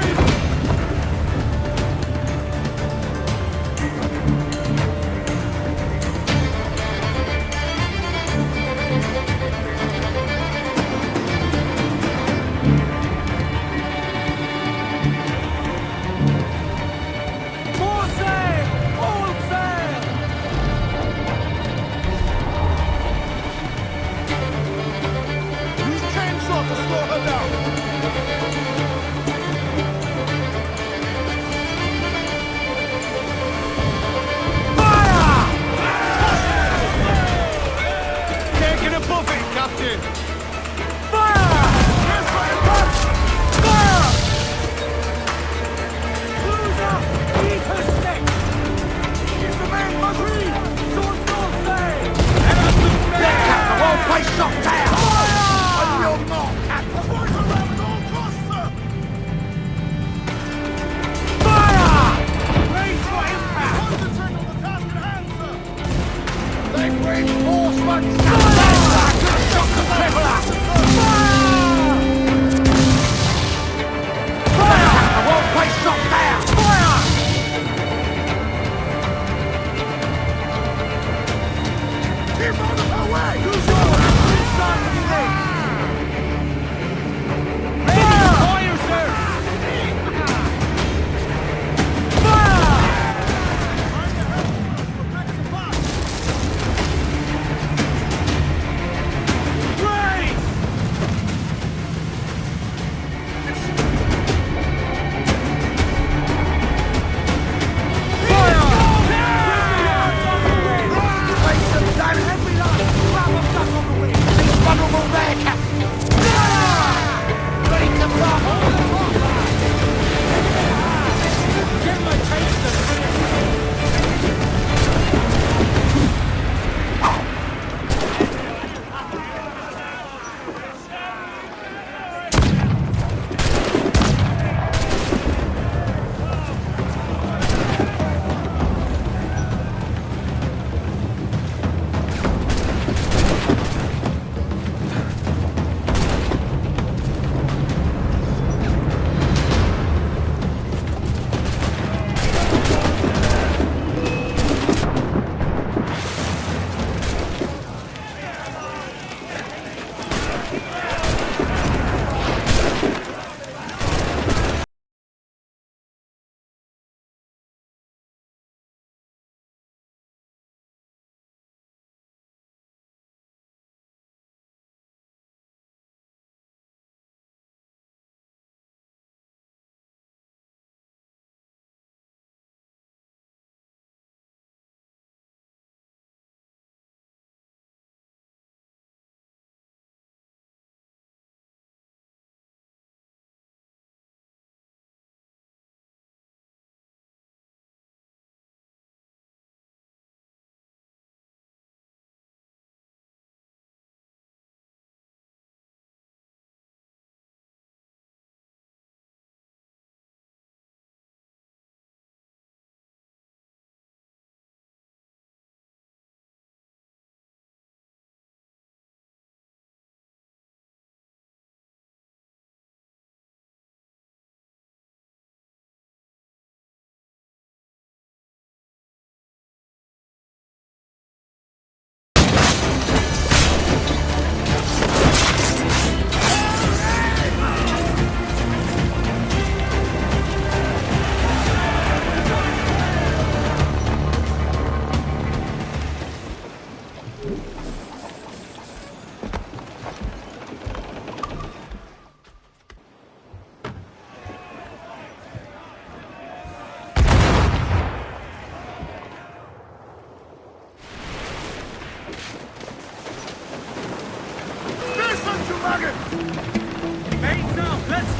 More sail! All sail! Use chainsaw to slow her down.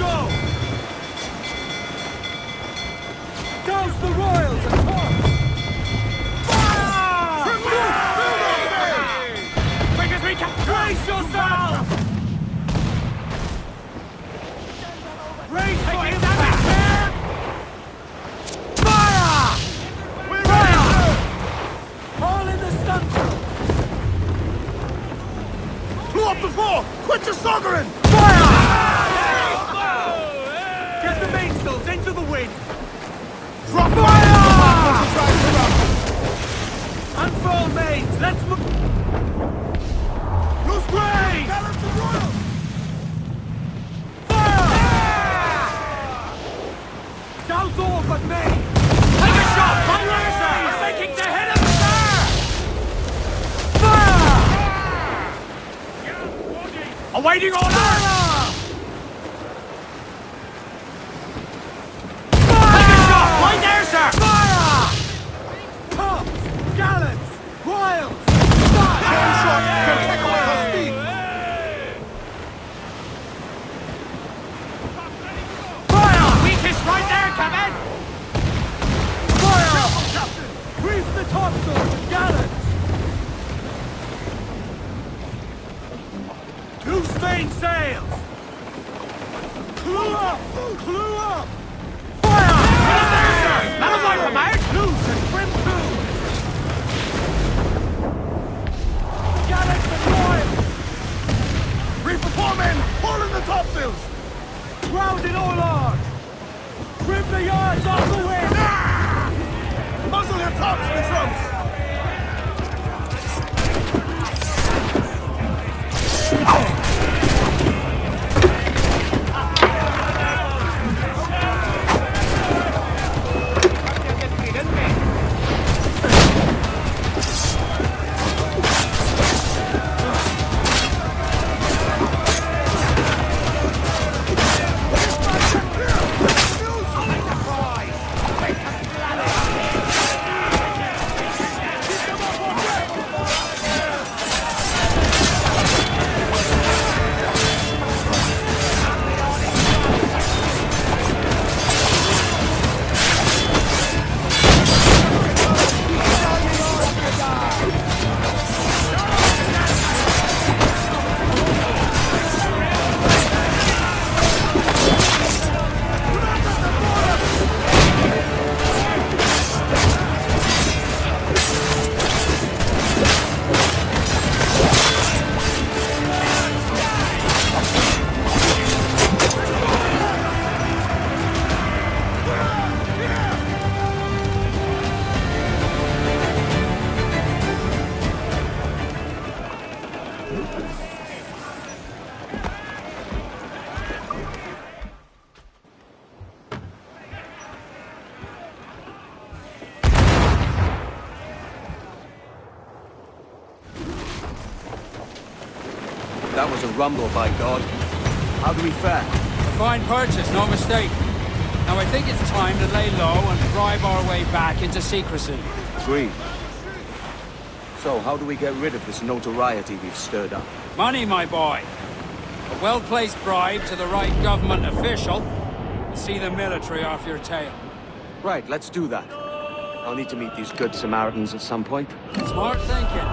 go! Douse the royals at top! Quick as we can! Brace yourself! Brace for impact! Fire! Fire! All in the stunsail! Blew up the floor! Quit your soggering! Fire! Get the mainsails into the wind! Drop fire! Unfurl mains! Let's move! Loose brace! Balance the royals! Douse all but me! Take a shot! Fire, sir! We're making the head of the star! Fire! Awaiting order! Fire! Take a shot! Right there, sir! Fire! Tops! Gallants! Royals! One shot can take away her speed! Fire! Weakest right there, Captain! Fire! Captain! Reef the topsails and gallants! Loose mainsails! Clue up! Clue up! Fire! Right there, sir! That'll fly from out! Loose and trim to! Gallants and royals! Reef the foremen! Haul in the topsails! Ground in all large! Trim the yards off the wind! Muzzle your tops, Miss Rumps! That was a rumble, by God. How do we fare? A fine purchase, no mistake. Now I think it's time to lay low and bribe our way back into secrecy. Agreed. So, how do we get rid of this notoriety we've stirred up? Money, my boy. A well-placed bribe to the right government official will see the military off your tail. Right, let's do that. I'll need to meet these good Samaritans at some point. Smart thinking.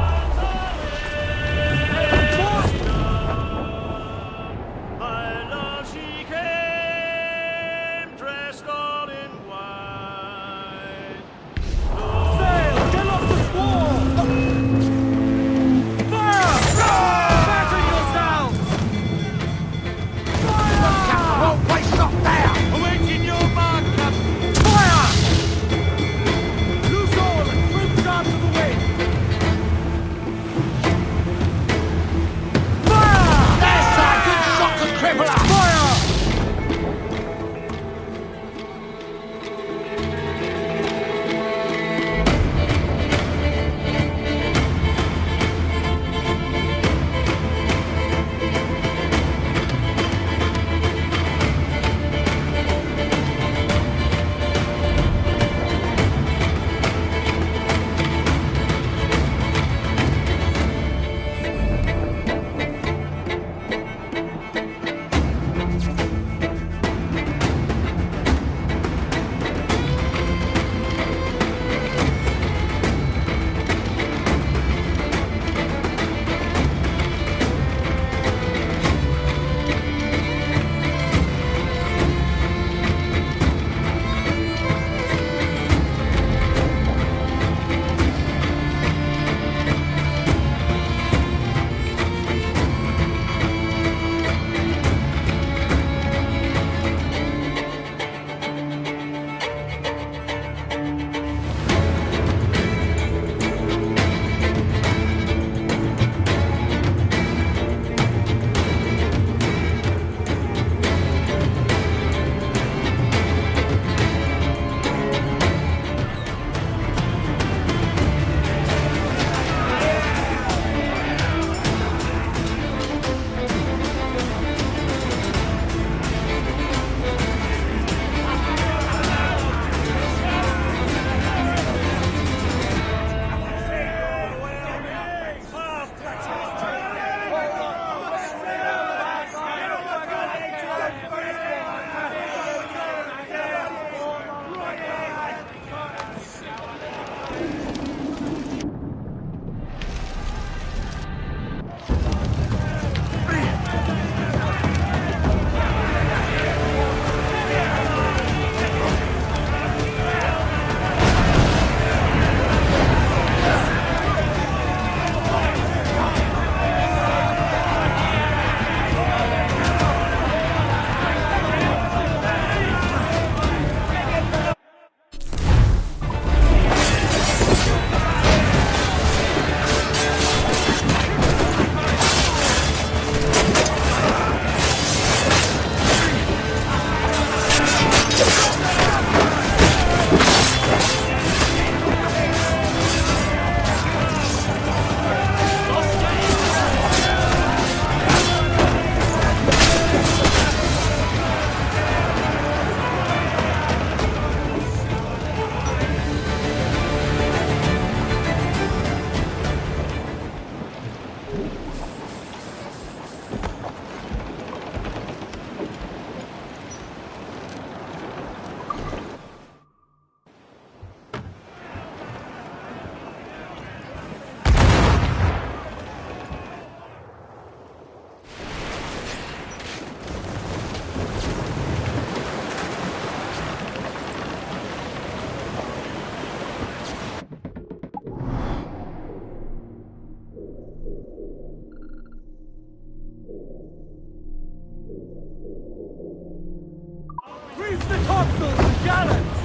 Reef the topsails and gallants!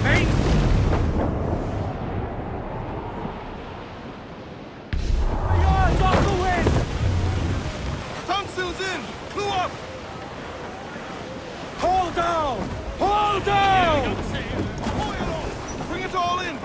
Main... The yards off the wind! Topsails in! Clue up! Haul down! Haul down! Bring it all in!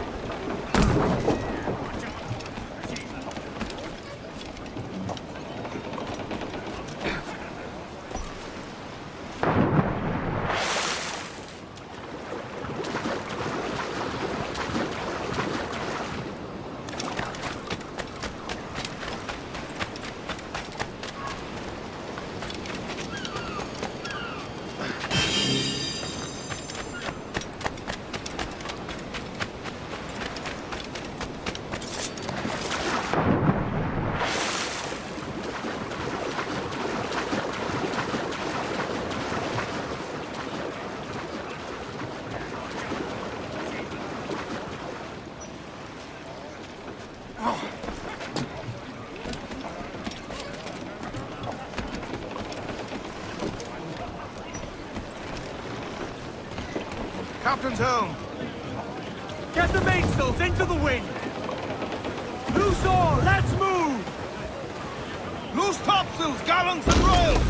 Captain's helm! Get the mainsails into the wind! Loose all, let's move! Loose topsails, gallants and royals!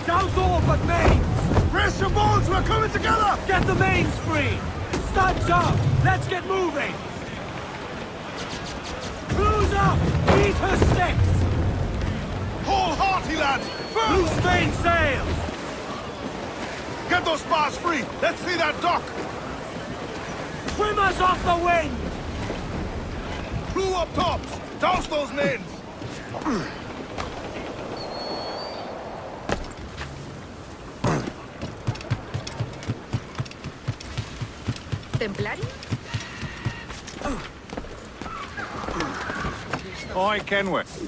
Douse all but mains! Brace your bones, we're coming together! Get the mains free! Studs up! Let's get moving! Crews up! Eat her sticks! Haul hearty, lads! Loose main sails! Get those spars free! Let's see that dock! Trim us off the wind! Crew up tops! Douse those mains! ¿Templario? Oi, Kenworth.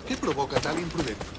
¿Qué provoca tal imprudencia?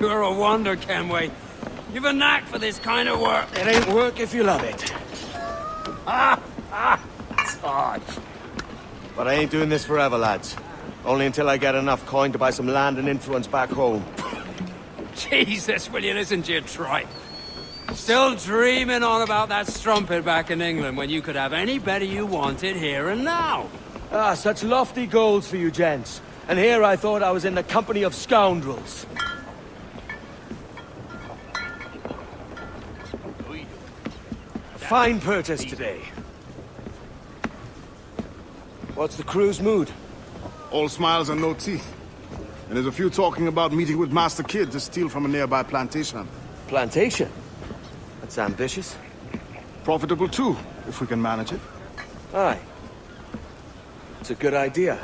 You're a wonder, Kenway. You've a knack for this kind of work. It ain't work if you love it. Tosh. But I ain't doing this forever, lads. Only until I get enough coin to buy some land and influence back home. Jesus, will you listen to your tripe? Still dreaming on about that strumpet back in England when you could have any better you wanted here and now. Ah, such lofty goals for you gents. And here I thought I was in the company of scoundrels. Fine purchase today. What's the crew's mood? All smiles and no teeth. And there's a few talking about meeting with Master Kid to steal from a nearby plantation. Plantation? That's ambitious. Profitable too, if we can manage it. Aye. It's a good idea.